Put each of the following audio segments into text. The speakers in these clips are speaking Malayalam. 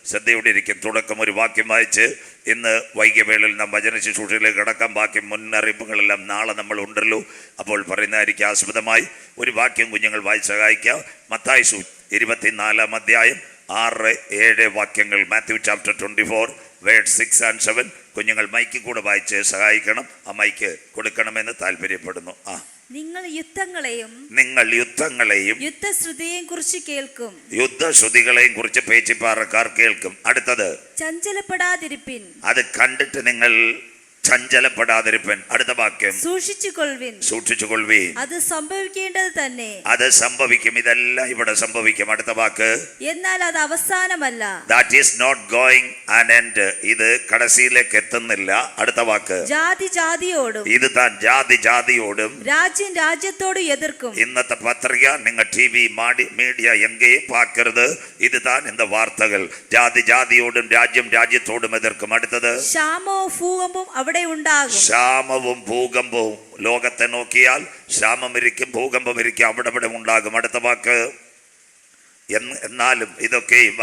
ശ്രദ്ധയോടെ ഇരിക്കും. തുടക്കം ഒരു വാക്യം വായിച്ച് ഇന്ന് വൈകിയ വേളയിൽ നാം വചന ശുശ്രൂഷയിലേക്ക് കടക്കാം. ബാക്കി മുന്നറിയിപ്പുകളെല്ലാം നാളെ നമ്മൾ ഉണ്ടല്ലോ, അപ്പോൾ പറയുന്നതായിരിക്കും. ആസ്പദമായി ഒരു വാക്യം കുഞ്ഞുങ്ങൾ വായിച്ച് സഹായിക്കാം. മത്തായി 24-ാം അധ്യായം 6-7 വാക്യങ്ങൾ. Matthew chapter 24 word 6 and 7. കുഞ്ഞുങ്ങൾ മൈക്ക് കൂടെ വായിച്ച് സഹായിക്കണം. ആ മൈക്ക് കൊടുക്കണമെന്ന് താല്പര്യപ്പെടുന്നു. നിങ്ങൾ യുദ്ധങ്ങളെയും യുദ്ധശ്രുതിയെയും കുറിച്ച് പേച്ചിപ്പാറക്കാർ കേൾക്കും. അടുത്തത് ചഞ്ചലപ്പെടാതിരിപ്പിൻ. അത് കണ്ടിട്ട് നിങ്ങൾ ചഞ്ചലപ്പെടാതിരിപ്പൻ. അടുത്ത വാക്യം സൂക്ഷിച്ചുകൊള്ളുവീൻ. അത് സംഭവിക്കേണ്ടത് തന്നെ. അത് സംഭവിക്കും. ഇതെല്ലാം ഇവിടെ സംഭവിക്കും. അടുത്ത വാക്ക് എന്നാൽ അത് അവസാനമല്ല. That is not going an end. ഇത് കടസിയിലേക്ക് എത്തുന്നില്ല. അടുത്ത വാക്ക് ജാതി ജാതിയോടും. ഇത് താൻ ജാതി ജാതിയോടും രാജ്യം രാജ്യത്തോടും എതിർക്കും. ഇന്നത്തെ പത്രിക നിങ്ങൾ TV മീഡിയ എങ്കേയും പാക്കരുത്. ഇത് താൻ இந்த വാർത്തകൾ. ജാതി ജാതിയോടും രാജ്യം രാജ്യത്തോടും എതിർക്കും. അടുത്തത് ക്ഷാമവും ഭൂകമ്പവും ക്ഷാമവും ഭൂകമ്പവും. ലോകത്തെ നോക്കിയാൽ ക്ഷാമം ഇരിക്കും, ഭൂകമ്പം ഇരിക്കും, അവിടെ ഉണ്ടാകും. അടുത്ത വാക്ക് എന്നാലും ഇതൊക്കെയും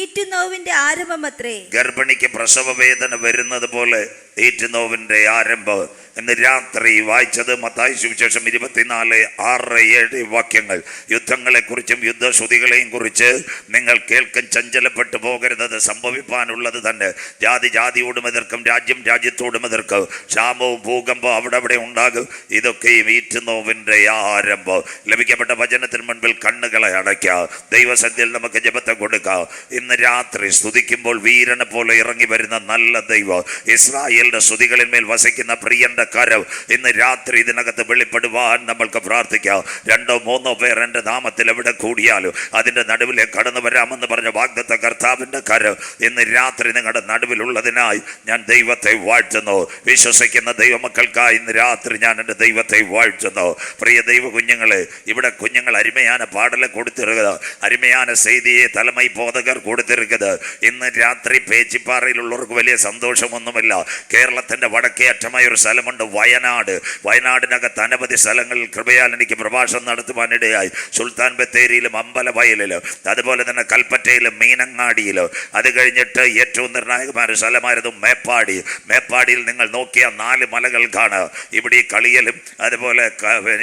ഈറ്റുനോവിന്റെ ആരംഭമത്രേ. ഗർഭിണിക്ക് പ്രസവ വേദന വരുന്നത് പോലെ ഈറ്റുനോവിന്റെ ആരംഭം. ഇന്ന് രാത്രി വായിച്ചത് മത്തായി സുവിശേഷം 24-6-7 വാക്യങ്ങൾ. യുദ്ധങ്ങളെ കുറിച്ചും യുദ്ധശ്രുതികളെയും കുറിച്ച് നിങ്ങൾ കേൾക്കും. ചഞ്ചലപ്പെട്ടു പോകരുത്. അത് സംഭവിപ്പാനുള്ളത് തന്നെ. ജാതി ജാതിയോടും എതിർക്കും, രാജ്യം രാജ്യത്തോടും എതിർക്കും. ക്ഷാമവും ഭൂകമ്പവും അവിടെ ഉണ്ടാകും. ഇതൊക്കെയും ഈറ്റുനോവിന്റെ ആരംഭം. ലഭിക്കപ്പെട്ട വചനത്തിന് മുൻപിൽ കണ്ണുകളെ അടയ്ക്കാം. ദൈവസന്നിധിയിൽ നമുക്ക് ജപത്തെ കൊടുക്കാം. ഇന്ന് രാത്രി സ്തുതിക്കുമ്പോൾ വീരനെ പോലെ ഇറങ്ങി വരുന്ന നല്ല ദൈവം, ഇസ്രായേലിന്റെ സ്തുതികളിന്മേൽ വസിക്കുന്ന പ്രിയന്റെ കരം ഇന്ന് രാത്രി ഇതിനകത്ത് വെളിപ്പെടുവാൻ നമ്മൾക്ക് പ്രാർത്ഥിക്കാം. 2-3 പേർ എൻ്റെ നാമത്തിൽ എവിടെ കൂടിയാലും അതിൻ്റെ നടുവിലേക്ക് കടന്നു വരാമെന്ന് പറഞ്ഞ വാഗ്ദത്ത കർത്താവിൻ്റെ കരം ഇന്ന് രാത്രി നിങ്ങളുടെ നടുവിലുള്ളതിനായി ഞാൻ ദൈവത്തെ വാഴ്ത്തുന്നു. വിശ്വസിക്കുന്ന ദൈവമക്കൾക്കായി ഇന്ന് രാത്രി ഞാൻ എൻ്റെ ദൈവത്തെ വാഴ്ത്തുന്നു. പ്രിയ ദൈവ കുഞ്ഞുങ്ങളെ, ഇവിടെ കുഞ്ഞുങ്ങൾ അരുമயான பாடலை கொடுத்திருக்கிறது, அருமையான செய்தியை தலைமை போதகர் கொடுத்திருக்கிறது. ഇന്ന് രാത്രി പേച്ചിപ്പാറയിലുള്ളവർക്ക് വലിയ സന്തോഷമൊന്നുമില്ല. കേരളത്തിൻ്റെ വടക്കേ അറ്റമായ ഒരു സ്ഥലമുണ്ട് വയനാട്. വയനാടിനകത്ത് അനവധി സ്ഥലങ്ങളിൽ കൃപയാൽ എനിക്ക് പ്രഭാഷണം നടത്തുവാനിടയായി. സുൽത്താൻ ബത്തേരിയിലും അമ്പലവയലിലും അതുപോലെ തന്നെ കൽപ്പറ്റയിലും മീനങ്ങാടിയിലും. അത് കഴിഞ്ഞിട്ട് ഏറ്റവും നിർണായകമായ ഒരു സ്ഥലമായിരുന്നു മേപ്പാടി. മേപ്പാടിയിൽ നിങ്ങൾ നോക്കിയ 4 മലകൾ കാണുക. ഇവിടെ ഈ കളിയലും അതുപോലെ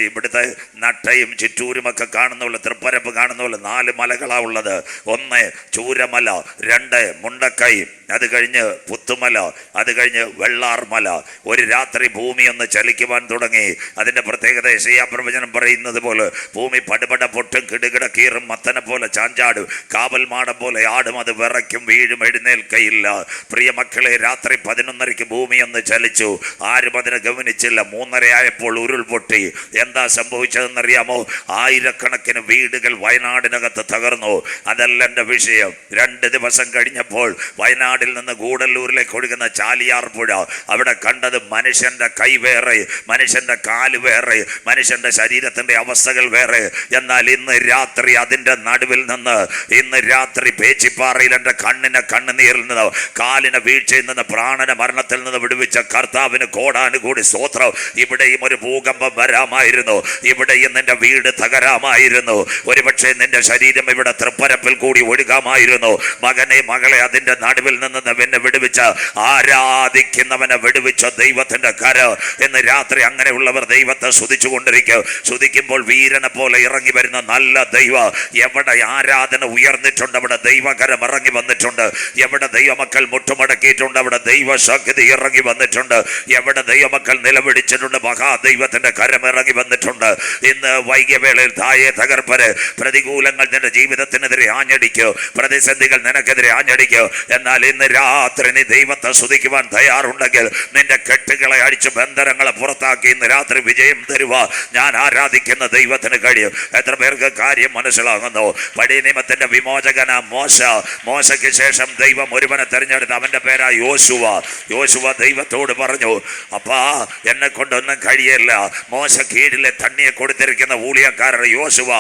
ഇവിടുത്തെ നട്ടയും ചിറ്റൂരുമൊക്കെ കാണുന്നുള്ള തൃപ്പരപ്പ് കാണുന്നുള്ള 4 മലകളാണ് ഉള്ളത്. 1 ചൂരമല, 2 മുണ്ടക്കൈ, അത് കഴിഞ്ഞ് പുത്തുമല, അത് കഴിഞ്ഞ് വെള്ളാർമല. ഒരു രാത്രി ഭൂമി ഒന്ന് ചലിക്കുവാൻ തുടങ്ങി. അതിൻ്റെ പ്രത്യേകത യെശയ്യാ പ്രവചനം പറയുന്നത് പോലെ ഭൂമി പടുപട പൊട്ടും, കിടുകിട കീറും, മത്തനെ പോലെ ചാഞ്ചാടും, കാവൽ മാടം പോലെ ആടും, അത് വിറയ്ക്കും, വീഴും, എഴുന്നേൽക്കയില്ല. പ്രിയ മക്കളെ, രാത്രി 11:30 ഭൂമി ഒന്ന് ചലിച്ചു. ആരും അതിനെ ഗവനിച്ചില്ല. 3:30 ആയപ്പോൾ ഉരുൾപൊട്ടി. എന്താ സംഭവിച്ചതെന്നറിയാമോ? 1000കണക്കിന് വീടുകൾ വയനാടിനകത്ത് തകർന്നു. അതല്ല എൻ്റെ വിഷയം. 2 ദിവസം കഴിഞ്ഞപ്പോൾ വയനാടിൽ നിന്ന് ഗൂഡല്ലൂരിലേക്ക് ഒഴുകുന്ന ചാലിയാർ പുഴ, അവിടെ കണ്ടത് മനുഷ്യൻ്റെ കൈ വേറെ, മനുഷ്യൻ്റെ കാല് വേറെ, മനുഷ്യൻ്റെ ശരീരത്തിൻ്റെ അവസ്ഥകൾ വേറെ. എന്നാൽ ഇന്ന് രാത്രി അതിൻ്റെ നടുവിൽ നിന്ന്, ഇന്ന് രാത്രി പേച്ചിപ്പാറയിൽ എൻ്റെ കണ്ണുനീരിൽ നിന്ന്, കാലിനെ വീഴ്ചയിൽ നിന്ന്, പ്രാണന മരണത്തിൽ നിന്ന് വിടുവിച്ച കർത്താവിന് കോടാനുകൂടി സ്തോത്രം. ഇവിടെയും ഒരു ഭൂകമ്പം വരാമായിരുന്നു. ഇവിടെയും നിന്റെ വീട് തകരാമായിരുന്നു. ഒരുപക്ഷെ നിന്റെ ശരീരം ഇവിടെ തൃപ്പരപ്പിൽ കൂടി ഒഴുകാമായിരുന്നു. മകനെ, മകളെ, അതിൻ്റെ നടുവിൽ നിന്ന് നിന്നെ വിടുവിച്ച, ആരാധിക്കുന്നവനെ വിടുവിച്ച ദൈവത്തിൻ്റെ കരം ഇന്ന് രാത്രി അങ്ങനെയുള്ളവർ ദൈവത്തെ സ്തുതിച്ചു കൊണ്ടിരിക്കും. സ്തുതിക്കുമ്പോൾ വീരനെ പോലെ ഇറങ്ങി വരുന്ന നല്ല ദൈവം. എവിടെ ആരാധന ഉയർന്നിട്ടുണ്ട് അവിടെ ദൈവകരം ഇറങ്ങി വന്നിട്ടുണ്ട്. എവിടെ ദൈവമക്കൾ മുട്ടുമടക്കിയിട്ടുണ്ട് അവിടെ ദൈവശക്തി ഇറങ്ങി വന്നിട്ടുണ്ട്. എവിടെ ദൈവമക്കൾ നിലവിളിച്ചിട്ടുണ്ട് മഹാദൈവത്തിന്റെ കരം ഇറങ്ങി വന്നിട്ടുണ്ട്. ഇന്ന് വൈകിയ വേളയിൽ തായെ തകർപ്പര്, പ്രതികൂലങ്ങൾ നിന്റെ ജീവിതത്തിനെതിരെ ആഞ്ഞടിക്കോ, പ്രതിസന്ധികൾ നിനക്കെതിരെ ആഞ്ഞടിക്കോ. എന്നാൽ ഇന്ന് രാത്രി നീ ദൈവത്തെ സ്തുതിക്കുവാൻ തയ്യാറുണ്ടെങ്കിൽ നിന്റെ കെട്ടുകളെ അടിച്ച് ബന്ധനങ്ങളെ പുറത്താക്കി ഇന്ന് രാത്രി വിജയം തരുക ഞാൻ ആരാധിക്കുന്ന ദൈവത്തിന് കഴിയും. എത്ര പേർക്ക് കാര്യം മനസ്സിലാകുന്നു? പഴയ നിയമത്തിന്റെ വിമോചകന മോശയ്ക്ക് ശേഷം ദൈവം ഒരുവനെ തെരഞ്ഞെടുത്ത്, അവന്റെ പേരാ യോശുവ. യോശുവ ദൈവത്തോട് പറഞ്ഞു, അപ്പാ എന്നെ കൊണ്ടൊന്നും കഴിയില്ല. മോശ കീഴിലെ തണ്ണിയെ കൊടുത്തിരിക്കുന്ന ഊഴിയക്കാരർ യോശുവ,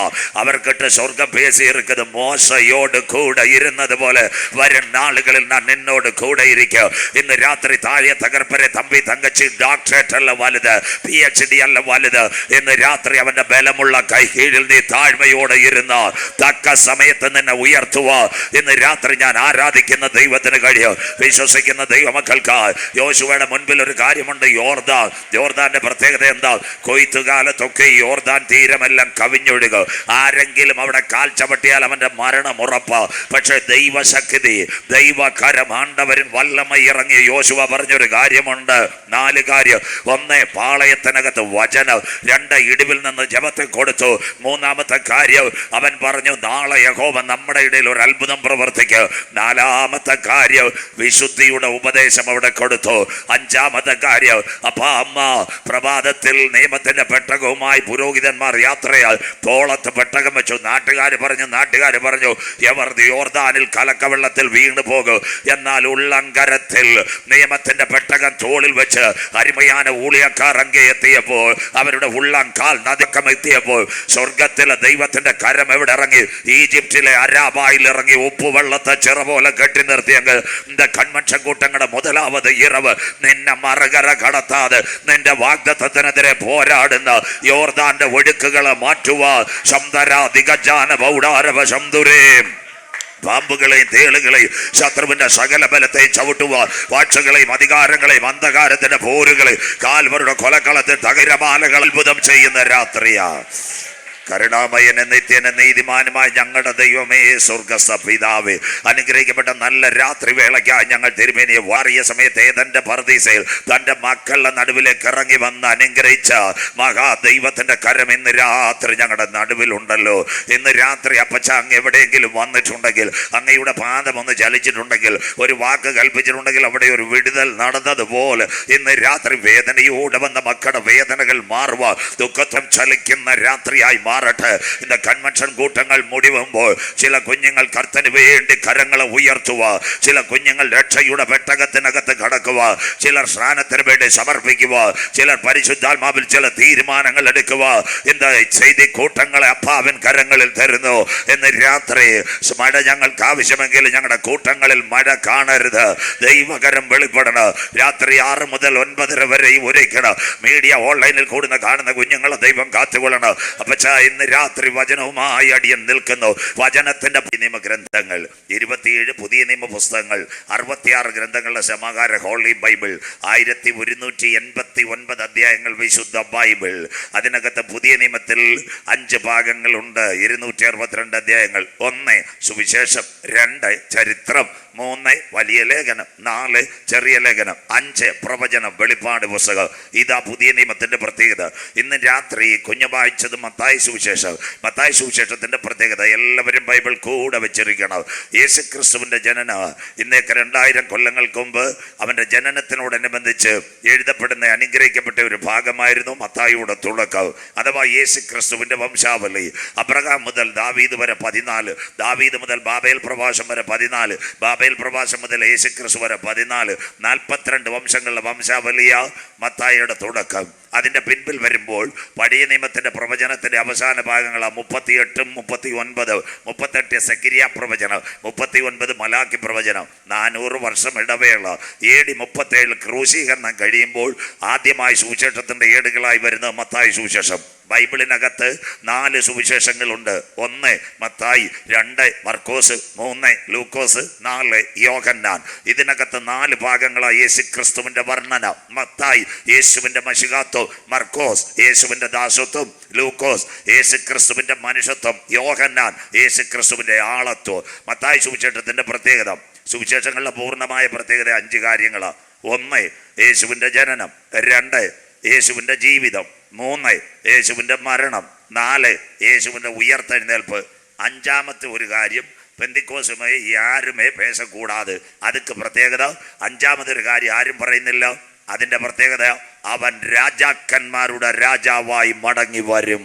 അവർക്കിട്ട് സ്വർഗം പേശി இருக்குது. മോശയോട് കൂടെ ഇരുന്നത് പോലെ വരും നാളുകളിൽ ഞാൻ നിന്നോട് കൂടെ ഇരിക്കും. ഇന്ന് രാത്രി താഴെ തകർപ്പരെ തമ്പി തങ്കച്ചി ഡോക്ടറേറ്റ് അല്ല വലുത്, PhD അല്ല വലുത്. ഇന്ന് രാത്രി അവന്റെ ബലമുള്ള കൈ കീഴിൽ നീ താഴ്മയോടെ ഇരുന്ന തക്ക സമയത്ത് നിന്നെ ഉയർത്തുക. ഇന്ന് രാത്രി ഞാൻ ആരാധിക്കുന്ന ദൈവത്തിന് കഴിയും. വിശ്വസിക്കുന്ന ദൈവമക്കൾക്ക് യോശുവയുടെ മുൻപിൽ ഒരു കാര്യമുണ്ട്. യോർദാന്റെ പ്രത്യേകത എന്താ? കൊയ്ത്തുകാലത്തൊക്കെ യോർദാൻ തീരമെല്ലാം കവിഞ്ഞൊഴുകും. ആരെങ്കിലും അവിടെ കാൽ ചവിട്ടിയാൽ അവന്റെ മരണം ഉറപ്പ്. പക്ഷെ ദൈവശക്തി, ദൈവകരം, ആണ്ടവരിൻ വല്ലമ ഇറങ്ങി യോശുവ പറഞ്ഞൊരു കാര്യമുണ്ട്. 4 കാര്യം. 1, പാളയത്തിനകത്ത് വചനം. 2, ഇടിവിൽ നിന്ന് ജപത്തെ കൊടുത്തു. 3-ാമത്തെ കാര്യം അവൻ പറഞ്ഞു, നാളെ യഹോവ നമ്മുടെ ഇടയിൽ ഒരു അത്ഭുതം പ്രവർത്തിക്കും. 4-ാമത്തെ കാര്യം വിശുദ്ധിയുടെ ഉപദേശം അവിടെ കൊടുത്തു. 5-ാമത്തെ കാര്യം അമ്മ പ്രഭാതത്തിൽ നിയമത്തിന്റെ പെട്ടകവുമായി പുരോഹിതന്മാർ യാത്രയാൽ തോളത്ത് പെട്ടകം വെച്ചു. നാട്ടുകാർ പറഞ്ഞു എവർ യോർദാനിൽ കലക്കവെള്ളത്തിൽ വീണു പോകും. എന്നാൽ ഉള്ളങ്കരത്തിൽ നിയമത്തിന്റെ പെട്ടകം തോളിൽ വെച്ച് അരുമയാന ഊളിയക്കാർ അങ്ങേ എത്തിയപ്പോൾ, അവരുടെ ഉള്ളംകാൽ നദിക്കം എത്തിയപ്പോൾ സ്വർഗത്തിലെ ദൈവത്തിന്റെ കരം എവിടെ ഇറങ്ങി? ഈജിപ്തിലെ അരാബായിൽ ഇറങ്ങി ഉപ്പുവെള്ളത്തെ ചിറ പോലെ കെട്ടി നിർത്തിയെങ്കിൽ இந்த കൺവെൻഷൻ കൂട്ടങ്ങളുടെ മുതലാവത് ഇറവ് നിന്നെ മറുകര കടത്താതെ നിന്റെ വാഗ്ദത്തത്തിനെതിരെ പോരാടുന്ന യോർദാന്റെ ഒഴുക്കുകളെ മാറ്റുക. പാമ്പുകളെയും തേളുകളെയും ശത്രുവിന്റെ സകല ബലത്തെയും ചവിട്ടുക. വാക്ഷകളെയും അധികാരങ്ങളെയും അന്ധകാരത്തിന്റെ പോരുകളെയും കാൽവരുടെ കൊലക്കളത്തിൽ തകരമാലകൾ അത്ഭുതം ചെയ്യുന്ന രാത്രിയാ. കരുണാമയനെ നിത്യനെ നീതിമാനുമായ ഞങ്ങളുടെ ദൈവമേ, സ്വർഗസ്ഥ പിതാവേ, അനുഗ്രഹിക്കപ്പെട്ട നല്ല രാത്രി വേളയ്ക്കായി ഞങ്ങൾ തിരുമേനിയെ വാറിയ സമയത്ത് ഏതന്റെ പർദീസയിൽ തന്റെ മക്കളുടെ നടുവിലേക്ക് ഇറങ്ങി വന്ന് അനുഗ്രഹിച്ച മഹാദൈവത്തിന്റെ കരം ഇന്ന് രാത്രി ഞങ്ങളുടെ നടുവിലുണ്ടല്ലോ. ഇന്ന് രാത്രി അപ്പച്ച അങ്ങ് എവിടെയെങ്കിലും വന്നിട്ടുണ്ടെങ്കിൽ, അങ്ങയുടെ പാദം ഒന്ന് ചലിച്ചിട്ടുണ്ടെങ്കിൽ, ഒരു വാക്ക് കൽപ്പിച്ചിട്ടുണ്ടെങ്കിൽ അവിടെ ഒരു വിടുതൽ നടന്നതുപോലെ ഇന്ന് രാത്രി വേദനയോടെ വന്ന മക്കളുടെ വേദനകൾ മാറുക, ദുഃഖത്വം ചലിക്കുന്ന രാത്രിയായി മാറട്ടെ. ഇന്ന് കൺവെൻഷൻ കൂട്ടങ്ങൾ മുടിവുമ്പോൾ ചില കുഞ്ഞുങ്ങൾ കർത്തന് വേണ്ടി കരങ്ങളെ ഉയർത്തുക, ചില കുഞ്ഞുങ്ങൾ രക്ഷയുടെ പെട്ടകത്തിനകത്ത് കടക്കുക, ചിലർ സ്നാനത്തിന് വേണ്ടി സമർപ്പിക്കുക, ചിലർ പരിശുദ്ധാത്മാവിൽ ചില തീരുമാനങ്ങൾ എടുക്കുക. ഇന്ന് ചെയ്തി കൂട്ടങ്ങളെ അപ്പാവിൻ കരങ്ങളിൽ തരുന്നു. ഇന്ന് രാത്രി മഴ ഞങ്ങൾക്ക് ആവശ്യമെങ്കിൽ ഞങ്ങളുടെ കൂട്ടങ്ങളിൽ മഴ കാണരുത്. ദൈവകരം വെളിപ്പെടണം. രാത്രി 6 മുതൽ 9:30 വരെ ഒരുക്കണം. മീഡിയ ഓൺലൈനിൽ കൂടുന്ന കാണുന്ന കുഞ്ഞുങ്ങളെ ദൈവം കാത്തുകൊള്ളണം. അപ്പച്ച ഇന്ന് രാത്രി വചനവുമായി അടിയൻ നിൽക്കുന്നു. വചനത്തിന്റെ നിയമഗ്രന്ഥങ്ങൾ 27 പുതിയ നിയമ പുസ്തകങ്ങൾ, 66 ഗ്രന്ഥങ്ങളുടെ സമാഹാര ഹോളി ബൈബിൾ, 1189 അധ്യായങ്ങൾ വിശുദ്ധ ബൈബിൾ. അതിനകത്ത് പുതിയ നിയമത്തിൽ 5 ഭാഗങ്ങളുണ്ട്, 262 അധ്യായങ്ങൾ. 1 സുവിശേഷം, 2 ചരിത്രം, 3 വലിയ ലേഖനം, 4 ചെറിയ ലേഖനം, 5 പ്രവചനം, വെളിപ്പാട് പുസ്തകം. ഇതാ പുതിയ നിയമത്തിന്റെ പ്രത്യേകത. ഇന്ന് രാത്രി കുഞ്ഞു വായിച്ചത് മത്തായി സുവിശേഷം. മത്തായി സുവിശേഷത്തിന്റെ പ്രത്യേകത എല്ലാവരും ബൈബിൾ കൂടെ വെച്ചിരിക്കണം. യേശുക്രിസ്തുവിന്റെ ജനനം ഇന്നേക്ക് 2000 കൊല്ലങ്ങൾക്ക് മുമ്പ് അവന്റെ ജനനത്തിനോടനുബന്ധിച്ച് എഴുതപ്പെടുന്ന അനുഗ്രഹിക്കപ്പെട്ട ഒരു ഭാഗമായിരുന്നു മത്തായിയുടെ തുടക്കം, അഥവാ യേശുക്രിസ്തുവിന്റെ വംശാവലി. അബ്രഹാം മുതൽ ദാവീദ് വരെ 14, ദാവീദ് മുതൽ ബാബേൽ പ്രവാസം വരെ 14, ബാബേൽ പ്രവാസം മുതൽ യേശുക്രിസ്തു വരെ 14, 42 വംശങ്ങളുടെ വംശാവലിയ മത്തായിയുടെ തുടക്കം. അതിന്റെ പിൻപിൽ വരുമ്പോൾ പഴയ നിയമത്തിന്റെ പ്രവചനത്തിന്റെ അവസാന ഭാഗങ്ങളാണ് 38, 39, 38 സെക്കരിയ പ്രവചനം, 39 മലാക്കി പ്രവചനം. 400 വർഷം ഇടവേള. AD 37 ക്രൂശീകരണം കഴിയുമ്പോൾ ആദ്യമായി സുവിശേഷത്തിന്റെ ഏടുകളായി വരുന്ന മത്തായി സുവിശേഷം. ബൈബിളിനകത്ത് 4 സുവിശേഷങ്ങളുണ്ട്. 1 മത്തായി, 2 മർക്കോസ്, 3 ലൂക്കോസ്, 4 യോഹന്നാൻ. ഇതിനകത്ത് 4 ഭാഗങ്ങളാണ് യേശുക്രിസ്തുവിന്റെ വർണ്ണന. മത്തായി യേശുവിന്റെ മശിഹാത്വം, മർക്കോസ് യേശുവിന്റെ ദാസത്വം, ലൂക്കോസ് യേശുക്രിസ്തുവിന്റെ മനുഷ്യത്വം, യോഹന്നാൻ യേശുക്രിസ്തുവിന്റെ ആളത്വം. മത്തായി സുവിശേഷത്തിന്റെ പ്രത്യേകത, സുവിശേഷങ്ങളുടെ പൂർണ്ണമായ പ്രത്യേകത 5 കാര്യങ്ങളാണ്. 1 യേശുവിന്റെ ജനനം, 2 യേശുവിന്റെ ജീവിതം, 3 യേശുവിന്റെ മരണം, 4 യേശുവിന്റെ ഉയർത്തെഴുന്നേൽപ്പ്. 5-ാമത്തെ ഒരു കാര്യം പെന്തിക്കോസുമായി ആരുമേ പേശക്കൂടാതെ. അതുക്ക് പ്രത്യേകത. 5-ാമതൊരു കാര്യം ആരും പറയുന്നില്ല. അതിന്റെ പ്രത്യേകത അവൻ രാജാക്കന്മാരുടെ രാജാവായി മടങ്ങി വരും.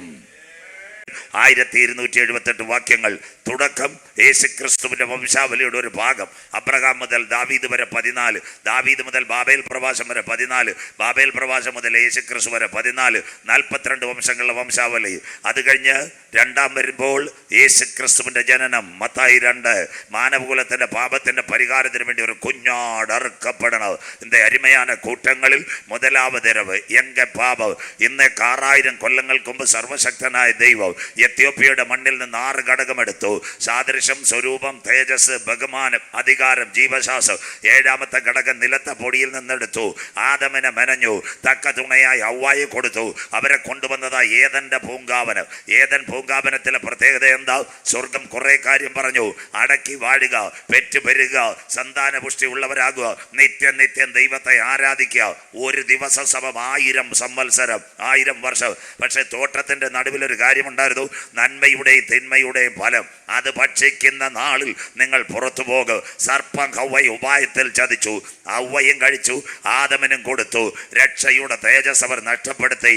1278 വാക്യങ്ങൾ തുടക്കം യേശുക്രിസ്തുവിന്റെ വംശാവലിയുടെ ഒരു ഭാഗം. അബ്രഹാം മുതൽ ദാവീദ് വരെ 14, ദാവീദ് മുതൽ ബാബേൽ പ്രവാസം വരെ 14, ബാബേൽ പ്രവാസം മുതൽ യേശുക്രിസ്തു വരെ 14, 42 വംശങ്ങളുടെ വംശാവലി. അത് കഴിഞ്ഞ് രണ്ടാം വരുമ്പോൾ യേശുക്രിസ്തുവിന്റെ ജനനം. മത്തായി 2, മാനവകുലത്തിന്റെ പാപത്തിന്റെ പരിഹാരത്തിന് വേണ്ടി ഒരു കുഞ്ഞാട് അറുക്കപ്പെടണം. இந்த അരുമயான കൂട്ടങ്ങളിൽ முதலாவதிரവ് എങ്ക പാപം. ഇന്ന് 6000 കൊല്ലങ്ങൾക്ക് മുമ്പ് സർവശക്തനായ ദൈവം എത്യോപ്യയുടെ മണ്ണിൽ നിന്ന് 6 ഘടകമെടുത്തു. സാദൃശ്യം, സ്വരൂപം, തേജസ്, ബഹുമാനം, അധികാരം, ജീവശാസം. 7ാമത്തെ ഘടകം നിലത്തെ പൊടിയിൽ നിന്നെടുത്തു. ആദമിനെ മെനഞ്ഞു. തക്ക തുണയായി ഹവ്വായെ കൊടുത്തു. അവരെ കൊണ്ടുവന്നതാ ഏദന്റെ പൂങ്കാവനം. ഏദൻ പൂങ്കാവനത്തിലെ പ്രത്യേകത എന്താ? സ്വർഗം കുറെ കാര്യം പറഞ്ഞു. അടക്കി വാഴുക, പെറ്റുപെരുക, സന്താന പുഷ്ടി ഉള്ളവരാകുക, നിത്യം നിത്യം ദൈവത്തെ ആരാധിക്കുക. ഒരു ദിവസ സമം 1000 സംവത്സരം, 1000 വർഷം. പക്ഷെ തോട്ടത്തിന്റെ നടുവിലൊരു കാര്യമുണ്ടായിരുന്നു. നന്മയുടെയും തിന്മയുടെയും ഫലം അത് ഭക്ഷിക്കുന്ന നാളിൽ നിങ്ങൾ പുറത്തു പോകും. സർപ്പം ഹവ്വയെ ഉപായത്തിൽ ചതിച്ചു. ഹവ്വയും കഴിച്ചു, ആദമിനും കൊടുത്തു. രക്ഷയുടെ തേജസ് അവർ നഷ്ടപ്പെടുത്തി.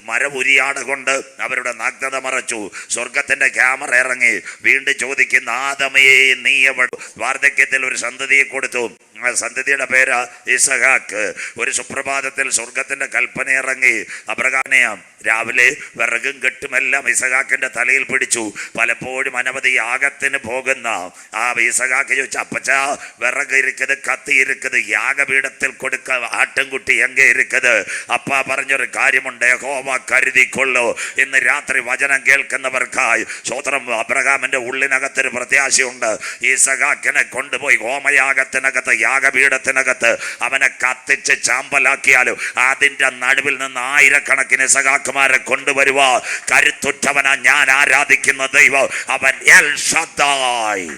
മരമുരിയാട് കൊണ്ട് അവരുടെ നഗ്നത മറച്ചു. സ്വർഗത്തിന്റെ ക്യാമറ ഇറങ്ങി. വീണ്ടും ചോദിക്കുന്ന, ആദമേ നീ എവിടെ? വാർദ്ധക്യത്തിൽ ഒരു സന്തതിയെ കൊടുത്തു. സന്തതിയുടെ പേര് ഇസഹാക്ക്. ഒരു സുപ്രഭാതത്തിൽ സ്വർഗത്തിന്റെ കൽപ്പന ഇറങ്ങി. അബ്രഹാമിനെയാം രാവിലെ വിറകും കെട്ടുമെല്ലാം ഇസഹാക്കിന്റെ തലയിൽ പിടിച്ചു. പലപ്പോഴും അനവധി യാഗത്തിന് പോകുന്ന ആ ഇസഹാക്ക് ചോദിച്ചു, അപ്പച്ച വിറക് ഇരിക്കത്, കത്തി ഇരിക്കത്, യാഗപീഠത്തിൽ കൊടുക്ക ആട്ടിൻകുട്ടി എങ്ക ഇരിക്കത്? അപ്പ പറഞ്ഞൊരു കാര്യമുണ്ട്, യഹോവ കരുതിക്കൊള്ളു. ഇന്ന് രാത്രി വചനം കേൾക്കുന്നവർക്കായി സ്വതന്ത്രം. അബ്രഹാമിന്റെ ഉള്ളിനകത്തൊരു പ്രത്യാശയുണ്ട്. ഇസഹാക്കിനെ കൊണ്ടുപോയി ഹോമയാഗത്തിനകത്ത്, യാഗപീഠത്തിനകത്ത് അവനെ കത്തിച്ച് ചാമ്പലാക്കിയാലും അതിന്റെ നടുവിൽ നിന്ന് 1000കണക്കിന് ഇസഹാക്കുമാരെ കൊണ്ടുവരുവാ. കരുത്തുറ്റവനാ ഞാൻ ആരാധിക്കുന്ന ദൈവം. അവൻ എൽ ഷദ്ദായ്.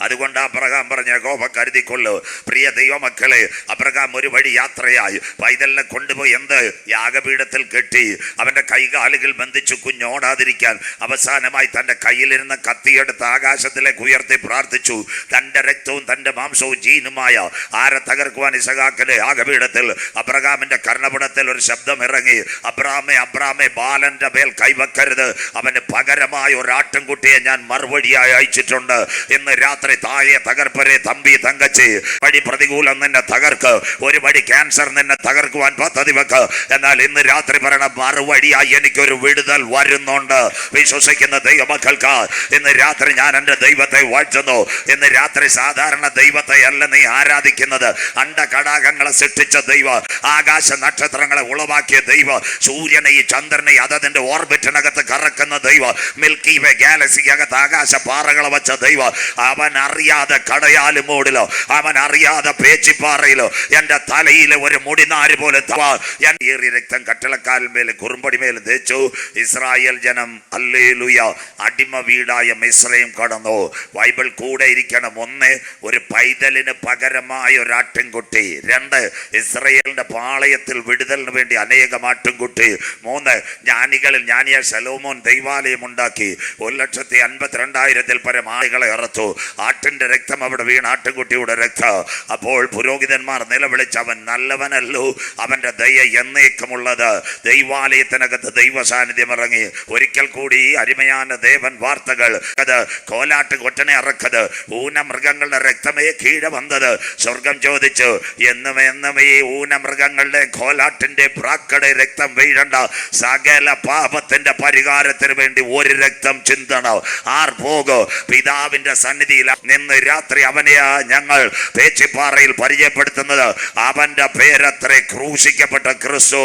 അതുകൊണ്ട് അബ്രഹാം പറഞ്ഞ യഹോവ കരുതിക്കൊള്ളു. പ്രിയ ദൈവമക്കളെ, അബ്രഹാം ഒരു വഴി യാത്രയായി. പൈതലിനെ കൊണ്ടുപോയി യാഗപീഠത്തിൽ കെട്ടി. അവന്റെ കൈകാലുകൾ ബന്ധിച്ചു കുഞ്ഞോടാതിരിക്കാൻ. അവസാനമായി തന്റെ കയ്യിലിരുന്ന കത്തിയെടുത്ത് ആകാശത്തിലേക്ക് ഉയർത്തി പ്രാർത്ഥിച്ചു. തന്റെ രക്തവും തന്റെ മാംസവും ജീനുമായ ആരെ തകർക്കുവാൻ? ഇസഹാക്കിന്റെ യാഗപീഠത്തിൽ. അബ്രഹാമിന്റെ കർണപുടത്തിൽ ഒരു ശബ്ദം ഇറങ്ങി, അബ്രാമേ അബ്രാമേ, ബാലന്റെ മേൽ കൈവക്കരുത്. അവന് പകരമായ ഒരു ആട്ടിൻകുട്ടിയെ ഞാൻ മറുപടിയായി അയച്ചിട്ടുണ്ട്. ഇന്ന് രാത്രി തായെ തകർപ്പരെ, തമ്പി തങ്കച്ചി, വഴി പ്രതികൂലം നിന്നെ തകർക്ക്. ഒരു വഴി ക്യാൻസർ നിന്നെ തകർക്കുവാൻ പദ്ധതി വെക്ക്. എന്നാൽ ഇന്ന് രാത്രി പറയണം, മറുവഴിയായി എനിക്കൊരു വിടുതൽ വരുന്നുണ്ട്. വിശ്വസിക്കുന്ന ദൈവമക്കൾക്ക് ഇന്ന് രാത്രി ഞാൻ എൻ്റെ ദൈവത്തെ വാഴ്ത്തുന്നു. ഇന്ന് രാത്രി സാധാരണ ദൈവത്തെ അല്ല നീ ആരാധിക്കുന്നത്. അണ്ടകടാകങ്ങളെ സൃഷ്ടിച്ച ദൈവം, ആകാശ നക്ഷത്രങ്ങളെ ഉളവാക്കിയ ദൈവം, സൂര്യനെ ചന്ദ്രനെ അതതിന്റെ ഓർബിറ്റിനകത്ത് കറക്കുന്ന ദൈവം, മിൽക്കി വേ ഗാലക്സിക്കകത്ത് ആകാശ പാറകളെ വെച്ച ദൈവം. അവൻ അറിയാതെ കടയാലും മൂടിലോ, അവൻ അറിയാതെ പേച്ചിപ്പാറയിലോ എൻ്റെ തലയിലെ ഒരു മുടിനാര് പോലെ ഏറിയ രക്തം കട്ടിളക്കാലിന്മേൽ കുറുമ്പടിമേൽ തേച്ചു. ഇസ്രായേൽ ജനം ഹല്ലേലൂയ അടിമ വീടായ മിസ്രയീം കടന്നു. ബൈബിൾ കൂടെ ഇരിക്കണം. 1, ഒരു പൈതലിന് പകരമായ ഒരു ആട്ടിൻകുട്ടി. 2, ഇസ്രായേലിന്റെ പാളയത്തിൽ വിടുതലിന് വേണ്ടി അനേകം ആട്ടിൻകുട്ടി. 3, ജ്ഞാനികളിൽ ജ്ഞാനിയ ശലോമോൻ ദൈവാലയം ഉണ്ടാക്കി. 1,52,000 പരം ആളുകളെ ഇറത്തു. ആട്ടിന്റെ രക്തം അവിടെ വീണ, ആട്ടിൻകുട്ടിയുടെ രക്തം. അപ്പോൾ പുരോഹിതന്മാർ നിലവിളിച്ച്, അവൻ നല്ലവനല്ലോ, അവന്റെ ദയ എന്നേക്കുമുള്ളത്. ദൈവാലയത്തിനകത്ത് ദൈവ സാന്നിധ്യം ഇറങ്ങി. ഒരിക്കൽ കൂടി അരുമயான ദേവൻ വാർത്തകൾ. അത് കോലാട്ട് കൊറ്റനെ അറക്കത്, ഊനമൃഗങ്ങളുടെ രക്തമേ കീഴെ വന്നത്. സ്വർഗം ചോദിച്ചു, എന്നും ഈ ഊനമൃഗങ്ങളുടെ കോലാട്ടിന്റെ പ്രാക്കടെ രക്തം വീഴണ്ട. സകല പാപത്തിന്റെ പരിഹാരത്തിന് വേണ്ടി ഒരു രക്തം ചിന്തണം. ആർ പോകും? പിതാവിന്റെ സന്നിധിയിൽ നിന്ന് രാത്രി അവനെയാ ഞങ്ങൾ പേച്ചിപ്പാറയിൽ പരിചയപ്പെടുത്തുന്നത്. അവന്റെ പേരത്രേ ക്രൂശിക്കപ്പെട്ട ക്രിസ്തു.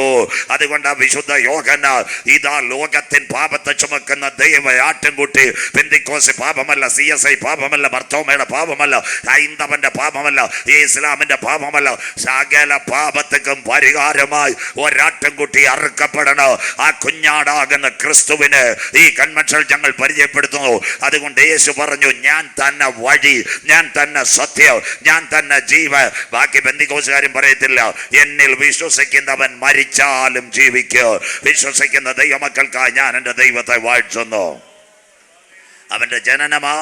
അതുകൊണ്ട് വിശുദ്ധ യോഹന്നാൻ, ഇതാ ലോകത്തിൻ പാപത്തെ ചുമക്കുന്ന ദൈവ ആട്ടിൻകുട്ടി. പെന്തിക്കോസ് പാപമല്ല, CSI പാപമല്ല, ബർത്തോമയുടെ പാപമല്ല, ഹൈന്ദവന്റെ പാപമല്ല, ഇസ്ലാമിന്റെ പാപമല്ല, സകല പാപത്തിനും പരിഹാരമായി ഒരാട്ടിൻകുട്ടി അറുക്കപ്പെടണം. ആ കുഞ്ഞാടാകുന്ന ക്രിസ്തുവിന് ഈ കൺവെൻഷൻ ഞങ്ങൾ പരിചയപ്പെടുത്തുന്നു. അതുകൊണ്ട് യേശു പറഞ്ഞു, ഞാൻ തന്നെ വഴി, ഞാൻ തന്നെ സത്യം, ഞാൻ തന്നെ ജീവൻ. ബാക്കി പെന്തിക്കോസുകാരും പറയത്തില്ല, എന്നിൽ വിശ്വസിക്കുന്നവൻ മരിച്ചാലും ജീവിക്കും. വിശ്വസിക്കുന്ന ദൈവമക്കൾക്കായി ഞാൻ എൻ്റെ ദൈവത്തെ വാഴ്ത്തുന്നു. അവന്റെ ജനനമാ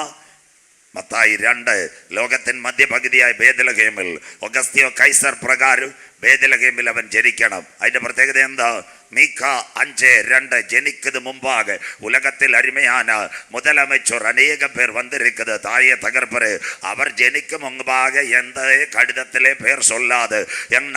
മത്തായി 2. ലോകത്തിൻ മധ്യപകുതിയായ ബേത്ലഹേമിൽ, ഒഗസ്തിയോ കൈസർ പ്രകാരം ബേത്ലഹേമിൽ അവൻ ജനിക്കണം. അതിന്റെ പ്രത്യേകത എന്താ? மீகா 5:2 ஜெனிக்குது முன்பாக உலகத்தில் அருமையான முதலமைச்சர் அநேகம் பேர் வந்திருக்குது. தாயை தகர்ப்பரு அவர் ஜெனிக்கும் முன்பாக எந்த கடிதத்திலே பேர் சொல்லாது. என்ன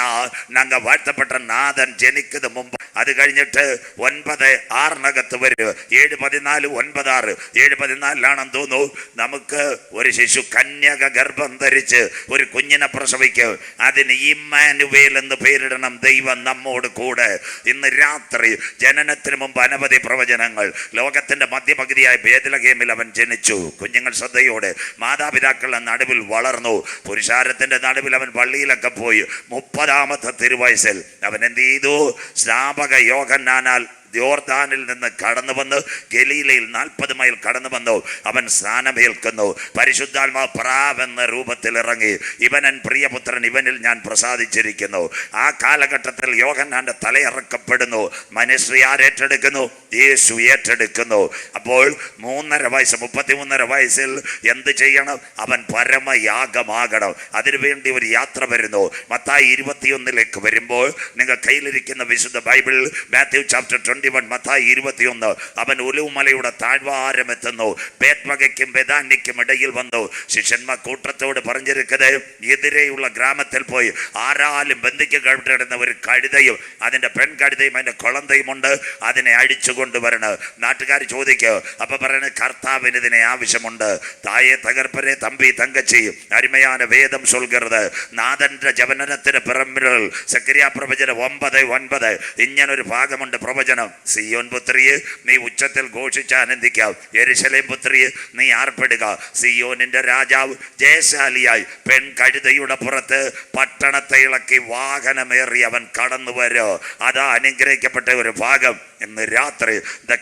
நாங்க வாழ்த்தப்பட்ட நாதன் ஜெனிக்குது முன்பு. അത് കഴിഞ്ഞിട്ട് 9:6 വരും. 7:14 9:6 7:14 തോന്നുന്നു നമുക്ക് ഒരു ശിശു കന്യക ഗർഭം ധരിച്ച് ഒരു കുഞ്ഞിനെ പ്രസവിക്കും. അതിന് ഇമ്മാനുവേൽ എന്ന് പേരിടണം. ദൈവം നമ്മോട് കൂടെ. ഇന്ന് രാത്രി ജനനത്തിന് മുമ്പ് അനവധി പ്രവചനങ്ങൾ. ലോകത്തിന്റെ മധ്യപകുതിയായ ബേത്ലഹേമിൽ അവൻ ജനിച്ചു. കുഞ്ഞുങ്ങൾ ശ്രദ്ധയോടെ മാതാപിതാക്കളുടെ നടുവിൽ വളർന്നു. പുരുഷാരത്തിന്റെ നടുവിൽ അവൻ പള്ളിയിലൊക്കെ പോയി. 30ാമത്തെ തിരുവയസ്സിൽ അവൻ എന്ത് ചെയ്തു? സ്നാപക യോഹന്നാനാൽ യോർദാനിൽ നിന്ന് കടന്നു വന്ന് ഗലീലയിൽ 40 മൈൽ കടന്നു വന്നു. അവൻ സ്നാനമേൽക്കുന്നു. പരിശുദ്ധാത്മാവ് പ്രാവെന്ന രൂപത്തിൽ ഇറങ്ങി. ഇവനൻ പ്രിയപുത്രൻ, ഇവനിൽ ഞാൻ പ്രസാദിച്ചിരിക്കുന്നു. ആ കാലഘട്ടത്തിൽ യോഹന്നാന്റെ തലയിറക്കപ്പെടുന്നു. മനുഷ്യ ആരേറ്റെടുക്കുന്നു? യേശു ഏറ്റെടുക്കുന്നു. അപ്പോൾ 3.5 വയസ്സ് 33.5 വയസ്സിൽ എന്ത് ചെയ്യണം? അവൻ പരമയാഗമാകണം. അതിനുവേണ്ടി ഒരു യാത്ര വരുന്നു. മത്തായി 21 വരുമ്പോൾ നിങ്ങൾ കയ്യിലിരിക്കുന്ന വിശുദ്ധ ബൈബിൾ മാത്യു ചാപ്റ്റർ 21 മത്തായി 21 അവൻ ഒലിവുമലയുടെ താഴ്വാരം എത്തുന്നു. ബേത്വഗയ്ക്കും ബെഥാന്യയ്ക്കും ഇടയിൽ വന്നു. ശിഷ്യന്മാർ കൂട്ടത്തോട് പറഞ്ഞിരിക്കുന്നത്, എതിരെയുള്ള ഗ്രാമത്തിൽ പോയി ആരാലും ബന്ധിക്കപ്പെട്ടിരുന്ന ഒരു കഴുതയും അതിന്റെ പെൺകഴുതയും അതിന്റെ കുളന്തയും ഉണ്ട്, അതിനെ അഴിച്ചു കൊണ്ടുവരണം. നാട്ടുകാർ ചോദിക്കുക. അപ്പൊ പറയുന്നത്, കർത്താവിന് ഇതിനെ ആവശ്യമുണ്ട്. തായെ തകർപ്പരെ തമ്പി തങ്കച്ചി അരുമயான വേദം சொல்கிறது. നാഥന്റെ ജവനനത്തിന് പിറമ്പിൽ സക്കറിയ പ്രവചനം 9:9 ഇങ്ങനൊരു ഭാഗമുണ്ട്. പ്രവചനം, സിയോൻ പുത്രിയെ നീ ഉച്ചത്തിൽ ഘോഷിച്ച് ആനന്ദിക്കാം. യെരൂശലേം പുത്രിയെ നീ ആർപ്പെടുക. സിയോനിന്റെ രാജാവ് ജയശാലിയായി പെൺകഴുതയുടെ പുറത്ത് പട്ടണത്തെ ഇളക്കി വാഹനമേറി അവൻ കടന്നു വരോ. അതാ അനുഗ്രഹിക്കപ്പെട്ട ഒരു ഭാഗം. ഇന്ന് രാത്രി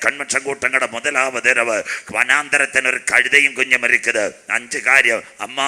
കൺവെൻഷൻ കൂട്ടങ്ങളുടെ முதலாவது இரவு വനാന്തരത്തിന് ഒരു കഴുതയും കുഞ്ഞും ഇരിക്കുന്നത്. 5 കാര്യം അമ്മ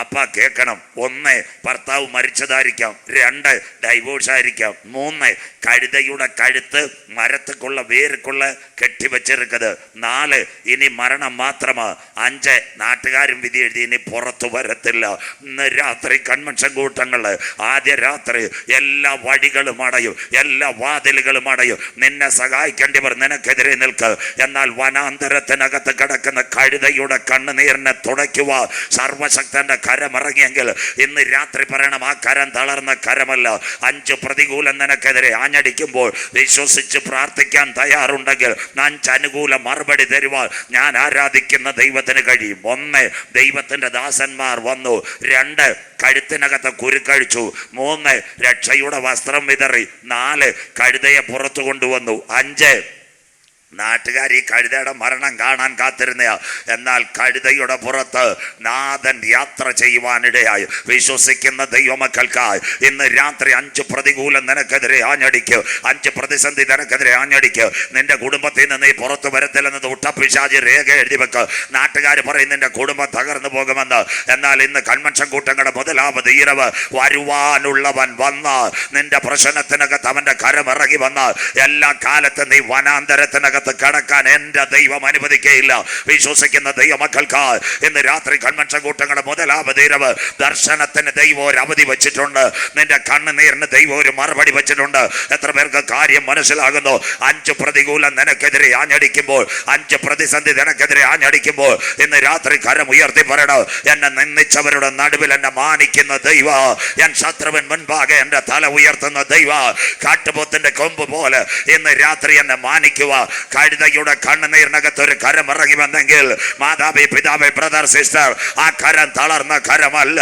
അപ്പ കേൾക്കണം. 1 ഭർത്താവ് മരിച്ചതായിരിക്കാം. 2 ഡൈവോഴ്സ് ആയിരിക്കാം. 3 കഴുതയുടെ കഴുത്ത് മരത്തുക്കുള്ള വേരുക്കുള്ള കെട്ടിവെച്ചിരിക്കുന്നത്. 4 ഇനി മരണം മാത്രമാ. 5 നാട്ടുകാരും വിധി എഴുതി ഇനി പുറത്തു വരത്തില്ല. ഇന്ന് രാത്രി കൺവെൻഷൻ കൂട്ടങ്ങള് ആദ്യ രാത്രി എല്ലാ വഴികളും അടയും, എല്ലാ വാതിലുകളും അടയും. നിന്നെ സഹായിക്കേണ്ടവർ നിനക്കെതിരെ നിൽക്കുക. എന്നാൽ വനാന്തരത്തിനകത്ത് കിടക്കുന്ന കഴുതയുടെ കണ്ണുനീരിനെ തുടയ്ക്കുക സർവശക്തന്റെ കരമിറങ്ങിയെങ്കിൽ ഇന്ന് രാത്രി പറയണം, ആ കരം തളർന്ന കരമല്ല. 5 പ്രതികൂലം നിനക്കെതിരെ ആഞ്ഞടിക്കുമ്പോൾ വിശ്വസിച്ച് പ്രാർത്ഥിക്കാൻ തയ്യാറുണ്ടെങ്കിൽ 5 അനുകൂല മറുപടി തരുവാൻ ഞാൻ ആരാധിക്കുന്ന ദൈവത്തിന് കഴിയും. 1 ദൈവത്തിന്റെ ദാസന്മാർ വന്നു. 2 കഴുത്തിനകത്ത് കുരുക്കഴിച്ചു. 3 രക്ഷയുടെ വസ്ത്രം വിതറി. 4 കഴുതയെ പുറത്തു കൊണ്ടുവന്നു. 5 നാട്ടുകാർ ഈ കഴുതയുടെ മരണം കാണാൻ കാത്തിരുന്ന. എന്നാൽ കഴുതയുടെ പുറത്ത് നാഥൻ യാത്ര ചെയ്യുവാനിടയായി. വിശ്വസിക്കുന്ന ദൈവമക്കൾക്കായി ഇന്ന് രാത്രി 5 പ്രതികൂലം നിനക്കെതിരെ ആഞ്ഞടിക്കുക. 5 പ്രതിസന്ധി നിനക്കെതിരെ ആഞ്ഞടിക്കുക. നിന്റെ കുടുംബത്തിൽ നിന്ന് നീ പുറത്തു വരത്തില്ലെന്നത് ഉട്ടപ്പിശാചി രേഖ എഴുതി വെക്ക്. നാട്ടുകാർ പറയും നിന്റെ കുടുംബം തകർന്നു പോകുമെന്ന്. എന്നാൽ ഇന്ന് കൺവെൻഷൻ കൂട്ടങ്ങളുടെ முதலாவது இரவு വരുവാനുള്ളവൻ വന്നാൽ നിന്റെ പ്രശ്നത്തിനകത്ത് അവന്റെ കരമിറങ്ങി വന്നാൽ എല്ലാ കാലത്തും നീ വനാന്തരത്തിനകത്ത് കടക്കാൻ എന്റെ ദൈവം അനുവദിക്കയില്ല. വിശ്വസിക്കുന്ന ദൈവമക്കൾക്ക് ഇന്ന് രാത്രി കൺവെൻഷൻ കൂട്ടങ്ങളുടെ முதலாவது இரவு ദർശനത്തിന് ദൈവം ഒരു അവധി വെച്ചിട്ടുണ്ട്. നിന്റെ കണ്ണുനീരിന് ദൈവം ഒരു മറുപടി വെച്ചിട്ടുണ്ട്. എത്ര പേർക്ക് കാര്യം മനസ്സിലാകുന്നു? 5 പ്രതികൂലം നിനക്കെതിരെ ആഞ്ഞടിക്കുമ്പോൾ, 5 പ്രതിസന്ധി നിനക്കെതിരെ ആഞ്ഞടിക്കുമ്പോൾ ഇന്ന് രാത്രി കരം ഉയർത്തി പറയണം, എന്നെ നിന്ദിച്ചവരുടെ നടുവിൽ എന്നെ മാനിക്കുന്ന ദൈവ, ഞാൻ ശത്രുവിൻ മുൻപാകെ എന്റെ തല ഉയർത്തുന്ന ദൈവ, കാട്ടുപോത്തിന്റെ കൊമ്പ് പോലെ ഇന്ന് രാത്രി എന്നെ മാനിക്കുക. കഴുതയുടെ കണ്ണുനീരിനകത്ത് ഒരു കരം ഇറങ്ങി വന്നെങ്കിൽ മാതാവേ, പിതാവേ, ബ്രദർ, സിസ്റ്റർ, ആ കരം തളർന്ന കരമല്ല.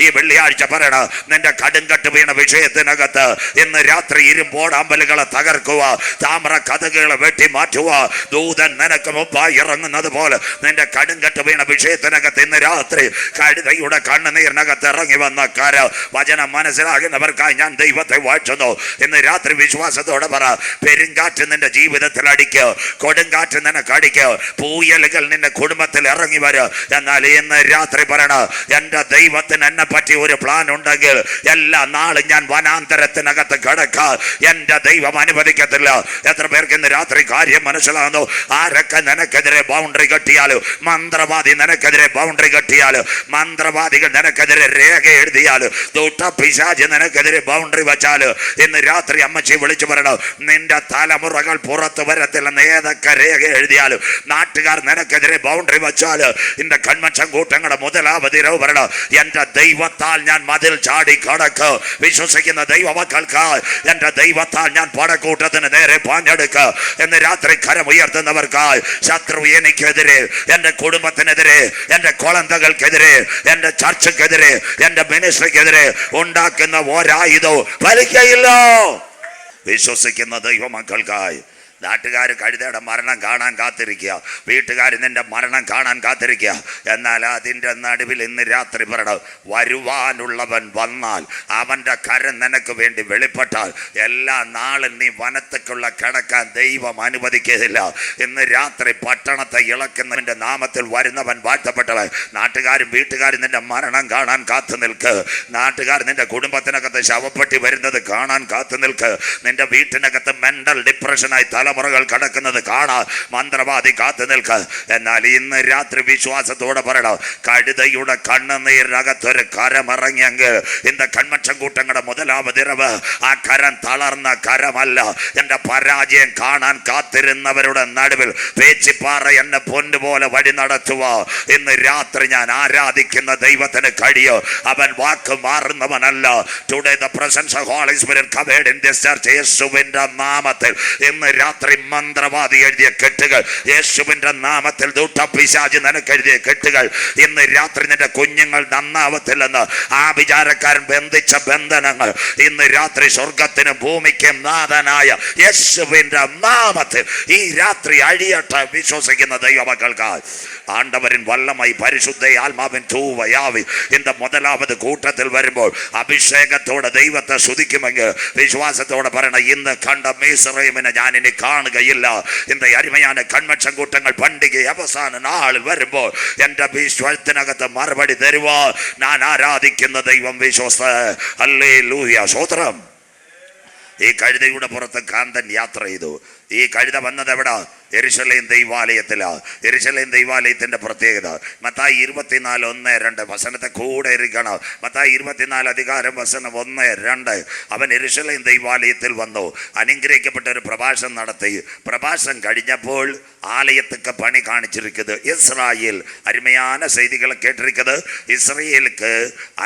ഈ വെള്ളിയാഴ്ച പറയണ നിന്റെ കടുങ്കട്ട് വീണ വിഷയത്തിനകത്ത് ഇന്ന് രാത്രി ഇരുമ്പോടാമ്പലുകളെ തകർക്കുക, താമ്ര കഥകളെ വെട്ടി മാറ്റുക. ദൂതൻ നിനക്ക് മുമ്പായി ഇറങ്ങുന്നത് പോലെ നിന്റെ കടുങ്കട്ട് വീണ വിഷയത്തിനകത്ത് ഇന്ന് രാത്രി കഴുതയുടെ കണ്ണുനീരിനകത്ത് ഇറങ്ങി വന്ന കര വചനം മനസ്സിലാകുന്നവർക്കായി ഞാൻ ദൈവത്തെ വാഴ്ത്തുന്നു. ഇന്ന് രാത്രി വിശ്വാസത്തോടെ പറ, പെരുങ്കാറ്റ് നിന്റെ ജീവിതത്തിൽ അടിക്കുക. കൊടുങ്കാറ്റ് നിനക്ക് അടിക്കോ, പൂയലുകൾ നിന്റെ കുടുംബത്തിൽ ഇറങ്ങി വരും. എന്നാൽ ഇന്ന് രാത്രി പറയണ, എന്റെ ദൈവത്തിന് എന്നെ പറ്റി ഒരു പ്ലാൻ ഉണ്ടെങ്കിൽ എല്ലാ നാളും ഞാൻ വനാന്തരത്തിനകത്ത് കിടക്കാം, എന്റെ ദൈവം അനുവദിക്കത്തില്ല. എത്ര പേർക്ക് ഇന്ന് രാത്രി കാര്യം മനസ്സിലാകുന്നു? ആരൊക്കെ നിനക്കെതിരെ ബൗണ്ടറി കെട്ടിയാലും, മന്ത്രവാദി നിനക്കെതിരെ ബൗണ്ടറി കെട്ടിയാലും, മന്ത്രവാദികൾ നിനക്കെതിരെ രേഖ എഴുതിയാലും, പിശാച് നിനക്കെതിരെ ബൗണ്ടറി വെച്ചാലും, ഇന്ന് രാത്രി അമ്മച്ചി വിളിച്ചു പറയണം, നിന്റെ തലമുറകൾ പുറത്തു വരത്തില്ലെന്ന് ഏതൊക്കെ രേഖ എഴുതിയാലും, നാട്ടുകാർ നിനക്കെതിരെ ബൗണ്ടറി വെച്ചാലും, ഇന്റെ കൺവെൻഷൻ കൂട്ടങ്ങളുടെ മുതലാവധി പറയണം, എന്റെ ദൈവത്താൽ ഞാൻ മതിൽ ചാടി കടക്ക്. വിശ്വസിക്കുന്ന ദൈവമക്കൾക്ക് എന്റെ ദൈവത്താൽ ഞാൻ പടക്കൂട്ടത്തിന് നേരെ പാഞ്ഞെടുക്കുക എന്ന് രാത്രി കരമുയർത്തുന്നവർക്കായി ശത്രു എനിക്കെതിരെ, എന്റെ കുടുംബത്തിനെതിരെ, എന്റെ കുളന്തകൾക്കെതിരെ, എന്റെ ചർച്ചക്കെതിരെ, എന്റെ മിനിസ്ട്രിക്കെതിരെ ഉണ്ടാക്കുന്ന ഒരായുധവും ഫലിക്കയില്ല. വിശ്വസിക്കുന്ന ദൈവമക്കൾക്കായി നാട്ടുകാർ കഴുതയുടെ മരണം കാണാൻ കാത്തിരിക്കുക, വീട്ടുകാർ നിന്റെ മരണം കാണാൻ കാത്തിരിക്കുക. എന്നാൽ അതിൻ്റെ നടുവിൽ ഇന്ന് രാത്രി പറയണം, വരുവാനുള്ളവൻ വന്നാൽ അവൻ്റെ കരം നിനക്ക് വേണ്ടി വെളിപ്പെട്ടാൽ എല്ലാ നാളും നീ വനത്തേക്കുള്ള കിടക്കാൻ ദൈവം അനുവദിക്കുകയില്ല. ഇന്ന് രാത്രി പട്ടണത്തെ ഇളക്കുന്നതിൻ്റെ നാമത്തിൽ വരുന്നവൻ വാഴ്ത്തപ്പെട്ടവൻ. നാട്ടുകാരും വീട്ടുകാരും നിന്റെ മരണം കാണാൻ കാത്തു നിൽക്ക്. നാട്ടുകാർ നിന്റെ കുടുംബത്തിനകത്ത് ശവപ്പെട്ടി വരുന്നത് കാണാൻ കാത്തു നിൽക്ക്. നിന്റെ വീട്ടിനകത്ത് മെന്റൽ ഡിപ്രഷനായി തലമുറകൾ കടക്കുന്നത് കാണാൻ മന്ത്രവാദി കാത്തു നിൽക്ക്. എന്നാൽ ഇന്ന് രാത്രി വിശ്വാസത്തോടെ പറയണം, കഴുതയുടെ കണ്ണുനീരിനകത്തൊരു കരമിറങ്ങിയെങ്കിൽ ഇന്ന് കൺവെൻഷൻ കൂട്ടങ്ങളുടെ മുതലാവതിരവ് ആ കരം തളർന്ന കരമല്ല. എന്റെ പരാജയം കാണാൻ കാത്തിരുന്നവരുടെ നടുവിൽ പേച്ചിപ്പാറ എന്നെ പൊന്നുപോലെ വഴി നടത്തുക. ഇന്ന് രാത്രി ഞാൻ ആരാധിക്കുന്ന ദൈവത്തിന് കഴിയോ, അവൻ വാക്ക് മാറുന്നവനല്ല. Today the presence of Holy Spirit covered in this church. യേശുവിന്റെ നാമത്തിൽ ഇന്ന് രാത്രി മന്ത്രവാദി എഴുതിയ കെട്ടുകൾ, യേശുവിന്റെ നാമത്തിൽ ദൂതപിശാച് നിനക്ക് എഴുതിയ കെട്ടുകൾ ഇന്ന് രാത്രി നിന്റെ കുഞ്ഞുങ്ങൾ നന്നാവത്തില്ലെന്ന് ആ വിചാരക്കാരൻ ബന്ധിച്ച ബന്ധനങ്ങൾ ഇന്ന് രാത്രി സ്വർഗത്തിനും ഭൂമിക്കും നാഥനായ യേശുവിന്റെ നാമത്തിൽ ഈ രാത്രി അഴിയട്ടെ. വിശ്വസിക്കുന്ന ദൈവമക്കൾക്ക് ആണ്ടവരിൻ വല്ലമായി പരിശുദ്ധ ആത്മാവിൻ തൂവയാവി ഇന്ന് മുതലാമത് കൂട്ടത്തിൽ വരുമ്പോൾ അഭിഷേകത്തോടെ ദൈവത്തെ സ്തുതിക്കുമെങ്കിൽ വിശ്വാസത്തോടെ പറയണം, ഇന്ന് കണ്ട മിസ്രയീമിനെ ഞാൻ ഇനി കാണുകയില്ല. ഇന്ന് അരുമயான കൺവെൻഷൻ കൂട്ടങ്ങൾ പണ്ടിക അവസാന നാളിൽ വരുമ്പോൾ എന്റെ വിശ്വാസത്തിനകത്ത് മറുപടി തരുവാ ഞാൻ ആരാധിക്കുന്ന ദൈവം വിശ്വസ്ത. ഹല്ലേലൂയ, സ്തോത്രം. ഈ കഴുതയുടെ പുറത്ത് കാന്തൻ യാത്ര ചെയ്തു. ഈ കഴുത വന്നത് എവിടാ? യെരുശലേം ദൈവാലയത്തിലാണ്. യെരുശലേം ദൈവാലയത്തിന്റെ പ്രത്യേകത മത്തായി 24:1-2 വസനത്തെ കൂടെ ഇരിക്കണം. മത്തായി 24:1-2 അവൻ യെരുശലേം ദൈവാലയത്തിൽ വന്നു, അനുഗ്രഹിക്കപ്പെട്ട ഒരു പ്രഭാഷണം നടത്തി. പ്രഭാഷണം കഴിഞ്ഞപ്പോൾ ആലയത്തൊക്കെ പണി കാണിച്ചിരിക്കുന്നത് ഇസ്രായേൽ. അരുമயான செய்திகளை கேட்டிருக்கிறது. இஸ்ரேலுக்கு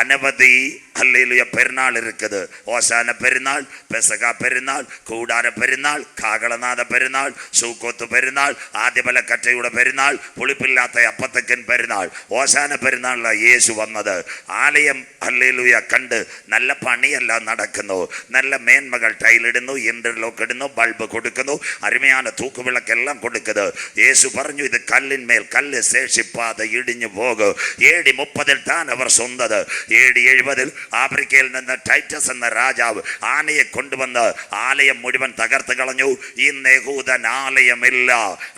அனவதி அல்லேலூய பெருநாள் இருக்குது. ஓசான பெருநாள், பெசகா பெருநாள், கூடார பெருநாள், காகளநாத பெருநாள், சூக்கோத்து പെരുന്നാൾ, ആദ്യബല കറ്റയുടെ പെരുന്നാൾ, പുളിപ്പില്ലാത്ത അപ്പത്തക്കൻ പെരുന്നാൾ. ഓശാന പെരുന്നാളിലാണ് യേശു വന്നത്. ആലയം ഹല്ലേലൂയ കണ്ട് നല്ല പണിയല്ല നടക്കുന്നു. നല്ല മേന്മകൾ ടൈലിടുന്നു, ഇന്റർലോക്ക് ഇടുന്നു, ബൾബ് കൊടുക്കുന്നു, അരുമயான തൂക്കുവിളക്കെല്ലാം കൊടുക്കുന്നത്. യേശു പറഞ്ഞു, ഇത് കല്ലിന്മേൽ കല്ല് ശേഷിപ്പാതെ ഇടിഞ്ഞു പോകും. AD 30 താൻ അവർ സ്വന്തത്. AD 70 ആഫ്രിക്കയിൽ നിന്ന് ടൈറ്റസ് എന്ന രാജാവ് ആനയെ കൊണ്ടുവന്ന് ആലയം മുഴുവൻ തകർത്ത് കളഞ്ഞു. ഇന്ന് യഹൂദൻ ആലയമില്ല.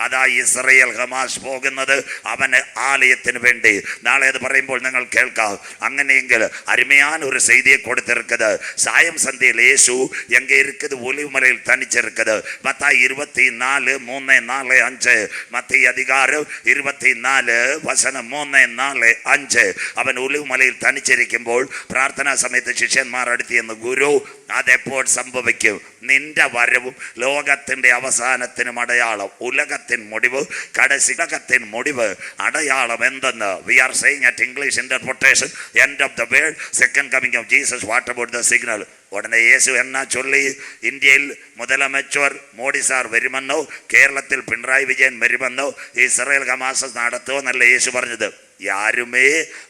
അതാ ഇസ്രയേൽ ഹമാസ് പോകുന്നത് അവന് ആലയത്തിന് വേണ്ടി. നാളെ അത് പറയുമ്പോൾ നിങ്ങൾ കേൾക്കാം. അങ്ങനെയെങ്കിൽ അരുമயான ഒരു செய்தியை கொடுத்திருக்குது. சாயம் சந்தையில் இயேசு எங்க இருக்குது? ஒலிவுமலையில் தனிச்சிருக்குது. மத்தாய் 24:3-4-5 மத்திய அதிகாரம் 24:3-4-5 അവൻ ഒലിവുമലയിൽ തനിച്ചിരിക്കുമ്പോൾ പ്രാർത്ഥനാ സമയത്ത് ശിഷ്യന്മാർ അടുത്തിയെന്ന്, ഗുരു അതെപ്പോൾ സംഭവിക്കും? നിന്റെ വരവും ലോകത്തിന്റെ അവസാനത്തിനും അടയാളം, ഉലകത്തിൻ മുടിവ്, കടസിലകത്തിൻ മുടിവ് അടയാളം എന്തെന്ന്. We are saying at English interpretation end of the world, second coming of Jesus, what about the signal? ഉടനെ യേശു എന്നാ ചൊല്ലി, ഇന്ത്യയിൽ முதலமைச்சர் മോഡി സാർ വരുമെന്നോ, കേരളത്തിൽ പിണറായി വിജയൻ വരുമെന്നോ, ഇസ്രായേൽ ഹമാസ് നടത്തുമെന്നല്ല യേശു പറഞ്ഞത്. യാരുമേ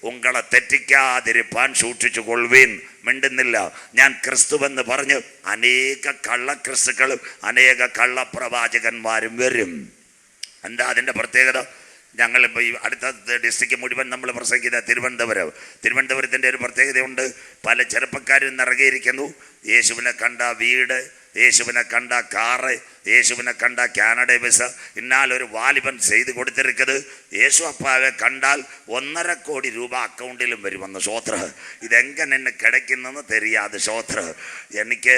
ഉങ്ങളെ തെറ്റിക്കാതിരിപ്പാൻ സൂക്ഷിച്ചു കൊള്ളുവീൻ. മിണ്ടുന്നില്ല. ഞാൻ ക്രിസ്തുവെന്ന് പറഞ്ഞ് അനേക കള്ളക്രിസ്തുക്കളും അനേക കള്ളപ്രവാചകന്മാരും വരും. എന്താ അതിൻ്റെ പ്രത്യേകത? ഞങ്ങളിപ്പോൾ ഈ അടുത്ത ഡിസ്ട്രിക്റ്റ് മുഴുവൻ നമ്മൾ പ്രസംഗിക്കുന്ന തിരുവനന്തപുരത്തിൻ്റെ ഒരു പ്രത്യേകതയുണ്ട്. പല ചെറുപ്പക്കാരും ഇറങ്ങിയിരിക്കുന്നു. യേശുവിനെ കണ്ട വീട്, യേശുവിനെ കണ്ട കാറ്, യേശുവിനെ கண்ட കാനഡ விச இன்னால் ஒரு வாலிபன் செய்து கொடுத்திருக்குது. യേശു അപ്പാവെ കണ്ടാൽ 1.5 കോടി രൂപ അക്കൗണ്ടിലും വരുമെന്ന് സ്വോത്ര. ഇതെങ്ക നിന്ന് കിടക്കുന്നെന്ന് தெரியாது സ്വോത്ര. എനിക്ക്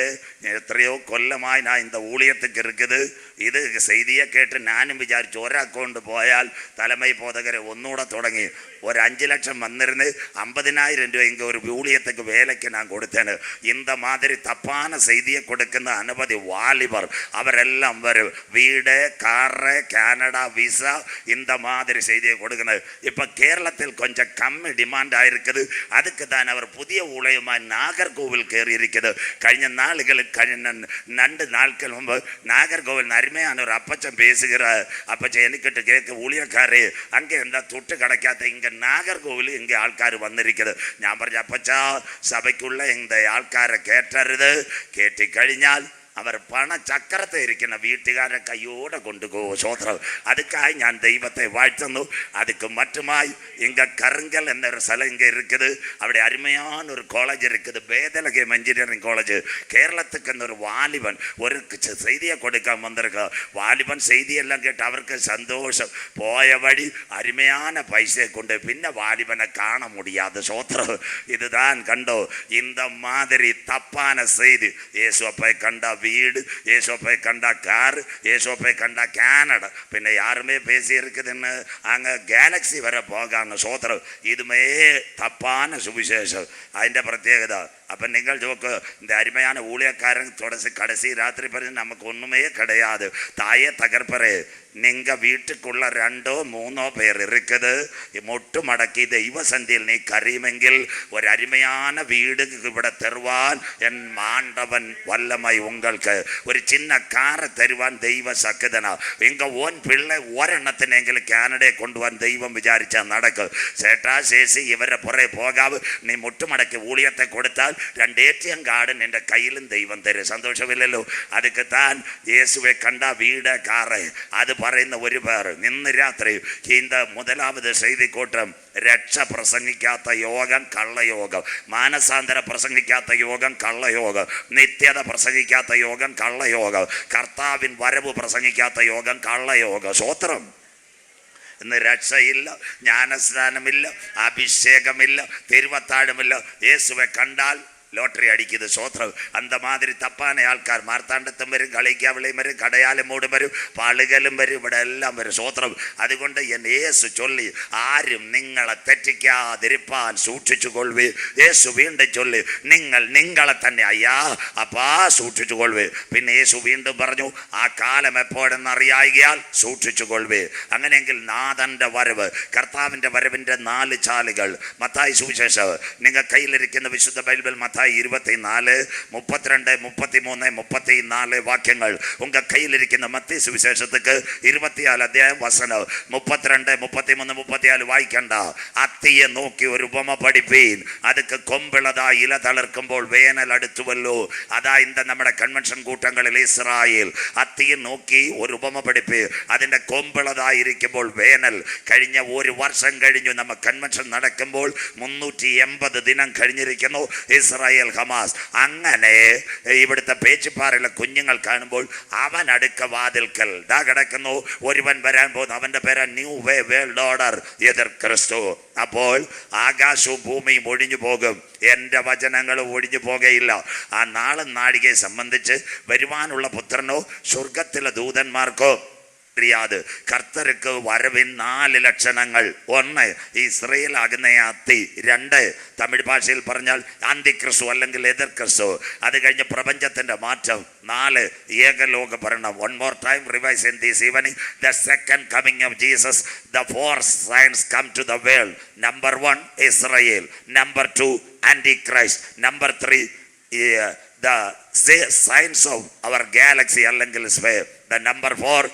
എത്രയോ കൊല്ലമായി ഞാൻ இந்த ஊழியத்துக்கு இருக்குது. ഇത് செய்தியை കേട്ട് ഞാനും വിചാരിച്ചു ഒരു അക്കൗണ്ട് പോയാൽ തലമൈ പോതകരെ ഒന്നുകൂടെ തുടങ്ങി ഒരു 5 ലക്ഷം വന്നിരുന്ന് 50,000 രൂപ ഇങ്ങ ഒരു ஊழியத்துக்கு വേലയ്ക്ക് ഞാൻ കൊടുത്തേന്. இந்த மாதிரி தப்பான செய்தியை கொடுക്കുന്ന അനവധി വാലിബർ അവരെല്ലാം വരും. വീട്, കാറ്, കാനഡ വിസ இந்த மாதிரி செய்தியை கொடுக்கணும். இப்போ கேரளத்தில் கொஞ்சம் கம்மி டிமாண்ட் ஆயிருக்குது. அதுக்கு தான் அவர் புதிய ஊழியமாக நாகர்கோவில் கேறி இருக்குது. കഴിഞ്ഞ നാളുകളിൽ കഴിഞ്ഞ 2 നാட்கள் മുമ്പ് നാഗർകോവിൽ അരുമയാണ് ഒരു അപ്പച്ചൻ പേസുകിற അപ്പച്ചൻ എനിക്കിട്ട് കേക്ക് ഊഴിയക്കാരെ അങ്ങ് എന്താ തൊട്ട് കിടക്കാത്ത ഇങ്ങ നാഗർകോവിൽ ഇങ്ങ ആൾക്കാർ വന്നിരിക്കുന്നത്. ഞാൻ പറഞ്ഞു അപ്പച്ചാ സഭയ്ക്കുള്ള இந்த ആൾക്കാരെ കേട്ടരുത്. കേട്ടിക്കഴിഞ്ഞാൽ അവർ പണചക്രത്തെ ഇരിക്കുന്ന വീട്ടുകാരെ കയ്യോടെ കൊണ്ടുപോകും സ്വോത്രം. അതുക്കായി ഞാൻ ദൈവത്തെ വാഴ്ത്തുന്നു. அதுக்கு மட்டுமாய் இங்கே கருங்கல் என்ற ஒரு സ്ഥലം இங்கே இருக்குது. അവിടെ அருமையான ஒரு காலேஜ் இருக்குது, பேதலகேம் என்ஜினியரிங் காலேஜ். கேரளத்துக்கு ஒரு வாலிபன் ஒரு செய்தியை கொடுக்க வந்திருக்க. வாலிபன் செய்தியெல்லாம் கேட்டு அவருக்கு சந்தோஷம். போய வழி அருமையான பைசை கொண்டு பின்ன வாலிபனை காண முடியாது സ്വോത്രം. இதுதான் கண்டோ இந்த மாதிரி தப்பான செய்தி. இயேசுவை கண்ட வீடு, இயேசுவை கண்ட கார், இயேசுவை கண்ட കാനഡ, പിന്നെ யாருமே பேசி இருக்குதுன்னு அங்கே கேலக்ஸி வர போகான்னு സ്വോത്രം. இதுமே தப்பான சுவிசேஷம். അതിൻ്റെ പ്രത്യേകത. അപ്പം നിങ്ങൾ ചോക്ക് இந்த அருமையான ஊழியக்காரன் கடைசி ராத்திரி പറഞ്ഞ് നമുക്ക് ഒന്നുമേ கிடையாது. தாயே தகர்ப்பரே നിങ്ങ വീട്ടിക്കുള്ള 2-3 പേർ இருக்குது. മുട്ടു മടക്കി ദൈവസന്ധിയിൽ നീ കരയുമെങ്കിൽ ഒരു അരുമயான വീട് ഇവിടെ തരുവാൻ എൻ മാണ്ടവൻ വല്ലമായി ഉങ്ങൾക്ക് ഒരു ചിന്ന കാറ് തരുവാൻ ദൈവ സക്തനാ. ഇങ്ങ ഓൻ പിള്ളെ ഒരെണ്ണത്തിനെങ്കിലും കാനഡയെ കൊണ്ടുപോകാൻ ദൈവം വിചാരിച്ചാൽ നടക്കും. ചേട്ടാ ശേഷി ഇവരെ പുറകെ പോകാവ്. നീ മുട്ടുമടക്കി ഊഴിയത്തെ കൊടുത്താൽ 2 ATM കാർഡ് നിന്റെ കയ്യിലും ദൈവം തരും. സന്തോഷമില്ലല്ലോ? അതുക്ക് താൻ യേശുവെ കണ്ട വീട്, കാറ് അത് പറയുന്ന ഒരു പേർ ഇന്ന് രാത്രി இந்த முதலாவது செய்தி கூட்டம் രക്ഷ പ്രസംഗിക്കാത്ത യോഗം കള്ളയോഗം, മാനസാന്തര പ്രസംഗിക്കാത്ത യോഗം കള്ളയോഗം, നിത്യത പ്രസംഗിക്കാത്ത യോഗം കള്ളയോഗം, കർത്താവിൻ വരവ് പ്രസംഗിക്കാത്ത യോഗം കള്ളയോഗം. സ്വോത്രം. ഇന്ന് രക്ഷയില്ല, ജ്ഞാനസ്നാനമില്ല, അഭിഷേകമില്ല, തിരുവത്താഴമില്ല. യേശുവെ കണ്ടാൽ ലോട്ടറി അടിക്കുന്നത്. സ്വോത്രം. அந்த மாதிரி தப்பான ആൾക്കാർ മാർത്താണ്ഡത്തും വരും, കളിക്കാവിളയും വരും, കടയാലും മൂടും വരും, പാളുകലും വരും, ഇവിടെ എല്ലാം വരും. സ്വോത്രം. അതുകൊണ്ട് യേശു ചൊല്ലി ആരും നിങ്ങളെ തെറ്റിക്കാതിരിപ്പാൻ സൂക്ഷിച്ചു കൊള്ളുവേ. യേശു വീണ്ടും ചൊല്ലി നിങ്ങളെ തന്നെ അയ്യാ അപ്പാ സൂക്ഷിച്ചു കൊള്ളുവേ. പിന്നെ യേശു വീണ്ടും പറഞ്ഞു ആ കാലം എപ്പോഴെന്നറിയായികയാൽ സൂക്ഷിച്ചു കൊള്ളുവേ. അങ്ങനെയെങ്കിൽ നാഥന്റെ വരവ്, കർത്താവിൻ്റെ വരവിൻ്റെ 4 ചാലുകൾ. മത്തായി സുവിശേഷം നിങ്ങൾ കയ്യിലിരിക്കുന്ന വിശുദ്ധ ബൈബിൾ മത്തായി 24, 32, 33, 34 വാക്യങ്ങൾ ഉങ്ക കയ്യിലിരിക്കുന്ന മത്തായി സുവിശേഷத்துக்கு 24 അധ്യായം വസനം 32, 33, 34 വായിക്കണ്ട. അത്തിയെ നോക്കി ഒരു ഉപമ പഠിപ്പീൻ. അതുക്ക് കൊമ്പിളതാ ഇല തളർക്കുമ്പോൾ വേനൽ അടുത്തുവല്ലോ. അതാ ഇന്ന് നമ്മുടെ കൺവെൻഷൻ കൂട്ടങ്ങളിൽ ഇസ്രായേൽ അത്തിയെ നോക്കി ഒരു ഉപമ പഠിപ്പീൻ. അതിൻ്റെ കൊമ്പിളതായിരിക്കുമ്പോൾ വേനൽ. കഴിഞ്ഞ 1 വർഷം കഴിഞ്ഞു നമ്മ കൺവെൻഷൻ നടക്കുമ്പോൾ 380 ദിനം കഴിഞ്ഞിരിക്കുന്നു. Israel Hamas. അങ്ങനെ ഇവിടുത്തെ പേച്ചിപ്പാറയിലെ കുഞ്ഞുങ്ങൾ കാണുമ്പോൾ അവൻ അടുക്ക വാതിൽക്കൽ ദാ കിടക്കുന്നു. ഒരുവൻ വരാൻ പോകുന്നു. അവൻ്റെ പേര് ന്യൂ വേ വേൾഡ് ഓർഡർ, എതിർ ക്രിസ്തു. അപ്പോൾ ആകാശവും ഭൂമിയും ഒഴിഞ്ഞു പോകും, എൻ്റെ വചനങ്ങൾ ഒഴിഞ്ഞു പോകുകയില്ല. ആ നാളും നാഴികയെ സംബന്ധിച്ച് വരുവാനുള്ള പുത്രനോ സ്വർഗത്തിലെ ദൂതന്മാർക്കോ അറിയാതെ. കർത്തർക്ക് വരവിൻ 4 ലക്ഷണങ്ങൾ. 1 ഇസ്രയേലാകുന്ന അത്തി. 2 തമിഴ് ഭാഷയിൽ പറഞ്ഞാൽ അന്തിക്രിസ്തു അല്ലെങ്കിൽ എതിർ ക്രിസ്തു. അത് കഴിഞ്ഞ് പ്രപഞ്ചത്തിൻ്റെ മാറ്റം. 4 ഏകലോക ഭരണം. 1 more time revise in this evening. The second coming of Jesus. The 4 signs come to the world. Number 1 Israel. Number 2 Antichrist. Number 3 the signs of our galaxy അല്ലെങ്കിൽ sphere. The number 4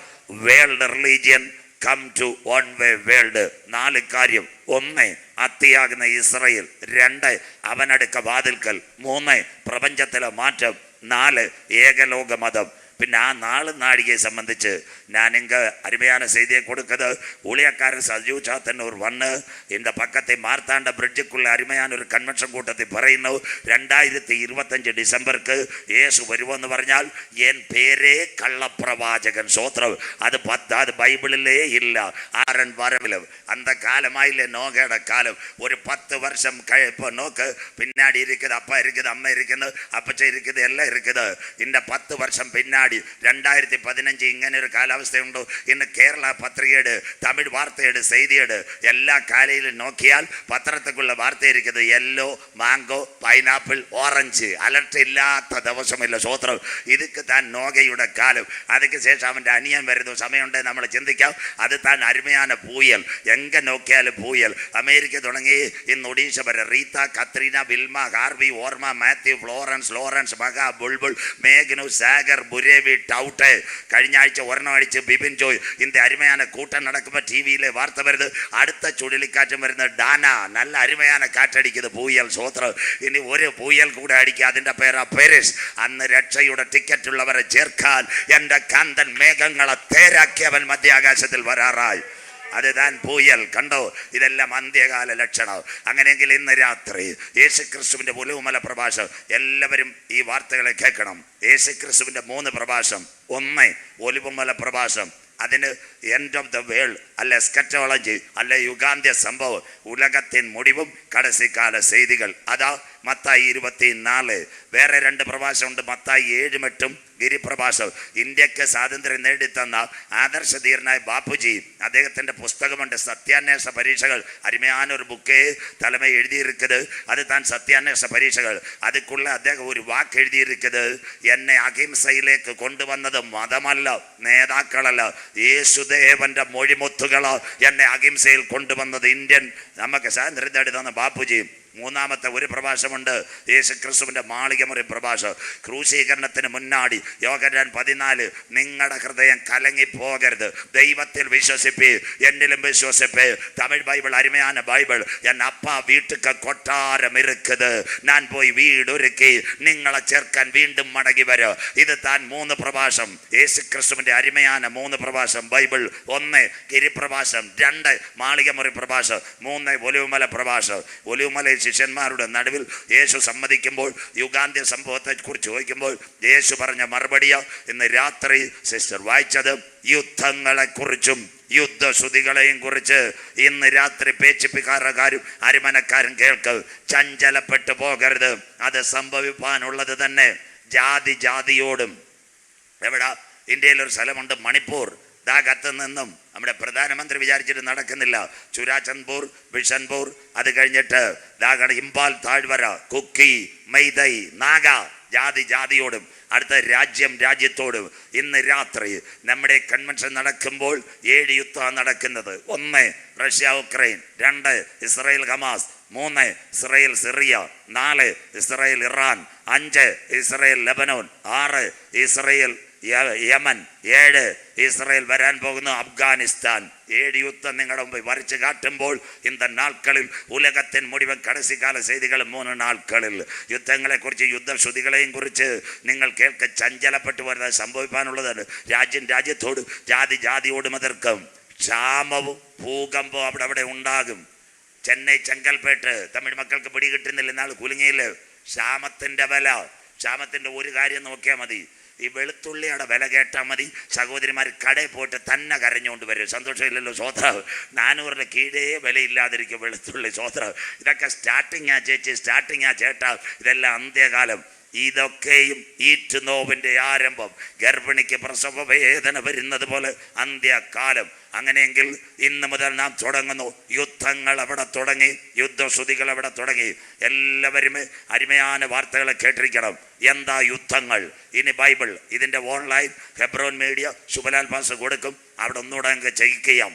world religion come to one way world. 4 കാര്യം. 1 അത്തിയാകുന്ന ഇസ്രായേൽ. 2 അവനടുക്ക വാതിൽക്കൽ. 3 പ്രപഞ്ചത്തിലെ മാറ്റം. 4 ഏകലോക മതം. പിന്നെ ആ നാളും നാഴികയെ സംബന്ധിച്ച് ഞാൻ இங்கே அருமையான செய்தியை கொடுக்குது. ஊழியக்காரர் சஜீவ் சாத்தனூர் வண்ணு இந்த பக்கத்தை மார்த்தாண்ட பிரிட்ஜுக்குள்ள அருமையான ஒரு കൺവെൻഷൻ കൂട്ടത്തിൽ പറയുന്നു 2025 ഡിസംബർക്ക് യേശു വരുമെന്ന് പറഞ്ഞാൽ എൻ പേരേ കള്ളപ്രവാചകൻ. സ്തോത്രം. അത് ബൈബിളിലേ ഇല്ല. ആരൻ വരവിലും அந்த காலமாயில்லை நோகேட காலம். ஒரு 10 வருஷம் இப்போ நோக்கு பின்னாடி இருக்குது, அப்பா இருக்குது, அம்மா இருக்குது, அப்பச்சை இருக்குது, எல்லாம் இருக்குது. இந்த 10 வருஷம் பின்னாடி 2015 ഇങ്ങനെ ഒരു കാലാവസ്ഥയുണ്ടോ? ഇന്ന് കേരള പത്രികയുടെ തമിഴ് വാർത്തയുടെ ചെയ്തിയുടെ എല്ലാ കാലയിലും നോക്കിയാൽ പത്രത്തിലുള്ള വാർത്ത ഇരിക്കുന്നത് yellow, mango, pineapple, orange. Alert ഇല്ലാത്ത ദിവസമില്ല. സ്തോത്രം. ഇതൊക്കെ താൻ നോഗയുടെ കാലം. അതിന് ശേഷം അവൻ്റെ അനിയൻ വരുന്നു. സമയമുണ്ട് നമ്മൾ ചിന്തിക്കാം. അത് താൻ അരുമയാണ് പൂയൽ. എങ്ക നോക്കിയാലും പൂയൽ. അമേരിക്ക തുടങ്ങി ഇന്ന് ഒഡീഷ വരെ റീത്ത, കത്രീന, വിൽമ, ഹാർവി, ഓർമ, മാത്യു, ലോറൻസ്, മക, ബുൾബുൾ, മേഘ്നു, സാഗർ, ബുരേവി, ടൗട്ട്. കഴിഞ്ഞ ആഴ്ച ഒരെണ്ണം അടിച്ച് ബിപിൻ ജോയ്. ഇന്ന് അരുമയാണ് കൂട്ടം നടക്കുമ്പോൾ ടി വിയിലെ വാർത്ത വരുന്നത്. അടുത്ത ചുഴലിക്കാറ്റും വരുന്നത് ഡാന. നല്ല അരുമയാണ് കാറ്റടിക്കുന്നത് പൂയൽ. സ്തോത്രം. ഇനി ഒരു പൂയൽ കൂടെ അടിക്കുക. അതിൻ്റെ പേരാ പെരിസ്. അന്ന് രക്ഷയുടെ ടിക്കറ്റ് ഉള്ളവരെ ചേർക്കാൻ എൻ്റെ കാന്തൻ മേഘങ്ങളെ തേരാക്കിയവൻ മധ്യാകാശത്തിൽ വരാറായി. അത് താൻ പൂയൽ. കണ്ടോ? ഇതെല്ലാം അന്ത്യകാല ലക്ഷണം. അങ്ങനെയെങ്കിൽ ഇന്ന് രാത്രി യേശുക്രിസ്തുവിൻ്റെ ഒലിവുമല പ്രഭാഷണം എല്ലാവരും ഈ വാർത്തകളെ കേൾക്കണം. യേശുക്രിസ്തുവിൻ്റെ 3 പ്രഭാഷണം. 1 ഒലിവുമല പ്രഭാഷണം. അതിന് എൻഡ് ഓഫ് ദ വേൾഡ് അല്ല എസ്കറ്റോളജി അല്ല യുഗാന്ത്യ സംഭവം, ഉലകത്തിൻ മുടിവും കടസിക്കാല ചെയ്തികൾ. അതാ മത്തായി 24. വേറെ 2 പ്രഭാഷമുണ്ട്. മത്തായി 7-8 ഗിരിപ്രഭാഷം. ഇന്ത്യക്ക് സ്വാതന്ത്ര്യം നേടിത്തന്ന ആദർശധീരനായ ബാപ്പുജി അദ്ദേഹത്തിൻ്റെ പുസ്തകമുണ്ട് സത്യാന്വേഷണ പരീക്ഷകൾ. അരുമயான ഒരു ബുക്ക് തലമ എഴുതിയിരിക്കുന്നത്. അത് താൻ സത്യാന്വേഷണ പരീക്ഷകൾ. അതുക്കുള്ള അദ്ദേഹം ഒരു വാക്ക് എഴുതിയിരിക്കുന്നത്, എന്നെ അഹിംസയിലേക്ക് കൊണ്ടുവന്നത് മതമല്ല, നേതാക്കളല്ല, യേശുദേവന്റെ മൊഴിമുത്തുകളോ എന്നെ അഹിംസയിൽ കൊണ്ടുവന്നത് ഇന്ത്യൻ നമുക്ക് സ്വാതന്ത്ര്യം നേടി തന്ന ബാപ്പുജി. 3-ാമത്തെ ഒരു പ്രഭാഷമുണ്ട് യേശുക്രിസ്തുവിൻ്റെ മാളികമുറി പ്രഭാഷണം. ക്രൂശീകരണത്തിന് മുന്നാടി യോഹന്നാൻ 14. നിങ്ങളുടെ ഹൃദയം കലങ്ങിപ്പോകരുത്, ദൈവത്തിൽ വിശ്വസിപ്പി, എന്നിലും വിശ്വസിപ്പി. തമിഴ് ബൈബിൾ അരുമயான ബൈബിൾ. എൻ അപ്പ വീട്ടുക്ക് കൊട്ടാരം ഇരിക്കുത്, ഞാൻ പോയി വീടൊരുക്കി നിങ്ങളെ ചേർക്കാൻ വീണ്ടും മടങ്ങി വരും. ഇത് താൻ 3 പ്രഭാഷണം. യേശുക്രിസ്തുവിൻ്റെ അരുമயான 3 പ്രഭാഷണം ബൈബിൾ. 1 ഗിരിപ്രഭാഷണം, 2 മാളികമുറി പ്രഭാഷണം, 3 ഒലിവുമല പ്രഭാഷണം. ഒലിവുമല ശിഷ്യന്മാരുടെ നടുവിൽ യേശു സമ്മതിക്കുമ്പോൾ യുഗാന്ത്യ സംഭവത്തെക്കുറിച്ച് ചോദിക്കുമ്പോൾ യേശു പറഞ്ഞ മറുപടിയോ ഇന്ന് രാത്രി സിസ്റ്റർ വായിച്ചത്. യുദ്ധങ്ങളെക്കുറിച്ചും യുദ്ധശ്രുതികളെയും കുറിച്ച് ഇന്ന് രാത്രി പേച്ചിപ്പിക്കാരക്കാരും അരിമനക്കാരും കേൾക്ക്. ചഞ്ചലപ്പെട്ടു പോകരുത്, അത് സംഭവിക്കാനുള്ളത് തന്നെ. ജാതിയോടും. എവിടാ? ഇന്ത്യയിലൊരു സ്ഥലമുണ്ട് മണിപ്പൂർ. ദാഗത്ത് നിന്നും നമ്മുടെ പ്രധാനമന്ത്രി വിചാരിച്ചിട്ട് നടക്കുന്നില്ല. ചുരാചന്ദ്പൂർ, ബിഷൻപൂർ, അത് കഴിഞ്ഞിട്ട് ദാഗണ ഇമ്പാൽ താഴ്വര, കുക്കി, മൈതൈ, നാഗ. ജാതിയോടും. അടുത്ത രാജ്യത്തോടും. ഇന്ന് രാത്രി നമ്മുടെ കൺവെൻഷൻ നടക്കുമ്പോൾ 7 യുദ്ധമാണ് നടക്കുന്നത്. 1 Russia Ukraine, 2 Israel Hamas, 3 Israel Syria, 4 Israel Iran, 5 Israel Lebanon, 6 Israel Yemen, 7 Israel വരാൻ പോകുന്നു അഫ്ഗാനിസ്ഥാൻ. 7 യുദ്ധം നിങ്ങളുടെ മുമ്പ് വരച്ച് കാട്ടുമ്പോൾ ഇന്ന നാൾക്കളിൽ ഉലകത്തിൻ മുഴുവൻ കടസിക്കാല ചെയ്തികൾ 3 നാൾക്കളിൽ യുദ്ധങ്ങളെക്കുറിച്ച് യുദ്ധശ്രുതികളെയും കുറിച്ച് നിങ്ങൾ കേൾക്ക. ചഞ്ചലപ്പെട്ടു വരുന്നത് സംഭവിക്കാനുള്ളതാണ്. രാജ്യത്തോട് ജാതിയോടും എതിർക്കും. ക്ഷാമവും ഭൂകമ്പവും അവിടെ ഉണ്ടാകും. ചെന്നൈ ചെങ്കൽപ്പേട്ട് തമിഴ് മക്കൾക്ക് പിടികിട്ടുന്നില്ല. ഇന്നാൾ കുലുങ്ങിയിൽ ക്ഷാമത്തിൻ്റെ ഒരു കാര്യം നോക്കിയാൽ മതി. ഈ വെളുത്തുള്ളിയുടെ വില കേട്ടാൽ മതി. സഹോദരിമാർ കടയിൽ പോയിട്ട് തന്നെ കരഞ്ഞുകൊണ്ട് വരും. സന്തോഷമില്ലല്ലോ? സ്വോത്രം. 400 കീഴേ വിലയില്ലാതിരിക്കും വെളുത്തുള്ളി. സ്വോത്രം. ഇതൊക്കെ സ്റ്റാർട്ടിങ്ങാ ചേച്ചി, സ്റ്റാർട്ടിങ്ങാ ചേട്ടാ. ഇതെല്ലാം അന്ത്യകാലം. ഇതൊക്കെയും ഈറ്റുനോവിൻ്റെ ആരംഭം. ഗർഭിണിക്ക് പ്രസവ വേദന വരുന്നത് പോലെ അന്ത്യകാലം. അങ്ങനെയെങ്കിൽ ഇന്ന് മുതൽ നാം തുടങ്ങുന്നു. യുദ്ധങ്ങൾ അവിടെ തുടങ്ങി, യുദ്ധശ്രുതികൾ അവിടെ തുടങ്ങി. എല്ലാവരും അരുമயான വാർത്തകളെ കേട്ടിരിക്കണം. എന്താ യുദ്ധങ്ങൾ? ഇനി ബൈബിൾ ഇതിൻ്റെ ഓൺലൈൻ ഹെബ്രോൻ മീഡിയ ശുഭലാൽ പാസ് കൊടുക്കും. അവിടെ ഒന്നുകൂടെ അങ്ങ് ചെയ്യിക്കാം.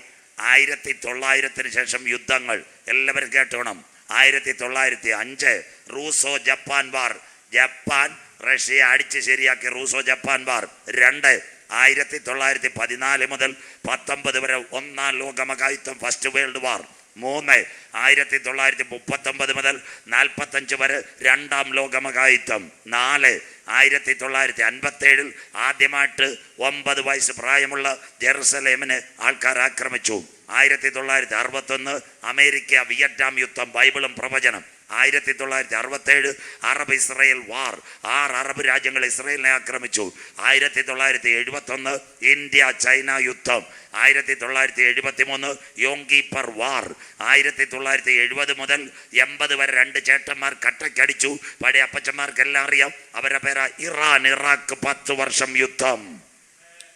1900 ശേഷം യുദ്ധങ്ങൾ എല്ലാവരും കേട്ടോണം. 1905 റൂസോ ജപ്പാൻ വാർ. ജപ്പാൻ റഷ്യ അടിച്ച് ശരിയാക്കി റൂസോ ജപ്പാൻ വാർ. 2 1914 മുതൽ 19 വരെ 1-ാം ലോകമഹായുദ്ധം, ഫസ്റ്റ് വേൾഡ് വാർ. 3 1939 മുതൽ 45 വരെ രണ്ടാം ലോകമഹായുദ്ധം. 4 1957 ആദ്യമായിട്ട് 9 വയസ്സ് പ്രായമുള്ള ജെറുസലേമിനെ ആൾക്കാർ ആക്രമിച്ചു. 1961 അമേരിക്ക വിയറ്റ്നാം യുദ്ധം, ബൈബിളും പ്രവചനം. 1967 അറബ് ഇസ്രായേൽ വാർ, 6 അറബ് രാജ്യങ്ങൾ ഇസ്രായേലിനെ ആക്രമിച്ചു. 1971 ഇന്ത്യ ചൈന യുദ്ധം. 1973 യോം കിപ്പർ വാർ. 1970 മുതൽ 80 വരെ 2 ചേട്ടന്മാർ കട്ടക്കടിച്ചു. പഴയ അപ്പച്ചന്മാർക്കെല്ലാം അറിയാം, അവരുടെ പേരാ ഇറാൻ ഇറാഖ് 10 വർഷം യുദ്ധം.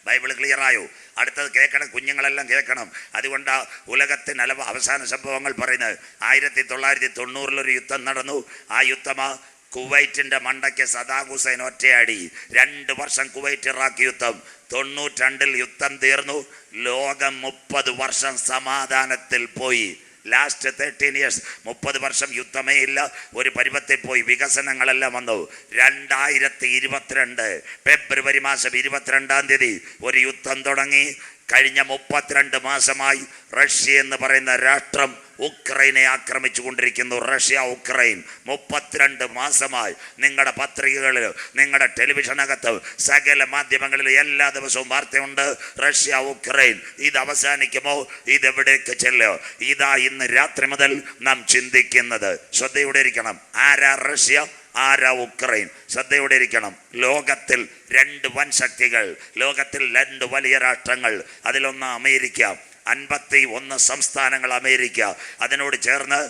ബൈബിൾ ക്ലിയറായോ? അടുത്തത് കേൾക്കണം, കുഞ്ഞുങ്ങളെല്ലാം കേൾക്കണം. അതുകൊണ്ടാ ഉലകത്തിന് അവസാന സംഭവങ്ങൾ പറയുന്നത്. 1990 ഒരു യുദ്ധം നടന്നു. ആ യുദ്ധമാ കുവൈറ്റിന്റെ മണ്ടയ്ക്ക് സദാം ഹുസൈൻ ഒറ്റയടി. 2 വർഷം കുവൈറ്റ് ഇറാഖ് യുദ്ധം. 92 യുദ്ധം തീർന്നു. ലോകം 30 വർഷം സമാധാനത്തിൽ പോയി. ലാസ്റ്റ് 13 ഇയേഴ്സ്, 30 വർഷം യുദ്ധമേ ഇല്ല, ഒരു പരുവത്തിൽ പോയി. വികസനങ്ങളെല്ലാം വന്നു. 2022 ഫെബ്രുവരി മാസം 22-ാം തീയതി ഒരു യുദ്ധം തുടങ്ങി. കഴിഞ്ഞ 32 മാസമായി റഷ്യ എന്ന് പറയുന്ന രാഷ്ട്രം ഉക്രൈനെ ആക്രമിച്ചു കൊണ്ടിരിക്കുന്നു. റഷ്യ ഉക്രൈൻ 32 മാസമായി. നിങ്ങളുടെ പത്രികകളിൽ, നിങ്ങളുടെ ടെലിവിഷനകത്ത്, സകല മാധ്യമങ്ങളിൽ എല്ലാ ദിവസവും വാർത്തയുണ്ട്. Russia Ukraine. ഇത് അവസാനിക്കുമോ? ഇതെവിടേക്ക് ചെല്ലോ? ഇതാ ഇന്ന് രാത്രി മുതൽ നാം ചിന്തിക്കുന്നത്. ശ്രദ്ധയോടെ ഇരിക്കണം. ആരാ റഷ്യ, ആരാ ഉക്രൈൻ? ശ്രദ്ധയോടെ ഇരിക്കണം. ലോകത്തിൽ 2 വൻ ശക്തികൾ, ലോകത്തിൽ 2 വലിയ രാഷ്ട്രങ്ങൾ. അതിലൊന്ന് അമേരിക്ക. 51 സംസ്ഥാനങ്ങൾ അമേരിക്ക. അതിനോട് ചേർന്ന്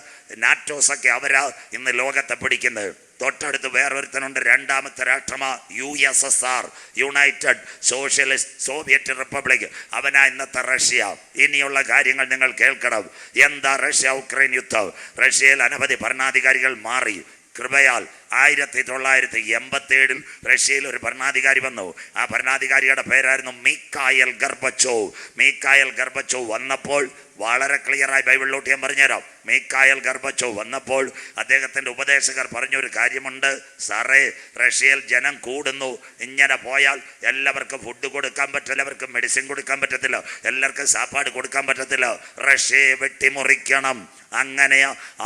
നാറ്റോ സഖ്യ, അവരാ ഇന്ന് ലോകത്തെ പിടിക്കുന്നത്. തൊട്ടടുത്ത് വേറൊരുത്തനുണ്ട്, 2ാമത്തെ രാഷ്ട്രമാ USSR, United socialist Soviet republic. അവനാ ഇന്നത്തെ റഷ്യ. ഇനിയുള്ള കാര്യങ്ങൾ നിങ്ങൾ കേൾക്കണം. എന്താ റഷ്യ ഉക്രൈൻ യുദ്ധം? റഷ്യയിൽ അനവധി ഭരണാധികാരികൾ മാറി. കൃപയാൽ 1987 റഷ്യയിൽ ഒരു ഭരണാധികാരി വന്നു. ആ ഭരണാധികാരിയുടെ പേരായിരുന്നു മിഖായിൽ ഗർബച്ചോവ്. മിഖായിൽ ഗർബച്ചോവ് വന്നപ്പോൾ വളരെ ക്ലിയറായി ബൈബിളിലോട്ട് ഞാൻ പറഞ്ഞുതരാം. മിഖായിൽ ഗർബച്ചോവ് വന്നപ്പോൾ അദ്ദേഹത്തിൻ്റെ ഉപദേശകർ പറഞ്ഞൊരു കാര്യമുണ്ട്. സാറേ, റഷ്യയിൽ ജനം കൂടുന്നു, ഇങ്ങനെ പോയാൽ എല്ലാവർക്കും ഫുഡ് കൊടുക്കാൻ പറ്റില്ല, എല്ലാവർക്കും മെഡിസിൻ കൊടുക്കാൻ പറ്റത്തില്ല, എല്ലാവർക്കും സാപ്പാട് കൊടുക്കാൻ പറ്റത്തില്ല, റഷ്യയെ വെട്ടിമുറിക്കണം. അങ്ങനെ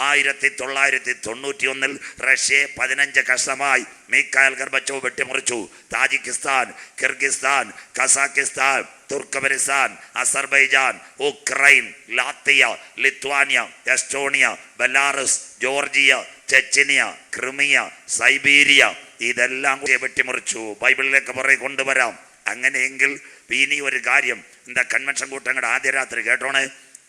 1991 റഷ്യയെ 15 കഷണമായി മിഖായിൽ ഗർബച്ചോവ് വെട്ടിമുറിച്ചു. Tajikistan, Kyrgyzstan, Kazakhstan, Turkmenistan, Azerbaijan, Ukraine, Latvia, Lithuania, Estonia, Belarus, Georgia, Chechnya, Crimea, Siberia, ഇതെല്ലാം വെട്ടിമുറിച്ചു. ബൈബിളിലേക്ക് പുറകെ കൊണ്ടുവരാം. അങ്ങനെയെങ്കിൽ ഇനി ഒരു കാര്യം, എന്താ കൺവെൻഷൻ കൂട്ടങ്ങളുടെ ആദ്യ രാത്രി കേട്ടോണേ.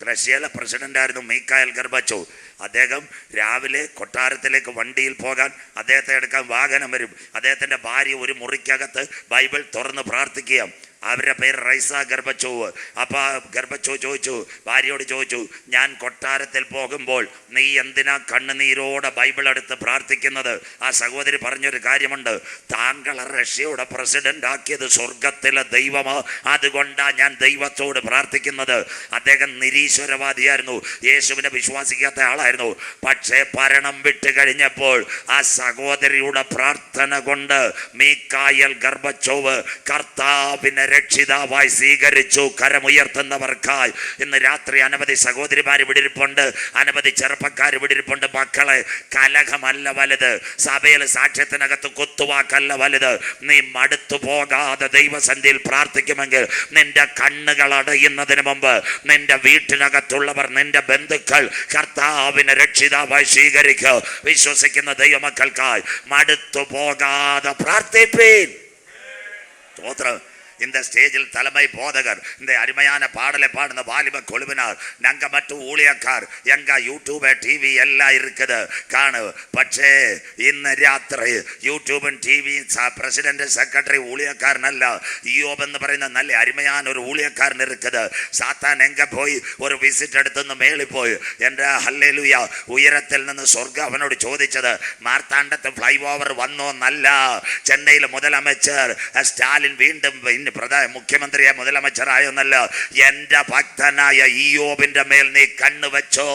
റഷ്യയിലെ പ്രസിഡന്റായിരുന്നു മിഖായിൽ ഗർബച്ചോവ്. അദ്ദേഹം രാവിലെ കൊട്ടാരത്തിലേക്ക് വണ്ടിയിൽ പോകാൻ അദ്ദേഹത്തെ എടുക്കാൻ വാഹനം വരും. അദ്ദേഹത്തിൻ്റെ ഭാര്യ ഒരു മുറിക്കകത്ത് ബൈബിൾ തുറന്ന് പ്രാർത്ഥിക്കുക. അവരുടെ പേര് റൈസ ഗർബച്ചോവ്. അപ്പോൾ ഗർബച്ചോവ് ചോദിച്ചു, ഭാര്യയോട് ചോദിച്ചു, ഞാൻ കൊട്ടാരത്തിൽ പോകുമ്പോൾ നീ എന്തിനാ കണ്ണുനീരോടെ ബൈബിൾ എടുത്ത് പ്രാർത്ഥിക്കുന്നത്? ആ സഹോദരി പറഞ്ഞൊരു കാര്യമുണ്ട്, താങ്കളെ റഷ്യയുടെ പ്രസിഡന്റ് ആക്കിയത് സ്വർഗത്തിലെ ദൈവമാ, അതുകൊണ്ടാണ് ഞാൻ ദൈവത്തോട് പ്രാർത്ഥിക്കുന്നത്. അദ്ദേഹം നിരീശ്വരവാദിയായിരുന്നു, യേശുവിനെ വിശ്വസിക്കാത്ത ആളായിരുന്നു. പക്ഷേ ഭരണം വിട്ട് കഴിഞ്ഞപ്പോൾ ആ സഹോദരിയുടെ പ്രാർത്ഥന കൊണ്ട് മിഖായിൽ ഗർബച്ചോവ് കർത്താവിനെ രക്ഷിതാവായി സ്വീകരിച്ചു. കരമുയർത്തുന്നവർക്കായി ഇന്ന് രാത്രി അനവധി സഹോദരിമാർ വിടിരിപ്പുണ്ട്, അനവധി ചെറുപ്പക്കാർ വിടിരിപ്പുണ്ട്. മക്കളെ, കലഹമല്ല വലുത്, സഭയിൽ സാക്ഷ്യത്തിനകത്ത് കുത്തുവാക്കല്ല വലുത്. നീ മടുത്തു പോകാതെ ദൈവസന്നിധിയിൽ പ്രാർത്ഥിക്കുമെങ്കിൽ നിന്റെ കണ്ണുകൾ അടയുന്നതിന് മുമ്പ് നിന്റെ വീട്ടിനകത്തുള്ളവർ, നിന്റെ ബന്ധുക്കൾ കർത്താവിനെ രക്ഷിതാവായി സ്വീകരിക്കുക. വിശ്വസിക്കുന്ന ദൈവമക്കൾക്കായി മടുത്തു പോകാതെ പ്രാർത്ഥിപ്പീൻ. സ്തോത്രം. இந்த ஸ்டேஜில் தலைமை போதகர், இந்த அருமையான பாடலை பாடின வாலிப கொழுவினார், நாங்க மட்டும் ஊழியக்கார், எங்க யூடியூப் டிவி எல்லாம் இருக்குது കാണു. പക്ഷേ ഇന്ന് രാത്രി യൂട്യൂബും ടിവിയും പ്രസിഡന്റ് സെക്രട്ടറി ഊഴിയക്കാരനല്ല. യോബ് എന്ന് പറയുന്ന നല്ല അരുമயான ഒരു ഊഴിയക്കാരൻ இருக்குது. സാത്താൻ എങ്ക പോയി ഒരു വിസിറ്റ് എടുത്തുനിന്ന് മേളിൽ പോയി. എൻ്റെ ഹല്ലേലൂയ, ഉയരത്തിൽ നിന്ന് സ്വർഗം അവനോട് ചോദിച്ചത് മാർത്താണ്ഡത്ത് ഫ്ലൈ ഓവർ വന്നോ എന്നല്ല. ചെന്നൈയിലെ മുതലமைச்சர் സ്റ്റാലിൻ വീണ്ടും ഇനി മുഖ്യമന്ത്രിയെ മുതലമച്ചറായൊന്നല്ല, എൻ്റെ ഭക്തനായ ഇയ്യോബിന്റെ മേൽ നീ കണ്ണു വെച്ചോ.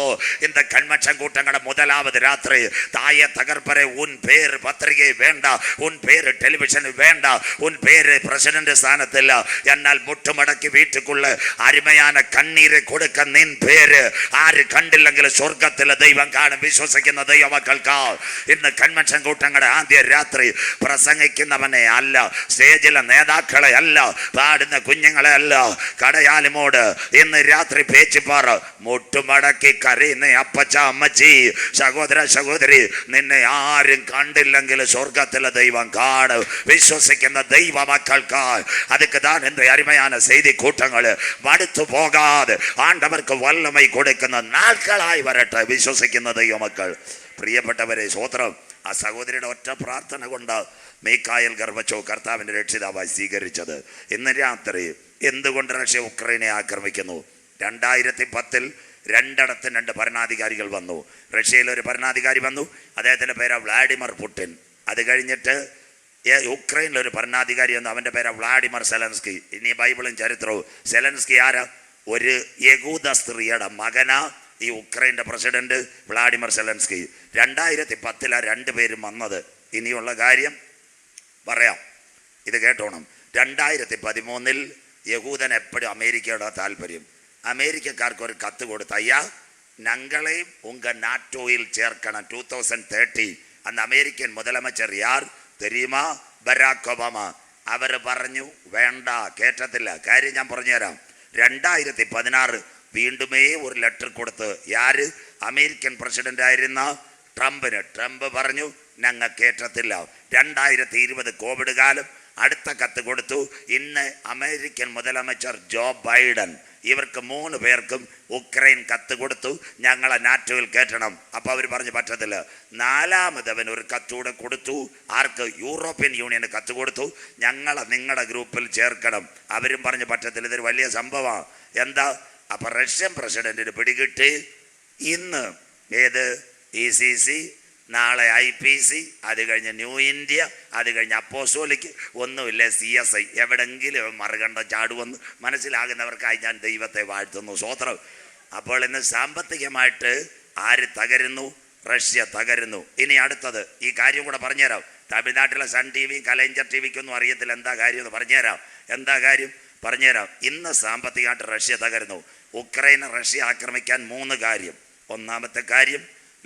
இந்த கன்வென்ஷன் கூட்டங்கள முதலாவது ராத்திரி தாய தகர்ப்பரை உன் பேர் பத்திரிகை வேண்டாம், உன் பேர் டெலிவிஷன் வேண்டாம், உன் பேர் பிரசிடന്റ് സ്ഥാനത്തില്ല. എന്നാൽ മുട്ടുമടക്കി വീട്ടുക്കുള്ള അരുമயான കണ്ണീരെ കൊടുക്ക നിൻ പേര് ആര് കണ്ടില്ലെങ്കിൽ സ്വർഗത്തിലെ ദൈവം കാണും. വിശ്വസിക്കുന്ന ദൈവമക്കൾക്ക് ഇന്ന് കൺവെൻഷൻ കൂട്ടങ്ങളുടെ ആദ്യ രാത്രി പ്രസംഗിക്കുന്നവനെ അല്ല, സ്റ്റേജിലെ നേതാക്കളെ അല്ല, പാടുന്ന കുഞ്ഞുങ്ങളെ അല്ല, കടയാലുമോട് ഇന്ന് രാത്രി പേച്ചിപ്പാറ മുട്ടുമടക്കി കരയുന്ന അപ്പച്ച അമ്മച്ചി സഹോദര സഹോദരി നിന്നെ ആരും കണ്ടില്ലെങ്കിൽ സ്വർഗത്തിലെ ദൈവം കാണും. വിശ്വസിക്കുന്ന ദൈവ മക്കൾക്ക് அதுக்கு தான் இந்த அருமையான செய்தி கூட்டங்கள் மடுத்து போகாது ஆண்டவருக்கு வல்லமை கொடுക്കുന്ന നാൾകളായി വരട്ടെ. വിശ്വസിക്കുന്ന ദൈവ മക്കൾ, പ്രിയപ്പെട്ടവരെ, സ്തോത്രം. ആ സഹോദരിയുടെ ഒറ്റ പ്രാർത്ഥന കൊണ്ട് മീക്കായേൽ ഗർബച്ചോ കർത്താവിന്റെ രക്ഷിതാവായി സ്വീകരിച്ചത്. ഇന്ന് രാത്രി എന്തുകൊണ്ട് റഷ്യ ഉക്രൈനെ ആക്രമിക്കുന്നു? 2010 രണ്ടിടത്തും 2 ഭരണാധികാരികൾ വന്നു. റഷ്യയിൽ ഒരു ഭരണാധികാരി വന്നു, അദ്ദേഹത്തിൻ്റെ പേര് വ്ളാഡിമിർ പുടിൻ. അത് കഴിഞ്ഞിട്ട് യുക്രൈനിൽ ഒരു ഭരണാധികാരി വന്നു, അവൻ്റെ പേര് വ്ളാഡിമിർ സെലൻസ്കി. ഇനി ബൈബിളും ചരിത്രവും. സെലൻസ്കി ആരാ? ഒരു യഹൂദ സ്ത്രീയുടെ മകനാ ഈ ഉക്രൈൻ്റെ പ്രസിഡന്റ് വ്ളാഡിമിർ സെലൻസ്കി. 2010 രണ്ടുപേരും വന്നത്. ഇനിയുള്ള കാര്യം പറയാം, ഇത് കേട്ടോണം. 2013 യഹൂദൻ എപ്പോഴും അമേരിക്കയുടെ താല്പര്യം. അമേരിക്കക്കാർക്ക് ഒരു കത്ത് കൊടുത്ത്, അയ്യാ ഞങ്ങളെയും ഉങ്ക നാറ്റോയിൽ ചേർക്കണം 2030. അന്ന് അമേരിക്കൻ മുതലമച്ചർ യാർ തെരീമാ? Barack Obama. അവർ പറഞ്ഞു വേണ്ട, കേട്ടത്തില്ല. കാര്യം ഞാൻ പറഞ്ഞുതരാം. 2016 വീണ്ടുമേ ഒരു ലെറ്റർ കൊടുത്ത് യാര്? അമേരിക്കൻ പ്രസിഡന്റായിരുന്ന ട്രംപിന്. ട്രംപ് പറഞ്ഞു ഞങ്ങൾ കേട്ടത്തില്ല. 2020 കോവിഡ് കാലം അടുത്ത കത്ത് കൊടുത്തു. ഇന്ന് അമേരിക്കൻ മുതലമച്ചർ ജോ ബൈഡൻ, ഇവർക്ക് 3 പേർക്കും ഉക്രൈൻ കത്ത് കൊടുത്തു, ഞങ്ങളെ നാറ്റോയിൽ കയറ്റണം. അപ്പോൾ അവർ പറഞ്ഞു പറ്റത്തില്ല. 4ാമതവൻ ഒരു കത്തൂടെ കൊടുത്തു. ആർക്ക്? യൂറോപ്യൻ യൂണിയന് കത്ത് കൊടുത്തു, ഞങ്ങളെ നിങ്ങളുടെ ഗ്രൂപ്പിൽ ചേർക്കണം. അവരും പറഞ്ഞു പറ്റത്തില്ല. ഇതൊരു വലിയ സംഭവമാണ്. എന്താ? അപ്പം റഷ്യൻ പ്രസിഡന്റിന് പിടികിട്ടി. ഇന്ന് ഏത് ECC, നാളെ IPC, അത് കഴിഞ്ഞ് ന്യൂ ഇന്ത്യ, അത് കഴിഞ്ഞ് അപ്പോസ്തോലിക്, ഒന്നുമില്ല CSI. എവിടെങ്കിലും മറുകണ്ഠം ചാടുവെന്ന് മനസ്സിലാകുന്നവർക്കായി ഞാൻ ദൈവത്തെ വാഴ്ത്തുന്നു. സ്തോത്രം. അപ്പോൾ ഇന്ന് സാമ്പത്തികമായിട്ട് ആര് തകരുന്നു? റഷ്യ തകരുന്നു. ഇനി അടുത്തത് ഈ കാര്യം കൂടെ പറഞ്ഞുതരാം. തമിഴ്നാട്ടിലെ സൺ TV, കലൈഞ്ചർ TVക്കൊന്നും അറിയത്തില്ല എന്താ കാര്യം എന്ന് പറഞ്ഞുതരാം. എന്താ കാര്യം പറഞ്ഞുതരാം. ഇന്ന് സാമ്പത്തികമായിട്ട് റഷ്യ തകരുന്നു. ഉക്രൈനെ റഷ്യ ആക്രമിക്കാൻ 3 കാര്യം. ഒന്നാമത്തെ കാര്യം,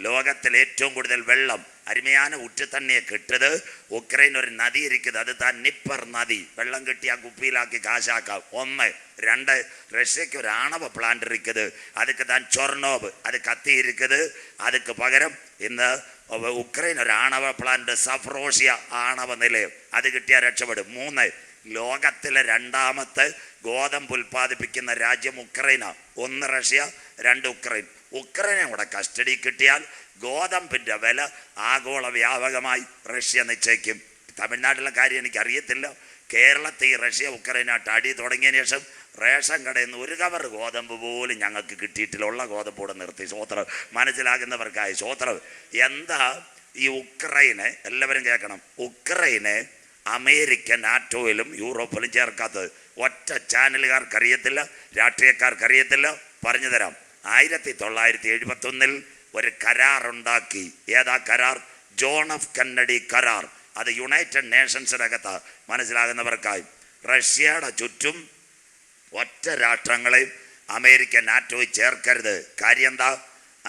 ലോകത്തിൽ ഏറ്റവും കൂടുതൽ വെള്ളം അരുമயான ഉറ്റുതണ്ണിയെ കിട്ടത് ഉക്രൈൻ ഒരു നദി ഇരിക്കുന്നത്, അത് താൻ നിപ്പർ നദി. വെള്ളം കിട്ടി ആ കുപ്പിയിലാക്കി കാശാക്കാം. 1. 2, റഷ്യക്ക് ഒരു ആണവ പ്ലാന്റ് ഇരിക്കുന്നത്, അതുക്ക് താൻ ചൊർണോബ്, അത് കത്തി ഇരിക്കുന്നത്. അതുക്ക് പകരം ഇന്ന് ഉക്രൈൻ ഒരു ആണവ പ്ലാന്റ്, സഫ്രോഷ്യ ആണവ നിലയം, അത് കിട്ടിയാൽ രക്ഷപ്പെടും. 3, ലോകത്തിലെ 2ാമത്തെ ഗോതമ്പ് ഉൽപ്പാദിപ്പിക്കുന്ന രാജ്യം ഉക്രൈനാണ്. 1 റഷ്യ, 2 ഉക്രൈൻ. ഉക്രൈനെ കൂടെ കസ്റ്റഡി കിട്ടിയാൽ ഗോതമ്പിൻ്റെ വില ആഗോള വ്യാപകമായി റഷ്യ നിശ്ചയിക്കും. തമിഴ്നാട്ടിലെ കാര്യം എനിക്കറിയത്തില്ല. കേരളത്തിൽ ഈ റഷ്യ ഉക്രൈനായിട്ട് അടി തുടങ്ങിയതിന് ശേഷം റേഷൻ കടയിൽ നിന്ന് 1 കവർ ഗോതമ്പ് പോലും ഞങ്ങൾക്ക് കിട്ടിയിട്ടില്ല. ഉള്ള ഗോതമ്പോടെ നിർത്തി. സ്തോത്രം. മനസ്സിലാകുന്നവർക്കായി സ്തോത്രം. എന്താ ഈ ഉക്രൈനെ? എല്ലാവരും കേൾക്കണം. ഉക്രൈനെ അമേരിക്ക നാറ്റോയിലും യൂറോപ്പിലും ചേർക്കാത്തത് ഒറ്റ ചാനലുകാർക്കറിയത്തില്ല, രാഷ്ട്രീയക്കാർക്കറിയത്തില്ല. പറഞ്ഞു തരാം. 1971 ഒരു കരാറുണ്ടാക്കി. ഏതാ കരാർ? ജോൺ എഫ് കെന്നഡി കരാർ. അത് യുണൈറ്റഡ് നേഷൻസിനകത്ത്. മനസ്സിലാകുന്നവർക്കായി റഷ്യയുടെ ചുറ്റും ഒറ്റ രാഷ്ട്രങ്ങളെയും അമേരിക്ക നാറ്റോയിൽ ചേർക്കരുത്. കാര്യം എന്താ?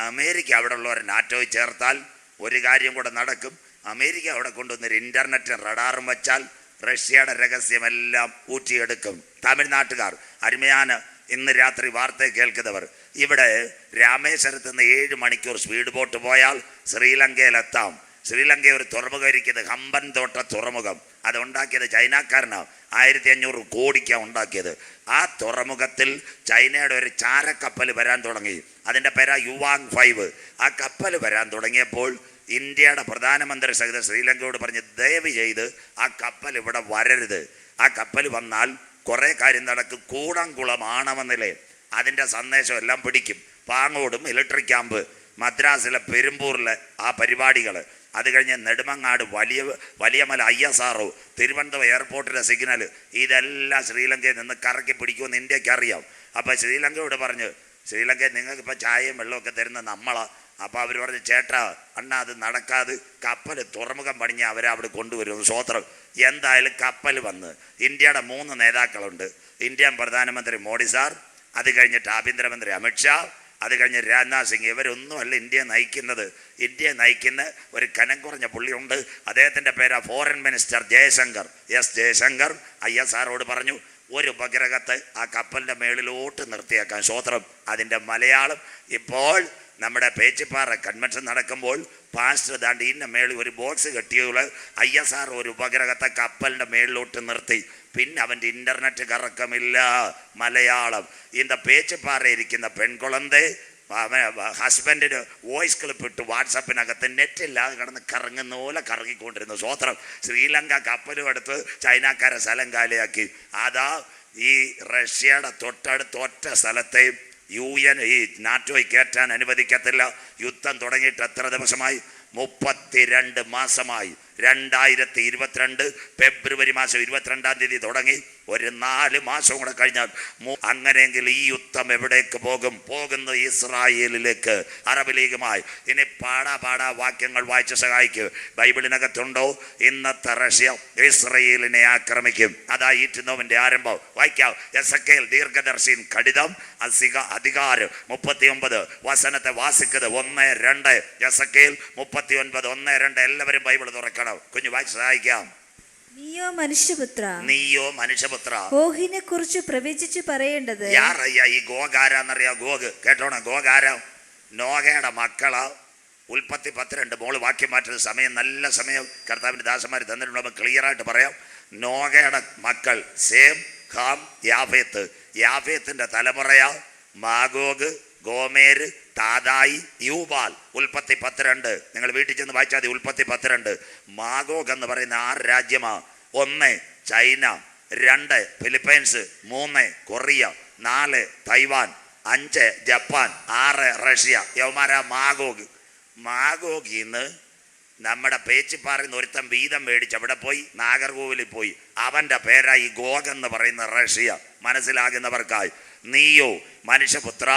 അമേരിക്ക അവിടെ ഉള്ളവരെ നാറ്റോയിൽ ചേർത്താൽ ഒരു കാര്യം കൂടെ നടക്കും. അമേരിക്ക അവിടെ കൊണ്ടുവന്നൊരു ഇൻ്റർനെറ്റും റഡാറും വെച്ചാൽ റഷ്യയുടെ രഹസ്യമെല്ലാം ഊറ്റിയെടുക്കും. തമിഴ്നാട്ടുകാർ അരുമയാണ് ഇന്ന് രാത്രി വാർത്ത കേൾക്കുന്നവർ, ഇവിടെ രാമേശ്വരത്ത് നിന്ന് 7 മണിക്കൂർ സ്പീഡ് ബോട്ട് പോയാൽ ശ്രീലങ്കയിലെത്താം. ശ്രീലങ്ക ഒരു തുറമുഖം ഇരിക്കുന്നത്, ഹമ്പൻ തോട്ട തുറമുഖം. അത് ഉണ്ടാക്കിയത് ചൈനക്കാരനാണ്. 1500 കോടിക്കാണ് ഉണ്ടാക്കിയത്. ആ തുറമുഖത്തിൽ ചൈനയുടെ ഒരു ചാരക്കപ്പൽ വരാൻ തുടങ്ങി. അതിൻ്റെ പേരാ യുവാങ് 5. ആ കപ്പൽ വരാൻ തുടങ്ങിയപ്പോൾ ഇന്ത്യയുടെ പ്രധാനമന്ത്രി സഹിതം ശ്രീലങ്കയോട് പറഞ്ഞ് ദയവ് ചെയ്ത് ആ കപ്പൽ ഇവിടെ വരരുത്. ആ കപ്പൽ വന്നാൽ കുറേ കാര്യം നടക്കും. കൂടംകുളം ആണവ നിലയം, അതിൻ്റെ സന്ദേശം എല്ലാം പിടിക്കും. പാങ്ങോടും ഇലക്ട്രിക് ക്യാമ്പ്, മദ്രാസിലെ പെരുമ്പൂരിലെ ആ പരിപാടികൾ, അത് കഴിഞ്ഞ് നെടുമങ്ങാട് വലിയമല ISRO, തിരുവനന്തപുരം എയർപോർട്ടിലെ സിഗ്നൽ, ഇതെല്ലാം ശ്രീലങ്കയിൽ നിന്ന് കറക്കി പിടിക്കുമെന്ന് ഇന്ത്യക്ക് അറിയാം. അപ്പോൾ ശ്രീലങ്കയോട് പറഞ്ഞു, ശ്രീലങ്കയിൽ നിങ്ങൾക്കിപ്പോൾ ചായയും വെള്ളമൊക്കെ തരുന്ന നമ്മളാ. അപ്പോൾ അവർ പറഞ്ഞു, ചേട്ടാ അണ്ണാ അത് നടക്കാതെ, കപ്പൽ തുറമുഖം പണിഞ്ഞ് അവരെ അവിടെ കൊണ്ടുവരും. സ്വോത്രം. എന്തായാലും കപ്പൽ വന്ന് ഇന്ത്യയുടെ 3 നേതാക്കളുണ്ട്. ഇന്ത്യൻ പ്രധാനമന്ത്രി മോഡി സാർ, അത് കഴിഞ്ഞിട്ട് ആഭ്യന്തരമന്ത്രി അമിത്ഷാ, അത് കഴിഞ്ഞ് രാജ്നാഥ് സിംഗ്. ഇവരൊന്നുമല്ല ഇന്ത്യയെ നയിക്കുന്നത്. ഇന്ത്യയെ നയിക്കുന്ന ഒരു കനം കുറഞ്ഞ പുള്ളിയുണ്ട്. അദ്ദേഹത്തിൻ്റെ പേരാ ഫോറിൻ മിനിസ്റ്റർ ജയശങ്കർ. ജയശങ്കർ ISROയോട് പറഞ്ഞു, ഒരു ഉപഗ്രഹത്തെ ആ കപ്പലിൻ്റെ മേളിലോട്ട് നിർത്തിയേക്കാൻ. സ്വോത്രം. അതിൻ്റെ മലയാളം ഇപ്പോൾ നമ്മുടെ പേച്ചിപ്പാറ കൺവെൻഷൻ നടക്കുമ്പോൾ പാസ്റ്റർ ദാണ്ട് ഇന്ന മേളിൽ ഒരു ബോക്സ് കെട്ടിയുള്ള ISRO ഒരു ഉപഗ്രഹത്തെ കപ്പലിൻ്റെ മേളിലോട്ട് നിർത്തി. പിന്നെ അവൻ്റെ ഇൻ്റർനെറ്റ് കറക്കമില്ല. മലയാളം. இந்த പേച്ചിപ്പാറ ഇരിക്കുന്ന പെൺകുളന്തെ ഹസ്ബൻഡിന് വോയിസ് ക്ലിപ്പ് ഇട്ട് വാട്സപ്പിനകത്ത് നെറ്റില്ലാതെ കിടന്ന് കറങ്ങുന്ന പോലെ കറങ്ങിക്കൊണ്ടിരുന്നു. സ്വോത്രം. ശ്രീലങ്ക കപ്പലും എടുത്ത് ചൈനക്കാരെ സ്ഥലം കാലിയാക്കി. അതാ ഈ റഷ്യയുടെ തൊട്ടടുത്ത് ഒറ്റ സ്ഥലത്തെയും UN ഈ നാറ്റോയിൽ കയറ്റാൻ അനുവദിക്കത്തില്ല. യുദ്ധം തുടങ്ങിയിട്ട് എത്ര ദിവസമായി? 32 മാസമായി. 2022 ഫെബ്രുവരി മാസം 22-ാം തീയതി തുടങ്ങി. ഒരു 4 മാസം കൂടെ കഴിഞ്ഞാൽ അങ്ങനെയെങ്കിൽ ഈ യുദ്ധം എവിടേക്ക് പോകും? പോകുന്നത് ഇസ്രായേലിലേക്ക്, അറബ് ലീഗുമായി. ഇനി പാടാ വാക്യങ്ങൾ വായിച്ച് സഹായിക്കും. ബൈബിളിനകത്തുണ്ടോ? ഇന്നത്തെ റഷ്യ ഇസ്രായേലിനെ ആക്രമിക്കും. അതാ ഈറ്റുന്നവൻ്റെ ആരംഭം. വായിക്കാം. എസക്കേൽ ദീർഘദർശിൻ കടിതം അധികാരം 39 വസനത്തെ വാസിക്കുന്നത് 1-2. എസക്കേൽ 39 1-2. എല്ലാവരും ബൈബിൾ തുറക്കണം. കുഞ്ഞു വായിച്ച് സഹായിക്കാം. നീയോ മനുഷ്യപുത്ര ഗോഗിനെ കുറിച്ച് പ്രവചിച്ച് പറയേണ്ടത്. യാറയ്യ ഈ ഗോഗാരാന്നറിയാം? ഗോഗ് കേട്ടോണം. ഗോഗാര നോഹയുടെ മക്കളാ. ഉൽപ്പത്തി 10:2. മോള് വാക്യം മാറ്റുന്ന സമയം നല്ല സമയം കർത്താവിൻ്റെ ദാസന്മാർ തന്നിട്ടുണ്ട്. ക്ലിയറായിട്ട് പറയാം. നോഹയുടെ മക്കൾ സേം, ഹാം, യാഫേത്ത്. യാഫേത്തിൻ്റെ തലമുറയാ മാഗോഗ്, ഗോമേര്, താതായി, യൂബാൽ. ഉൽപ്പത്തി 10:2. നിങ്ങൾ വീട്ടിൽ ചെന്ന് വായിച്ചാൽ മതി. ഉൽപ്പത്തി 10:2. മാഗോഗ് എന്ന് പറയുന്ന 6 രാജ്യമാ. 1 China, 2 Philippines, 3 Korea, 4 Taiwan, 5 Japan, 6 Russia. യവന്മാരാ മാഗോഗ്. മാഗോഗിന്ന് നമ്മുടെ പേച്ചിപ്പാറിന്ന് ഒരുത്തം വീതം മേടിച്ച് അവിടെ പോയി നാഗർകോവിലിൽ പോയി. അവൻ്റെ പേരാ ഈ ഗോഗ് എന്ന് പറയുന്ന റഷ്യ. മനസ്സിലാകുന്നവർക്കായി. നീയോ മനുഷ്യപുത്ര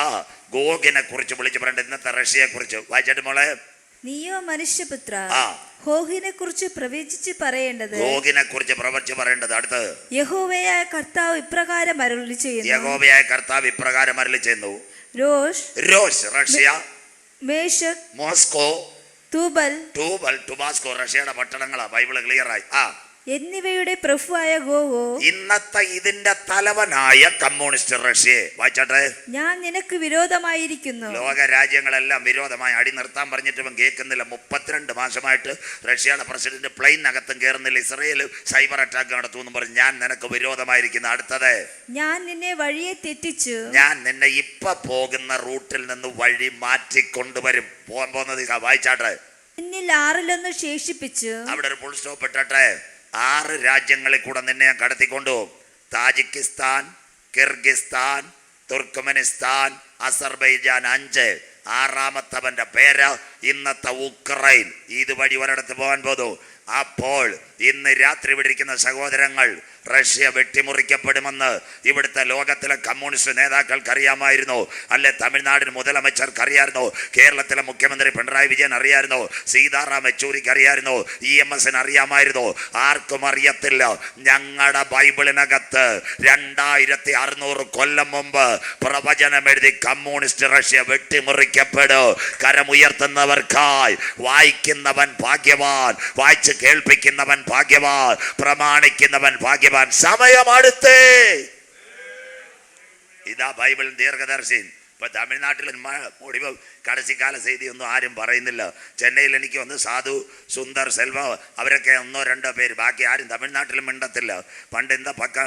ഗോഗിനെ കുറിച്ച് വിളിച്ച് പറയേണ്ടത്. ഇന്നത്തെ റഷ്യയെ കുറിച്ച് വായിച്ചിട്ട് മോളെ. നീയോ മനുഷ്യപുത്ര ഗോഗിനെ കുറിച്ച് പ്രവചിച്ച് പറയേണ്ടത്. ഗോഗിനെ കുറിച്ച് പ്രവചിച്ച് പറയേണ്ടത്. അടുത്ത് യഹോവയായ കർത്താവ് ഇപ്രകാരം അരുളി ചെയ്യുന്നു. യഹോവയായ കർത്താവ് ഇപ്രകാരം അരുളി ചെയ്യുന്നു. രോഷ് റഷ്യ, മേശക് മോസ്കോ, തൂബൽ ടുബാസ്കോ റഷ്യയുടെ പട്ടണങ്ങളാ. ബൈബിള് ക്ലിയറായി. എന്നിവയുടെ പ്രഭുവായ ഗോഗോ ഇന്നത്തെ ഇതിന്റെ തലവനായ കമ്മ്യൂണിസ്റ്റ് റഷ്യയെ വായിച്ചാട്ടെ. ഞാൻ നിനക്ക് വിരോധമായിരിക്കുന്നു. ലോക രാജ്യങ്ങളെല്ലാം വിരോധമായി അടി നിർത്താൻ പറഞ്ഞിട്ട് ഇവൻ കേൾക്കുന്നില്ല. 32 മാസമായിട്ട് റഷ്യയുടെ പ്രസിഡന്റ് പ്ലെയിനകത്തും കയറുന്നില്ല. ഇസ്രയേൽ സൈബർ അറ്റാക്ക് നടത്തുമെന്ന് പറഞ്ഞ് ഞാൻ നിനക്ക് വിരോധമായിരിക്കുന്നു. അടുത്തത്, ഞാൻ നിന്നെ വഴിയെ തെറ്റിച്ചു. ഞാൻ നിന്നെ ഇപ്പൊ പോകുന്ന റൂട്ടിൽ നിന്ന് വഴി മാറ്റിക്കൊണ്ടുവരും. പോകുന്നത് വായിച്ചാട്ടെ. നിന്നിൽ 6 ശേഷിപ്പിച്ചു. അവിടെ ഒരു ഫുൾ സ്റ്റോപ്പ് ഇട്ടട്ടെ. 6 രാജ്യങ്ങളിൽ കൂടെ നിന്നെ ഞാൻ കടത്തിക്കൊണ്ടുപോകും. Tajikistan, Kyrgyzstan, Turkmenistan, Azerbaijan 5. 6ാമത്തവന്റെ പേര് ഇന്നത്തെ ഉക്രൈൻ. ഇതുവഴി ഒരിടത്ത് പോകാൻ പോകുന്നു. അപ്പോൾ ഇന്ന് രാത്രി ഇവിടെ ഇരിക്കുന്ന സഹോദരങ്ങൾ, റഷ്യ വെട്ടിമുറിക്കപ്പെടുമെന്ന് ഇവിടുത്തെ ലോകത്തിലെ കമ്മ്യൂണിസ്റ്റ് നേതാക്കൾക്ക് അറിയാമായിരുന്നു. അല്ലെ തമിഴ്നാടിന് മുതലமைச்சർക്ക് അറിയാമായിരുന്നു. കേരളത്തിലെ മുഖ്യമന്ത്രി പിണറായി വിജയൻ അറിയാമായിരുന്നു. സീതാറാം യെച്ചൂരിക്ക് അറിയാമായിരുന്നു. EMSന് അറിയാമായിരുന്നു. ആർക്കും അറിയത്തില്ല. ഞങ്ങളുടെ ബൈബിളിനകത്ത് 2600 കൊല്ലം മുമ്പ് പ്രവചനം എഴുതി കമ്മ്യൂണിസ്റ്റ് റഷ്യ വെട്ടിമുറിക്കപ്പെടും. കരമുയർത്തുന്നവർക്കായി വായിക്കുന്നവൻ ഭാഗ്യവാൻ, വായിച്ച് കേൾപ്പിക്കുന്നവൻ ഭാഗ്യവാൻ, പ്രമാണിക്കുന്നവൻ ഭാഗ്യവാൻ. സമയം അടുത്തേ. ഇതാ ബൈബിൾ ദീർഘദർശി. ഇപ്പൊ തമിഴ്നാട്ടിൽ മുടിവ് കടസിക്കാല ചെയ്തിയൊന്നും ആരും പറയുന്നില്ല. ചെന്നൈയിൽ എനിക്ക് വന്ന് സാധു, സുന്ദർ, സെൽവ അവരൊക്കെ 1-2 പേര്. ബാക്കി ആരും തമിഴ്നാട്ടിലും മിണ്ടത്തില്ല. പണ്ട് എന്താ പക്ക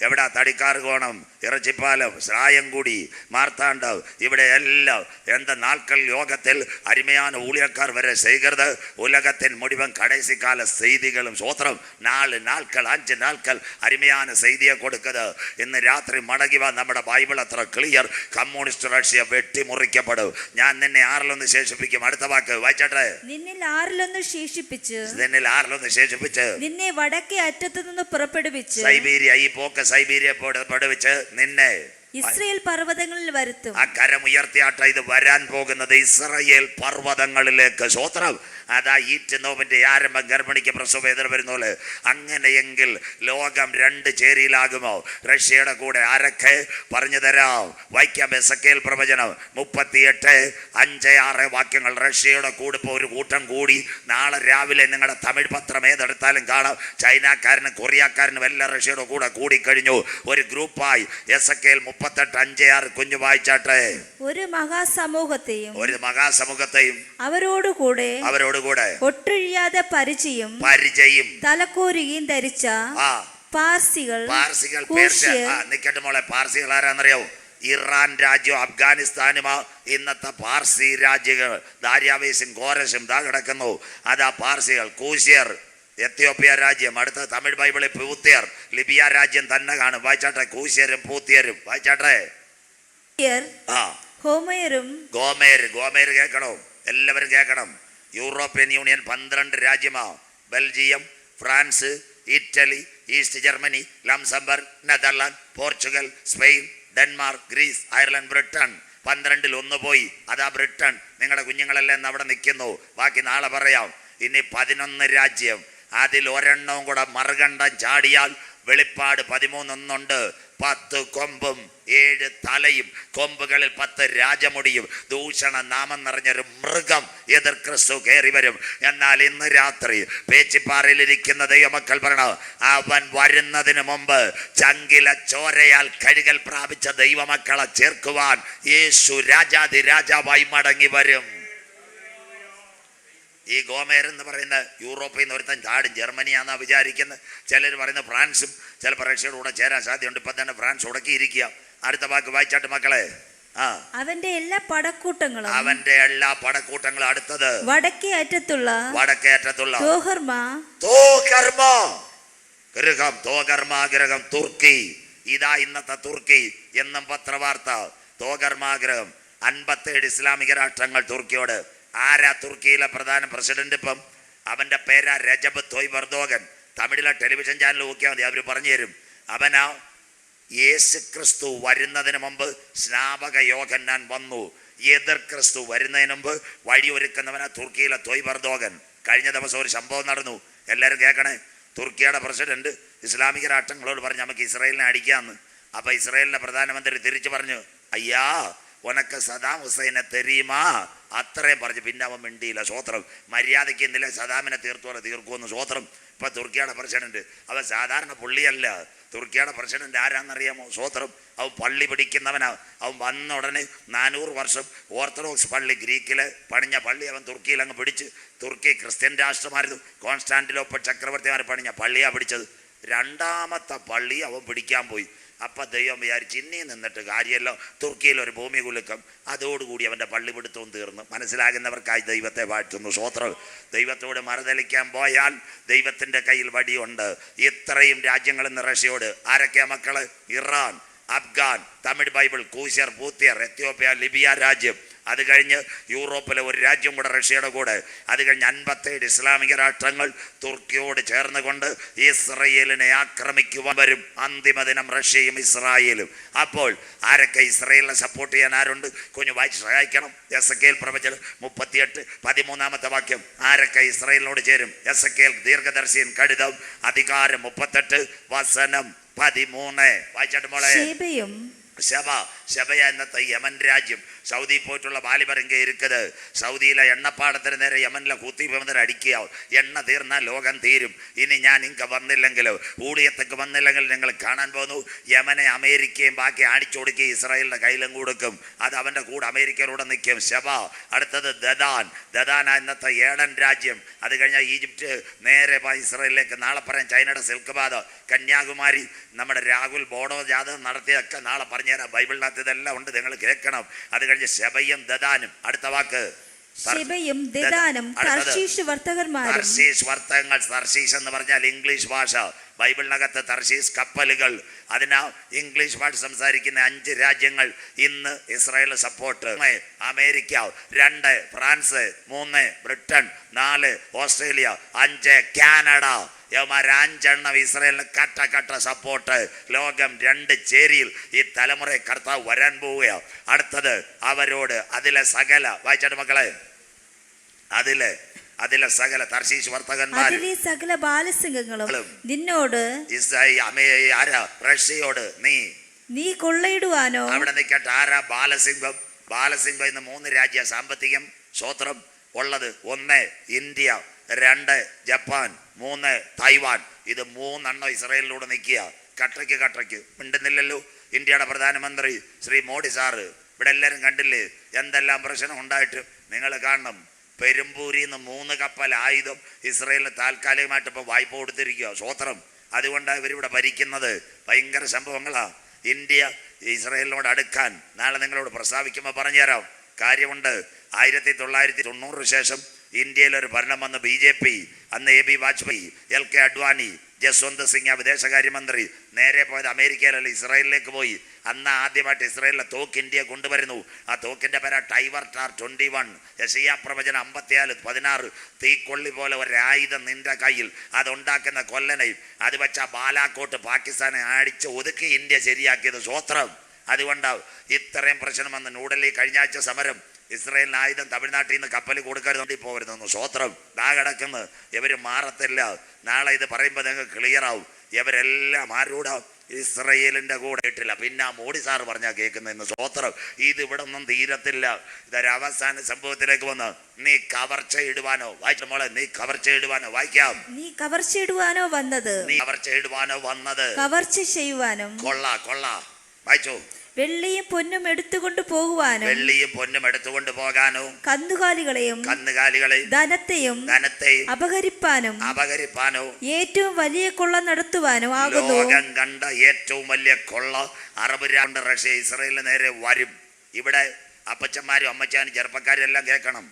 എവിടെ തടിക്കാറ് കോണം, ഇറച്ചിപ്പാലം, ശ്രായംകുടി, മാർത്താണ്ഡവ്, ഇവിടെ എല്ലാം എന്താ നാൾക്കൾ യോഗത്തിൽ അരുമயான ஊழியக்கார் വരെ செய்கிறது. உலகத்தின் முடிவன் கடைசிக்கால செய்திகளும் சோத்திரம் 4 நாட்கள் 5 நாட்கள் அருமையான செய்தியை கொடுக்குது. ഇന്ന് രാത്രി മടങ്ങി വാ. നമ്മുടെ ബൈബിൾ അത്ര ക്ലിയർ. Communist Russia വെട്ടിമുറിക്കപ്പെടും. ഞാൻ നിന്നെ ആറിലൊന്ന് ശേഷിപ്പിക്കും. അടുത്ത വാക്ക് വായിച്ചട്ടെ. നിന്നിൽ ആറിലൊന്ന് ശേഷിപ്പിച്ച് നിന്നിൽ ആറിലൊന്ന് ശേഷിപ്പിച്ച് നിന്നെ വടക്കേ അറ്റത്തു നിന്ന് പുറപ്പെടുവിച്ച് സൈബീരിയ, ഈ പോക്ക് സൈബീരിയ പഠിപ്പിച്ച് നിന്നെ ഇസ്രയേൽ പർവ്വതങ്ങളിൽ വരുത്തും. ആ കരം ഉയർത്തിയാട്ട ഇത് വരാൻ പോകുന്നത് ഇസ്രയേൽ പർവ്വതങ്ങളിലേക്ക്. സ്വോത്രം. അതാ ഈറ്റുനോവിന്റെ ആരംഭം ഗർഭിണിക്ക് പ്രസവവേദന വരുന്ന പോലെ. അങ്ങനെയെങ്കിൽ ലോകം രണ്ട് ചേരിയിലാകുമോ? റഷ്യയുടെ കൂടെ ആരൊക്കെ പറഞ്ഞു തരാം. വായിക്കാം എസെക്കിയേൽ പ്രവചനം 38:5-6 വാക്യങ്ങൾ. റഷ്യയുടെ കൂടെ ഇപ്പോൾ ഒരു കൂട്ടം കൂടി. നാളെ രാവിലെ നിങ്ങളുടെ തമിഴ് പത്രം ഏതെടുത്താലും കാണാം. ചൈനക്കാരനും കൊറിയക്കാരനും എല്ലാം റഷ്യയുടെ കൂടെ കൂടിക്കഴിഞ്ഞു. ഒരു ഗ്രൂപ്പായി. എസെക്കിയേൽ 38:5-6 കുഞ്ഞു വായിച്ചാട്ടെ. ഒരു മഹാസമൂഹത്തെയും അവരോടുകൂടെ ഒട്ടൊഴിയാതെ പരിചയം തലക്കോരുകയും ധരിച്ച പാർസികൾ നിക്കട്ടെ മോളെ. പാർസികൾ ആരാന്നറിയോ? ഇറാൻ രാജ്യം അഫ്ഗാനിസ്ഥാനുമാ ഇന്നത്തെ പാർസി രാജ്യങ്ങൾ. ദാര്യാവേശും കോരശും ദാ കിടക്കുന്നു. അതാ പാർസികൾ. കൂശ്യർ എത്യോപ്യ രാജ്യം. അടുത്ത തമിഴ് ബൈബിളിൽ പൂത്യർ. ലിബിയ രാജ്യം തന്നെ കാണും. വായിച്ചാട്ടെ. കൂശ്യരും പൂത്യരും. വായിച്ചാട്ടെ. ഗോമേർ കേൾക്കണോ? എല്ലാവരും കേൾക്കണം. യൂറോപ്യൻ യൂണിയൻ 12 രാജ്യമാ. Belgium, France, Italy, East Germany, Luxembourg, Netherland, Portugal, Spain, Denmark, Greece, Ireland, Britain. 12-ൽ 1 പോയി. അതാ ബ്രിട്ടൻ. നിങ്ങളുടെ കുഞ്ഞുങ്ങളെല്ലാം അവിടെ നിൽക്കുന്നു. ബാക്കി നാളെ പറയാം. ഇനി 11 രാജ്യം. അതിൽ ഒരെണ്ണവും കൂടെ മറുകണ്ഠം ചാടിയാൽ വെളിപ്പാട് 13:1 10 കൊമ്പും 7 തലയും കൊമ്പുകളിൽ 10 രാജമുടിയും ദൂഷണ നാമം നിറഞ്ഞൊരു മൃഗം എതിർ ക്രിസ്തു കയറി വരും. എന്നാൽ ഇന്ന് രാത്രി പേച്ചിപ്പാറയിലിരിക്കുന്ന ദൈവമക്കൾ പറയണ, അവൻ വരുന്നതിന് മുമ്പ് ചങ്കില ചോരയാൽ കഴുകൽ പ്രാപിച്ച ദൈവമക്കളെ ചേർക്കുവാൻ യേശു രാജാതി രാജാവായി മടങ്ങി വരും. ഈ ഗോമേർ എന്ന് പറയുന്ന യൂറോപ്പിൽ നിന്ന് ഒരുത്തൻ ചാടും. ജർമ്മനിയാണെന്നാ വിചാരിക്കുന്നത്. ചിലർ പറയുന്നത് ഫ്രാൻസും ചിലപ്പോൾ റഷ്യയുടെ കൂടെ ചേരാൻ സാധ്യതയുണ്ട്. ഇപ്പം തന്നെ ഫ്രാൻസ് ഉടക്കിയിരിക്കുക. അടുത്ത വാക്ക് വായിച്ചാട്ട് മക്കളെ. അവന്റെ എല്ലാ പടക്കൂട്ടങ്ങളും അടുത്തത് വടക്കേ അറ്റത്തുള്ള ഗ്രഹം തുർക്കി. ഇതാ ഇന്നത്തെ തുർക്കി എന്നും പത്രവാർത്ത. തോഗർമാഗ്രഹം 57 ഇസ്ലാമിക രാഷ്ട്രങ്ങൾ തുർക്കിയോട്. ആരാ തുർക്കിയിലെ പ്രധാന പ്രസിഡന്റ്? ഇപ്പം അവന്റെ പേരാ രജബ് തൊയ്ബ് എർദോഗൻ. തമിഴിലെ ടെലിവിഷൻ ചാനൽ നോക്കിയാൽ മതി, അവർ പറഞ്ഞു തരും. അവനാ യേശു ക്രിസ്തു വരുന്നതിന് മുമ്പ് സ്നാപക യോഹന്നാൻ വന്നു. എതിർ ക്രിസ്തു വരുന്നതിന് മുമ്പ് വഴിയൊരുക്കുന്നവനാ തുർക്കിയിലെ തൊയ്ബ് എർദോഗൻ. കഴിഞ്ഞ ദിവസം ഒരു സംഭവം നടന്നു. എല്ലാവരും കേൾക്കണേ. തുർക്കിയുടെ പ്രസിഡന്റ് ഇസ്ലാമിക രാഷ്ട്രങ്ങളോട് പറഞ്ഞു നമുക്ക് ഇസ്രായേലിനെ അടിക്കാമെന്ന്. അപ്പൊ ഇസ്രായേലിന്റെ പ്രധാനമന്ത്രി തിരിച്ചു പറഞ്ഞു, അയ്യാ ഉനക്ക് സദാം ഹുസൈനെ തെരീമാ. അത്രയും പറഞ്ഞു. പിന്നെ അവൻ മിണ്ടിയില്ല. സ്വോത്രം. മര്യാദയ്ക്ക് എന്തില്ല സദാമിനെ തീർക്കുമെന്ന് സ്വോത്രം. ഇപ്പൊ തുർക്കിയുടെ പ്രസിഡന്റ് അവൻ സാധാരണ പുള്ളിയല്ല. തുർക്കിയുടെ പ്രസിഡന്റ് ആരാന്നറിയാമോ? സ്വോത്രം. അവൻ പള്ളി പിടിക്കുന്നവനാ. അവൻ വന്ന ഉടനെ 400 വർഷം ഓർത്തഡോക്സ് പള്ളി ഗ്രീക്കില് പണിഞ്ഞ പള്ളി അവൻ തുർക്കിയിൽ അങ്ങ് പിടിച്ച്. തുർക്കി ക്രിസ്ത്യൻ രാഷ്ട്രമായിരുന്നു. കോൺസ്റ്റാന്റിനോപ്പിൾ ചക്രവർത്തിമാർ പണിഞ്ഞ പള്ളിയാ പിടിച്ചത്. 2ാമത്തെ പള്ളി അവൻ പിടിക്കാൻ പോയി. അപ്പം ദൈവം വിചാരിച്ച് ഇനി നിന്നിട്ട് കാര്യമല്ലോ. തുർക്കിയിൽ ഒരു ഭൂമി കുലുക്കം. അതോടുകൂടി അവൻ്റെ പള്ളി പിടുത്തവും തീർന്നു. മനസ്സിലാകുന്നവർക്കായി ദൈവത്തെ വാഴ്ത്തുന്നു. സ്വോത്രം. ദൈവത്തോട് മറുതലിക്കാൻ പോയാൽ ദൈവത്തിൻ്റെ കയ്യിൽ വടിയുണ്ട്. ഇത്രയും രാജ്യങ്ങളിൽ നിന്ന് റഷ്യയോട് ആരൊക്കെയാ മക്കള്? ഇറാൻ, അഫ്ഗാൻ, തമിഴ് ബൈബിൾ, കൂശ്യർ, പൂത്യർ, എത്യോപ്യ, ലിബിയ രാജ്യം. അത് കഴിഞ്ഞ് യൂറോപ്പിലെ ഒരു രാജ്യം കൂടെ റഷ്യയുടെ കൂടെ. അത് കഴിഞ്ഞ് 57 ഇസ്ലാമിക രാഷ്ട്രങ്ങൾ തുർക്കിയോട് ചേർന്നുകൊണ്ട് ഇസ്രയേലിനെ ആക്രമിക്കുവാൻ വരും. അന്തിമ ദിനം റഷ്യയും ഇസ്രായേലും. അപ്പോൾ ആരൊക്കെ ഇസ്രായേലിനെ സപ്പോർട്ട് ചെയ്യാൻ ആരുണ്ട്? കുഞ്ഞു വായിച്ച് സഹായിക്കണം. എസെക്കിയേൽ പ്രവചനം 38:13 വാക്യം. ആരൊക്കെ ഇസ്രായേലിനോട് ചേരും? എസെക്കിയേൽ ദീർഘദർശിയൻ കടിതം അധികാരം 38 വസനം 13 വായിച്ചാട്ട് മോളെ. ഷെബയ എന്നത്തെ യമൻ രാജ്യം. സൗദി പോയിട്ടുള്ള വാലിബർ ഇங்கே இருக்குது. സൗദിയിലെ എണ്ണപ്പാടത്തിന് നേരെ യമനിലെ കുത്തിബന്ധർ അടിക്കുക. എണ്ണ തീർന്നാൽ ലോകം തീരും. ഇനി ഞാൻ ഇങ്ങ വന്നില്ലെങ്കിലോ ഊളിയത്തേക്ക് വന്നില്ലെങ്കിൽ നിങ്ങൾ കാണാൻ പോകുന്നു യമനെ അമേരിക്കയും ബാക്കി ആടിച്ചൊടുക്കി ഇസ്രായേലിന്റെ കയ്യിലും കൊടുക്കും. അത് അവന്റെ കൂടെ അമേരിക്കയിലൂടെ നിൽക്കും. ഷെബ. അടുത്തത് ദദാൻ ഇന്നത്തെ ഏഡൻ രാജ്യം. അത് കഴിഞ്ഞാൽ ഈജിപ്റ്റ് നേരെ ഇസ്രായേലിലേക്ക്. നാളെ പറയാം ചൈനയുടെ സിൽക്ക് പാത. കന്യാകുമാരി നമ്മുടെ രാഹുൽ ബോഡോ ജാഥ നടത്തിയൊക്കെ നാളെ പറഞ്ഞുതരാം. ബൈബിളിനകത്ത് ഇതെല്ലാം ഉണ്ട്, നിങ്ങൾ കേൾക്കണം. അത് കഴിഞ്ഞ് ശബയും ദദാനും. അടുത്ത വാക്ക് തർശീഷ് വർത്തകന്മാരും. തർശീഷ് എന്ന് പറഞ്ഞാൽ ഇംഗ്ലീഷ് ഭാഷ. ബൈബിളിനകത്ത് തർശീസ് കപ്പലുകൾ, അതിനാ ഇംഗ്ലീഷ് ഭാഷ സംസാരിക്കുന്ന 5 രാജ്യങ്ങൾ ഇന്ന് Israel support. America 2, France 3, Britain 4, Australia 5, Canada. യവന്മാർ 5 ഇസ്രായേലിന് കട്ട സപ്പോർട്ട്. ലോകം 2 ചേരിയിൽ ഈ തലമുറയെ കർത്താവ് വരാൻ പോവുകയാണ്. അടുത്തത് അവരോട് അതിലെ സകല, വായിച്ചാട്ട് മക്കളെ, അതിലെ സകല തർശീശ് വർത്തകന്മാർ, സകല ബാലസിംഹങ്ങളും നിന്നോട്, ആരാ? റഷ്യയോട് നീ കൊള്ളയിടുവാനോ. അവിടെ നിൽക്കട്ടെ. ആരാ ബാലസിംഹം? ബാലസിംഹം ഇന്ന് 3 രാജ്യ സാമ്പത്തികം സ്വത്രം ഉള്ളത്. 1 ഇന്ത്യ, 2 ജപ്പാൻ, 3 തായ്വാൻ. ഇത് 3 ഇസ്രായേലിലൂടെ നിൽക്കുക. കട്ടയ്ക്ക് മിണ്ടുന്നില്ലല്ലോ. ഇന്ത്യയുടെ പ്രധാനമന്ത്രി ശ്രീ മോഡി സാറ് ഇവിടെ എല്ലാവരും കണ്ടില്ലേ എന്തെല്ലാം പ്രശ്നം ഉണ്ടായിട്ട്? നിങ്ങൾ കാണണം, പെരുമ്പൂരിൽ നിന്ന് 3 കപ്പൽ ആയുധം ഇസ്രായേലിന് താൽക്കാലികമായിട്ട് ഇപ്പോൾ വായ്പ കൊടുത്തിരിക്കുക. സ്വത്രം. അതുകൊണ്ടാണ് ഇവരിവിടെ ഭരിക്കുന്നത്. ഭയങ്കര സംഭവങ്ങളാണ്. ഇന്ത്യ ഇസ്രായേലിനോട് അടുക്കാൻ നാളെ നിങ്ങളോട് പ്രസ്താവിക്കുമ്പോൾ പറഞ്ഞുതരാം. കാര്യമുണ്ട്. 1990 ശേഷം ഇന്ത്യയിലൊരു ഭരണം വന്ന് BJP, അന്ന് AB വാജ്പേയി, LK അഡ്വാനി, ജസ്വന്ത് സിംഗ് വിദേശകാര്യമന്ത്രി നേരെ പോയത് അമേരിക്കയിലല്ല, ഇസ്രായേലിലേക്ക് പോയി. അന്ന് ആദ്യമായിട്ട് ഇസ്രായേലിലെ തോക്ക് ഇന്ത്യ കൊണ്ടുവരുന്നു. ആ തോക്കിൻ്റെ പേരാ ടൈവർ ടാർ 21. യശയ്യാ പ്രവചനം 54:16. തീക്കൊള്ളി പോലെ ഒരായുധം നിന്റെ കയ്യിൽ, അതുണ്ടാക്കുന്ന കൊല്ലനയും അത് വെച്ച ബാലാക്കോട്ട് പാകിസ്ഥാനെ അടിച്ച് ഒതുക്കി ഇന്ത്യ ശരിയാക്കിയത്. സ്വത്രം. അതുകൊണ്ടാവും ഇത്രയും പ്രശ്നം വന്ന് ന്യൂഡൽഹി കഴിഞ്ഞ ആഴ്ച സമരം. ഇസ്രായേലിന് ആയുധം തമിഴ്നാട്ടിൽ നിന്ന് കപ്പൽ കൊടുക്കരുത് പോകരുതെന്ന്. സ്വത്രം. കിടക്കുന്നു. ഇവർ മാറത്തില്ല. നാളെ ഇത് പറയുമ്പോൾ നിങ്ങൾക്ക് ക്ലിയർ ആവും. ഇവരെല്ലാം ആരോടാ? ഇസ്രായേലിൻ്റെ കൂടെ ഇട്ടില്ല. പിന്നെ മോഡി സാറ് പറഞ്ഞാൽ കേൾക്കുന്നതെന്ന്. സ്വത്രം. ഇത് ഇവിടെ ഒന്നും തീരത്തില്ല. ഇതൊരു അവസാന സംഭവത്തിലേക്ക് വന്ന് നീ കവർച്ചയിടുവാനോ, വായിച്ച മോളെ, നീ കവർച്ചയിടുവാനോ, വായിക്കാം. നീ കവർച്ചയിടുവാനോ വന്നത്, കവർച്ച ചെയ്യുവാനും കൊള്ള. വായിച്ചോ. വെള്ളിയും പൊന്നും എടുത്തുകൊണ്ട് പോകുവാനും, പോകാനും, കന്നുകാലികളെയും ധനത്തെയും അപഹരിപ്പാനും ഏറ്റവും വലിയ കൊള്ള നടത്തുവാനും ആകുന്നു. ലോകം കണ്ട ഏറ്റവും വലിയ കൊള്ള അറബ് രാഷ്ട്ര റഷ്യ ഇസ്രായേലിന് നേരെ വരും. ഇവിടെ അപ്പച്ചന്മാരും അമ്മച്ചാനും ചെറുപ്പക്കാരും എല്ലാം കേൾക്കണം.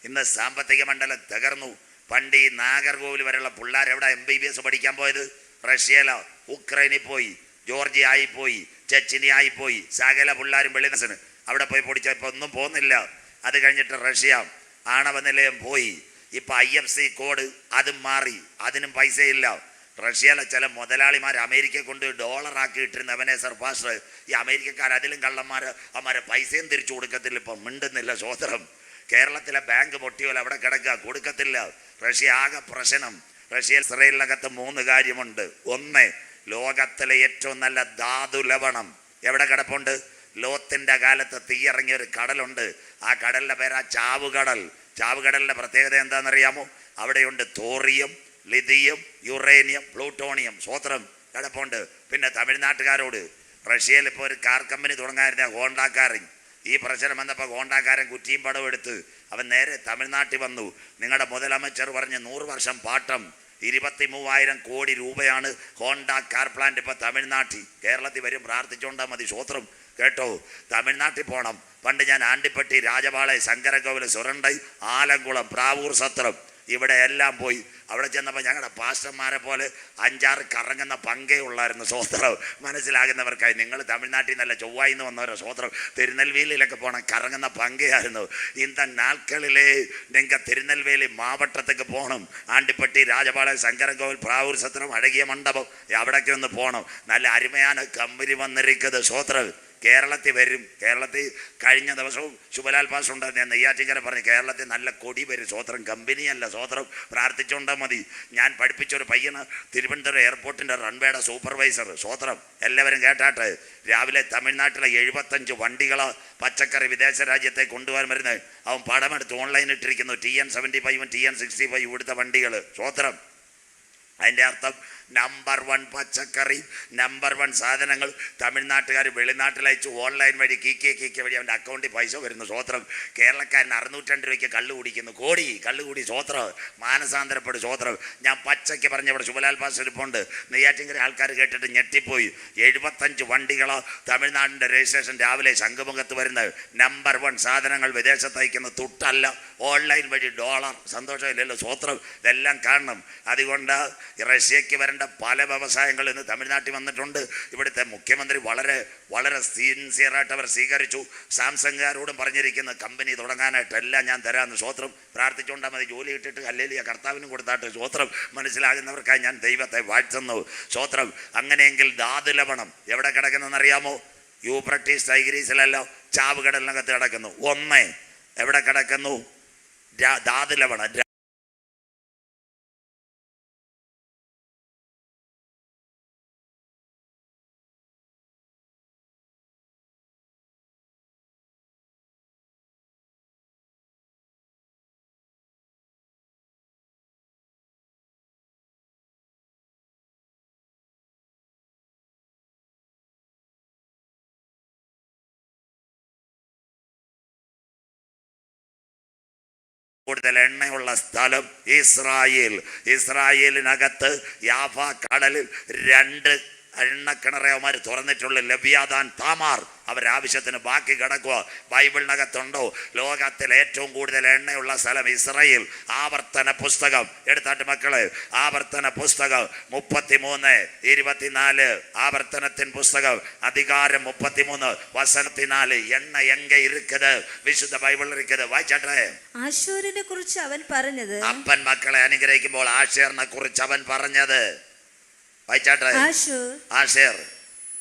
ഇന്ന് സാമ്പത്തിക മണ്ഡലം തകർന്നു. പണ്ട് ഈ നാഗർകോവിൽ വരെയുള്ള പിള്ളേർ എവിടെ MBBS പഠിക്കാൻ പോയത്? റഷ്യയിലോ, ഉക്രൈനിൽ പോയി, ജോർജിയായി പോയി, ചെച്ചിനിയായി പോയി. സകല പിള്ളേരും വെളിനസിന് അവിടെ പോയി പൊടിച്ചാൽ ഇപ്പം ഒന്നും പോകുന്നില്ല. അത് കഴിഞ്ഞിട്ട് റഷ്യ ആണവ നിലയം പോയി. ഇപ്പം IFC കോഡ് അതും മാറി, അതിനും പൈസയില്ല. റഷ്യയിലെ ചില മുതലാളിമാർ അമേരിക്കയെ കൊണ്ട് ഡോളറാക്കി ഇട്ടിരുന്ന എബനേസർ പാസ്റ്റർ, ഈ അമേരിക്കക്കാർ അതിലും കള്ളന്മാർ, അവന്മാരെ പൈസയും തിരിച്ചു കൊടുക്കത്തില്ല. ഇപ്പം മിണ്ടുന്നില്ല. സ്വതന്ത്രം. കേരളത്തിലെ ബാങ്ക് പൊട്ടിയോല അവിടെ കിടക്കുക, കൊടുക്കത്തില്ല. റഷ്യ ആകെ പ്രശ്നം. റഷ്യ ഇസ്രായേലിനകത്ത് 3 കാര്യമുണ്ട്. 1, ലോകത്തിലെ ഏറ്റവും നല്ല ധാതു ലവണം എവിടെ കിടപ്പുണ്ട്? ലോത്തിന്റെ കാലത്ത് തീയിറങ്ങിയ ഒരു കടലുണ്ട്. ആ കടലിന്റെ പേരാ ചാവുകടൽ. ചാവുകടലിന്റെ പ്രത്യേകത എന്താണെന്നറിയാമോ? അവിടെയുണ്ട് തോറിയം, ലിഥിയം, യുറേനിയം, പ്ലൂട്ടോണിയം. സ്വത്രം കിടപ്പുണ്ട്. പിന്നെ തമിഴ്നാട്ടുകാരോട്, റഷ്യയിൽ ഇപ്പോൾ ഒരു കാർ കമ്പനി തുടങ്ങാതിരുന്ന ഹോണ്ടാക്കാരൻ, ഈ പ്രശ്നം വന്നപ്പോൾ ഹോണ്ടാക്കാരൻ കുറ്റിയും പടവും എടുത്ത് അവൻ നേരെ തമിഴ്നാട്ടിൽ വന്നു. നിങ്ങളുടെ മുതലമച്ചർ പറഞ്ഞ് 100 വർഷം പാട്ടം, 23,000 കോടി രൂപയാണ് ഹോണ്ട കാർ പ്ലാന്റ് ഇപ്പോൾ തമിഴ്നാട്ടിൽ. കേരളത്തിൽ വരും, പ്രാർത്ഥിച്ചുകൊണ്ടാൽ മതി. സ്വത്രം. കേട്ടോ. തമിഴ്നാട്ടിൽ പോകണം. പണ്ട് ഞാൻ ആണ്ടിപ്പട്ടി, രാജപാളയം, ശങ്കരകോവിൽ, സുരണ്ടൈ, ആലങ്കുളം, പ്രാവൂർ സത്രം ഇവിടെ എല്ലാം പോയി. അവിടെ ചെന്നപ്പോൾ ഞങ്ങളുടെ പാസ്റ്റർമാരെ പോലെ 5-6 കറങ്ങുന്ന പങ്കേ ഉള്ളായിരുന്നു. സ്വത്രം. മനസ്സിലാകുന്നവർക്കായി. നിങ്ങൾ തമിഴ്നാട്ടിൽ നിന്നല്ല, ചൊവ്വായിൽ നിന്ന് വന്നവരോ. സ്വത്രം. തിരുനെൽവേലിയിലൊക്കെ പോകണം, കറങ്ങുന്ന പങ്കയായിരുന്നു. ഇന്ന നാൾക്കളിലെ നിങ്ങൾ തിരുനെൽവേലി മാവട്ടത്തേക്ക് പോകണം. ആണ്ടിപ്പട്ടി, രാജപാളയം, ശങ്കരകോവിൽ, പ്രാവൂർ സത്രം, അഴകിയ മണ്ഡപം, അവിടേക്ക് ഒന്ന് പോകണം. നല്ല അരുമയാണ് കമ്പനി വന്നിരിക്കുന്നത്. സ്വത്രം. കേരളത്തിൽ വരും. കേരളത്തിൽ കഴിഞ്ഞ ദിവസവും ശുഭലാൽ പാസ് ഉണ്ടായിരുന്നു. ഞാൻ നെയ്യാറ്റിങ്കര പറഞ്ഞു, കേരളത്തിൽ നല്ല കൊടി വരും. സ്വത്രം. കമ്പനിയല്ല. സ്വത്രം. പ്രാർത്ഥിച്ചുകൊണ്ടാൽ മതി. ഞാൻ പഠിപ്പിച്ചൊരു പയ്യന് തിരുവനന്തപുരം എയർപോർട്ടിൻ്റെ റൺവേയുടെ സൂപ്പർവൈസർ. സ്വത്രം. എല്ലാവരും കേട്ടാട്ടെ. രാവിലെ തമിഴ്നാട്ടിലെ 75 വണ്ടികളോ പച്ചക്കറി വിദേശ രാജ്യത്തേക്ക് കൊണ്ടുപോകാൻ വരുന്നത്. അവൻ പടമെടുത്ത് ഓൺലൈൻ ഇട്ടിരിക്കുന്നു. TN75 TN65 ഇവിടുത്തെ വണ്ടികൾ. സ്വത്രം. അതിൻ്റെ അർത്ഥം നമ്പർ 1 പച്ചക്കറി, നമ്പർ 1 സാധനങ്ങൾ തമിഴ്നാട്ടുകാർ വെളിനാട്ടിലയച്ച് ഓൺലൈൻ വഴി കീക്കി വഴി അവൻ്റെ അക്കൗണ്ടിൽ പൈസ വരുന്നു. സ്വത്രം. കേരളക്കാരൻ 602 രൂപയ്ക്ക് കള്ളു കുടിക്കുന്നു. കള്ളുകൂടി. സ്വത്രം. മാനസാന്തരപ്പെടും. സ്വത്രം. ഞാൻ പച്ചയ്ക്ക് പറഞ്ഞ ഇവിടെ ശുഭലാൽ പാസ് ഇരിപ്പുണ്ട്. നെയ്യാറ്റിങ്കര ആൾക്കാർ കേട്ടിട്ട് ഞെട്ടിപ്പോയി. 75 വണ്ടികളോ തമിഴ്നാടിൻ്റെ രജിസ്ട്രേഷൻ രാവിലെ ശംഖുമുഖത്ത് വരുന്നത്. നമ്പർ 1 സാധനങ്ങൾ വിദേശത്ത് അയക്കുന്ന തുട്ടല്ല, ഓൺലൈൻ വഴി ഡോളർ. സന്തോഷമില്ലല്ലോ. സ്വത്രം. ഇതെല്ലാം കാണണം. അതുകൊണ്ട് റഷ്യക്ക് വരേണ്ട ചെയ്യേണ്ട പല വ്യവസായങ്ങൾ ഇന്ന് തമിഴ്നാട്ടിൽ വന്നിട്ടുണ്ട്. ഇവിടുത്തെ മുഖ്യമന്ത്രി വളരെ വളരെ സിൻസിയറായിട്ട് അവർ സ്വീകരിച്ചു. സാംസങ്ങുകാരോടും പറഞ്ഞിരിക്കുന്ന കമ്പനി തുടങ്ങാനായിട്ട് എല്ലാം ഞാൻ തരാമെന്ന്. സ്വോത്രം പ്രാർത്ഥിച്ചുകൊണ്ടാൽ മതി. ജോലി ഇട്ടിട്ട് ഹല്ലേലൂയ കർത്താവിനും കൊടുത്താട്ട്. സ്വോത്രം മനസ്സിലാകുന്നവർക്കായി ഞാൻ ദൈവത്തെ വാഴ്ത്തുന്നു. സ്വോത്രം. അങ്ങനെയെങ്കിൽ ധാതു ലവണം എവിടെ കിടക്കുന്നതെന്നറിയാമോ? യൂഫ്രട്ടീസ് ടൈഗ്രീസിലല്ലോ ചാവുകടലിനകത്ത് കിടക്കുന്നു. ഒന്ന് എവിടെ കിടക്കുന്നു? ധാതു ലവണം. കൂടുതൽ എണ്ണയുള്ള സ്ഥലം ഇസ്രായേൽ. ഇസ്രായേലിനകത്ത് യാഫ കടലിൽ 2 എണ്ണക്കിണറവന്മാർ തുറന്നിട്ടുള്ള ലവ്യാദാൻ, താമാർ അവരാവശ്യത്തിന് ബാക്കി കിടക്കുക. ബൈബിളിനകത്തുണ്ടോ ലോകത്തിൽ ഏറ്റവും കൂടുതൽ എണ്ണയുള്ള സ്ഥലം ഇസ്രായേൽ? ആവർത്തന പുസ്തകം എടുത്താട്ട് മക്കളെ. ആവർത്തന പുസ്തകം 33:24. ആവർത്തനത്തിൻ പുസ്തകം അധികാരം 33 വസനത്തി 4. എണ്ണ എങ്ക ഇരിക്കത് വിശുദ്ധ ബൈബിൾ ഇരിക്കത്. വായിച്ചാട്ടെ. ആശൂരിനെ കുറിച്ച് അവൻ പറഞ്ഞത്. അപ്പൻ മക്കളെ അനുഗ്രഹിക്കുമ്പോൾ ആശേറിനെ കുറിച്ച് അവൻ പറഞ്ഞത് വായിച്ചാട്ടെ. ആശേർ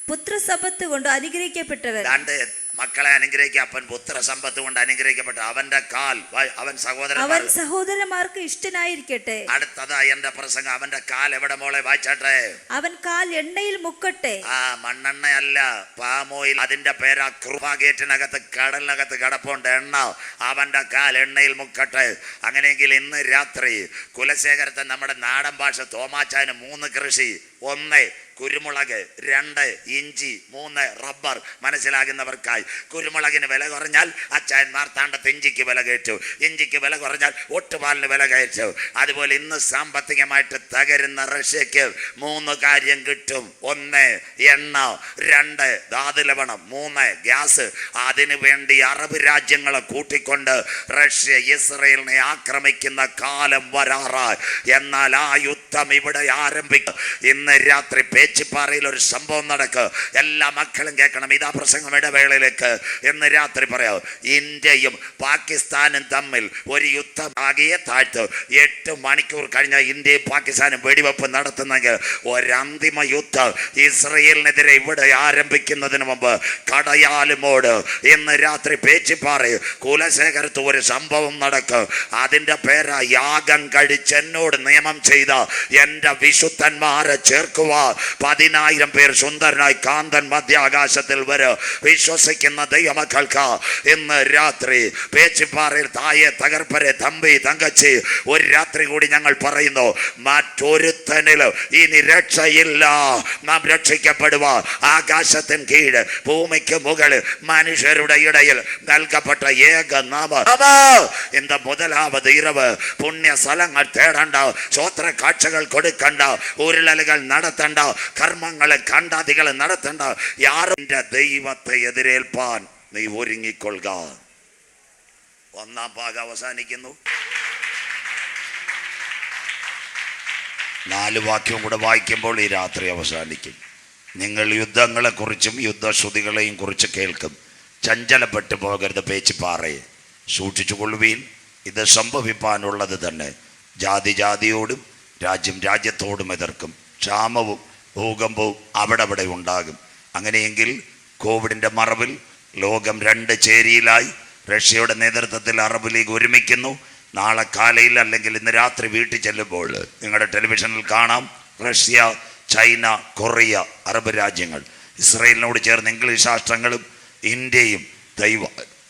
പുത്രസമ്പത്ത് കൊണ്ട് അനുഗ്രഹിക്കപ്പെട്ടവൻ. മക്കളെ അനുഗ്രഹിക്കുക. അപ്പൻ പുത്ര സമ്പത്ത് കൊണ്ട് അനുഗ്രഹിക്കപ്പെട്ട അവന്റെ കാൽ അവൻ സഹോദരന്മാർക്ക് ഇഷ്ടനായിരിക്കട്ടെ. അടുത്തതായി എന്റെ പ്രസംഗം. അവന്റെ കാൽ എവിടെ മോളെ? വായിച്ചാട്ടെ. അവൻ കാൽ എണ്ണയിൽ മുക്കട്ടെ. മണ്ണെണ്ണയല്ല, പാമോയിൽ. അതിന്റെ പേരാ കൃപാഗേറ്റിനകത്ത് കടലിനകത്ത് കിടപ്പുണ്ട് എണ്ണ. അവന്റെ കാൽ എണ്ണയിൽ മുക്കട്ടെ. അങ്ങനെയെങ്കിൽ ഇന്ന് രാത്രി കുലശേഖരത്തെ നമ്മുടെ നാടൻ ഭാഷ തോമാച്ചാന് 3 കൃഷി. 1 കുരുമുളക്, 2 ഇഞ്ചി, 3 റബ്ബർ. മനസ്സിലാകുന്നവർക്കായി കുരുമുളകിന് വില കുറഞ്ഞാൽ അച്ചായൻ മാർത്താണ്ഡത്ത് ഇഞ്ചിക്ക് വില കയറ്റു. ഇഞ്ചിക്ക് വില കുറഞ്ഞാൽ ഒട്ടുപാലിന് വില കയറ്റു. അതുപോലെ ഇന്ന് സാമ്പത്തികമായിട്ട് തകരുന്ന റഷ്യക്ക് 3 കാര്യം കിട്ടും. 1 എണ്ണ, 2 ധാതു ലവണം, 3 ഗ്യാസ്. അതിനു വേണ്ടി അറബ് രാജ്യങ്ങളെ കൂട്ടിക്കൊണ്ട് റഷ്യ ഇസ്രയേലിനെ ആക്രമിക്കുന്ന കാലം വരാറായി. എന്നാൽ ആ യുദ്ധം ഇവിടെ ആരംഭിക്കും. ഇന്ന് രാത്രി പേച്ചിപ്പാറയിൽ ഒരു സംഭവം നടക്കുക. എല്ലാ മക്കളും കേൾക്കണം. ഇതാ പ്രസംഗം ഇടവേളയിലേക്ക്. ഇന്ന് രാത്രി പറയാം. ഇന്ത്യയും പാകിസ്ഥാനും തമ്മിൽ ഒരു യുദ്ധം ആകിയ താഴ്ത്ത് 8 മണിക്കൂർ കഴിഞ്ഞ ഇന്ത്യയും പാകിസ്ഥാനും വെടിവെപ്പ് നടത്തുന്നെങ്കിൽ ഒരന്തിമ യുദ്ധം ഇസ്രയേലിനെതിരെ ഇവിടെ ആരംഭിക്കുന്നതിന് മുമ്പ് കടയാലുമോട് ഇന്ന് രാത്രി പേച്ചിപ്പാറയിൽ കുലശേഖരത്ത് ഒരു സംഭവം നടക്കും. അതിൻ്റെ പേരാ യാഗം കഴിച്ച് എന്നോട് നിയമം ചെയ്ത എൻ്റെ വിശുദ്ധന്മാരെ ചേർക്കുക. 10,000 പേർ സുന്ദരനായി കാന്തൻ മധ്യാകാശത്തിൽ വരും. വിശ്വസിക്കുന്ന ദൈവമക്കൾക്ക് ഇന്ന് രാത്രി പേച്ചിപ്പാറയിൽ തായെ തകർപ്പരെ തമ്പി തങ്കച്ചി ഒരു രാത്രി കൂടി ഞങ്ങൾ പറയുന്നു. മറ്റൊരുത്തനിലും ഇനി രക്ഷയില്ല. നാം രക്ഷിക്കപ്പെടുക ആകാശത്തിന് കീഴ് ഭൂമിക്ക് മുകളിൽ മനുഷ്യരുടെ ഇടയിൽ നൽകപ്പെട്ട ഏക നാമം. இந்த முதலாவது இரவு പുണ്യ സ്ഥലങ്ങൾ തേടണ്ട, സ്വോത്ര കാഴ്ചകൾ കൊടുക്കണ്ട, ഉരുളലുകൾ നടത്തണ്ട, കർമ്മങ്ങളെ കണ്ടാദികൾ നടത്തണ്ട. യാറിന്റെ ദൈവത്തെ എതിരേൽപ്പാൻ നീ ഒരുങ്ങിക്കൊള്ളുക. 1-ാം ഭാഗം അവസാനിക്കുന്നു. 4 വാക്യം കൂടെ വായിക്കുമ്പോൾ ഈ രാത്രി അവസാനിക്കും. നിങ്ങൾ യുദ്ധങ്ങളെക്കുറിച്ചും യുദ്ധശ്രുതികളെയും കുറിച്ച് കേൾക്കും. ചഞ്ചലപ്പെട്ടു പോകരുത് പേച്ചിപ്പാറയെ. സൂക്ഷിച്ചു കൊള്ളുവീൻ, ഇത് സംഭവിപ്പാനുള്ളത് തന്നെ. ജാതി ജാതിയോടും രാജ്യം രാജ്യത്തോടും എതിർക്കും. ക്ഷാമവും ഭൂകമ്പവും അവിടെ ഉണ്ടാകും. അങ്ങനെയെങ്കിൽ കോവിഡിൻ്റെ മറവിൽ ലോകം 2 ചേരിയിലായി. റഷ്യയുടെ നേതൃത്വത്തിൽ അറബ് ലീഗ് ഒരുമിക്കുന്നു. നാളെ കാലയിൽ അല്ലെങ്കിൽ ഇന്ന് രാത്രി വീട്ടിൽ ചെല്ലുമ്പോൾ നിങ്ങളുടെ ടെലിവിഷനിൽ കാണാം. റഷ്യ, ചൈന, കൊറിയ, അറബ് രാജ്യങ്ങൾ ഇസ്രയേലിനോട് ചേർന്ന് ഇംഗ്ലീഷ് രാഷ്ട്രങ്ങളും ഇന്ത്യയും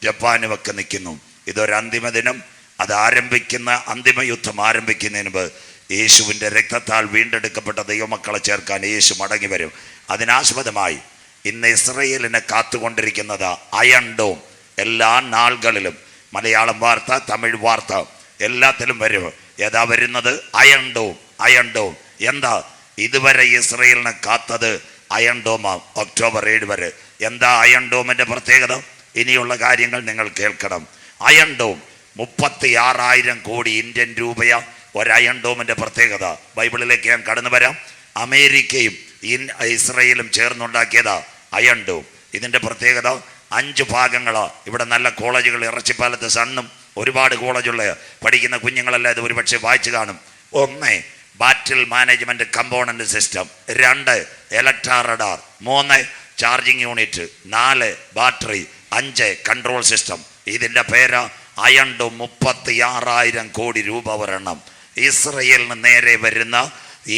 ജപ്പാനും ഒക്കെ നിൽക്കുന്നു. ഇതൊരു അന്തിമ ദിനം. അത് ആരംഭിക്കുന്ന അന്തിമ യുദ്ധം ആരംഭിക്കുന്നതിന് മുമ്പ് യേശുവിൻ്റെ രക്തത്താൽ വീണ്ടെടുക്കപ്പെട്ട ദൈവമക്കളെ ചേർക്കാൻ യേശു മടങ്ങി വരും. അതിനാസ്പദമായി ഇന്ന് ഇസ്രയേലിനെ കാത്തുകൊണ്ടിരിക്കുന്നത് അയൺ ഡോം. എല്ലാ നാളുകളിലും മലയാളം വാർത്ത, തമിഴ് വാർത്ത എല്ലാത്തിലും വരും. ഏതാ വരുന്നത്? Iron dome. അയൺ ഡോം എന്താ? ഇതുവരെ ഇസ്രയേലിനെ കാത്തത് അയൺ ഡോമാ. ഒക്ടോബർ 7 വരെ. എന്താ അയൺ ഡോമിൻ്റെ പ്രത്യേകത? ഇനിയുള്ള കാര്യങ്ങൾ നിങ്ങൾ കേൾക്കണം. അയൺ ഡോം 36,000 കോടി ഇന്ത്യൻ രൂപയാ ഒരു അയൺ ഡോമിൻ്റെ പ്രത്യേകത. ബൈബിളിലേക്ക് ഞാൻ കടന്നു വരാം. അമേരിക്കയും ഇസ്രയേലും ചേർന്നുണ്ടാക്കിയതാ അയൺ ഡോം. ഇതിൻ്റെ പ്രത്യേകത 5 ഭാഗങ്ങളാ. ഇവിടെ നല്ല കോളേജുകൾ, ഇറച്ചിപ്പാലത്ത് സണ്ണും ഒരുപാട് കോളേജുള്ള പഠിക്കുന്ന കുഞ്ഞുങ്ങളെല്ലാം ഇത് ഒരുപക്ഷെ വായിച്ചു കാണും. 1 battle management component system, 2 electra radar, 3 charging unit, 4 battery, 5 control system. ഇതിൻ്റെ പേര് അയൺ ഡോം. 36,000 കോടി രൂപ ഒരെണ്ണം. ഇസ്രയേലിന് നേരെ വരുന്ന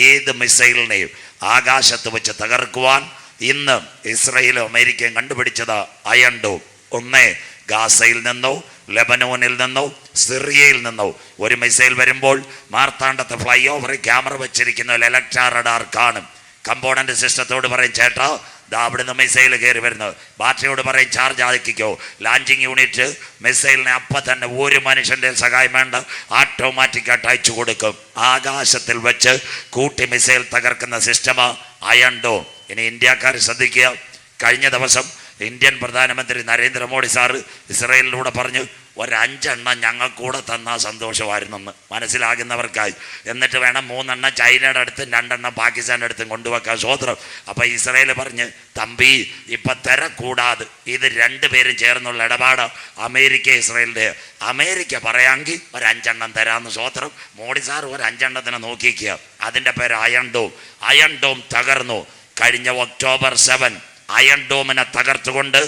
ഏത് മിസൈലിനെയും ആകാശത്ത് വെച്ച് തകർക്കുവാൻ ഇന്ന് ഇസ്രയേലും അമേരിക്കയും കണ്ടുപിടിച്ചത് അയൺ ഡോം. 1 ഗാസയിൽ നിന്നോ ലെബനോനിൽ നിന്നോ സിറിയയിൽ നിന്നോ ഒരു മിസൈൽ വരുമ്പോൾ മാർത്താണ്ഡത്ത് ഫ്ലൈ ഓവറിൽ ക്യാമറ വെച്ചിരിക്കുന്ന ഇലക്ട്രാ റഡാർ കാണും. കമ്പോണന്റ് സിസ്റ്റത്തോട് പറയും, ചേട്ടാ ദാ അവിടുന്ന് മിസൈൽ കയറി വരുന്നത്. ബാറ്ററിയോട് പറയും, ചാർജ് ആക്കിക്കോ. ലാൻഡിങ് യൂണിറ്റ് മിസൈലിനെ അപ്പം തന്നെ ഒരു മനുഷ്യൻ്റെ സഹായം വേണ്ട, ഓട്ടോമാറ്റിക്കായിട്ട് അയച്ചു കൊടുക്കും. ആകാശത്തിൽ വെച്ച് കൂട്ടി മിസൈൽ തകർക്കുന്ന സിസ്റ്റമാ അയൺ ഡോം. ഇനി ഇന്ത്യക്കാർ ശ്രദ്ധിക്കുക. കഴിഞ്ഞ ദിവസം ഇന്ത്യൻ പ്രധാനമന്ത്രി നരേന്ദ്രമോദി സാറ് ഇസ്രയേലിലൂടെ പറഞ്ഞു, 5 എണ്ണം ഞങ്ങൾക്കൂടെ തന്നാൽ സന്തോഷമായിരുന്നെന്ന്, മനസ്സിലാകുന്നവർക്കായി. എന്നിട്ട് വേണം 3 എണ്ണം ചൈനയുടെ അടുത്തും 2 എണ്ണം പാകിസ്ഥാൻ്റെ അടുത്തും കൊണ്ടുവെക്കാൻ. സ്വോത്രം. അപ്പം ഇസ്രയേൽ പറഞ്ഞ്, തമ്പി ഇപ്പം തിരക്കൂടാതെ ഇത് 2 പേരും ചേർന്നുള്ള ഇടപാട് അമേരിക്ക ഇസ്രയേലിൻ്റെ. അമേരിക്ക പറയാമെങ്കിൽ 5 എണ്ണം തരാമെന്ന്. സ്വോത്രം. മോഡി സാർ 5 എണ്ണത്തിനെ നോക്കിക്കുക. അതിൻ്റെ പേര് അയൺ ഡോം. അയൺ ഡോം തകർന്നു. കഴിഞ്ഞ ഒക്ടോബർ 7 അയൺ ഡോമിനെ തകർത്തുകൊണ്ട്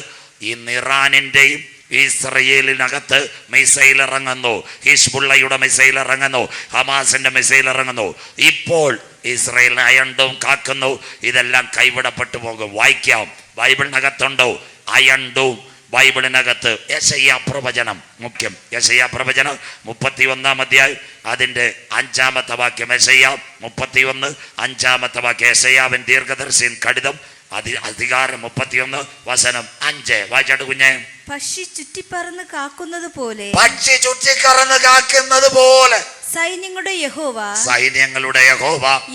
ഇന്ന് ഇറാനിൻ്റെയും ഇസ്രയേലിനകത്ത് മിസൈൽ ഇറങ്ങുന്നു. ഹിസ്ബുള്ളയുടെ മിസൈൽ ഇറങ്ങുന്നു, ഹമാസിന്റെ മിസൈൽ ഇറങ്ങുന്നു. ഇപ്പോൾ ഇസ്രയേലിനെ അയൺ ഡോം കാക്കുന്നു. ഇതെല്ലാം കൈവിടപ്പെട്ടു പോകും. വായിക്കാം, ബൈബിളിനകത്തുണ്ടോ അയൺ ഡോം? ബൈബിളിനകത്ത് യെശയ്യാ പ്രവചനം മുഖ്യം. യെശയ്യാ പ്രവചനം 31-ാം അധ്യായം അതിൻ്റെ 5-ാമത്തെ വാക്യം. യെശയ്യാ 31 5-ാമത്തെ വാക്യം. യെശയ്യാവിൻ ദീർഘദർശിൻ കടിതം അധികാരം 31 വചനം 5. വായിച്ചാട്ട് കുഞ്ഞെ. പക്ഷി ചുറ്റിപ്പറന്ന് കാക്കുന്നത് പോലെ, പക്ഷി ചുറ്റിക്കറന്ന് കാക്കുന്നത് പോലെ സൈന്യങ്ങളുടെ യഹോവ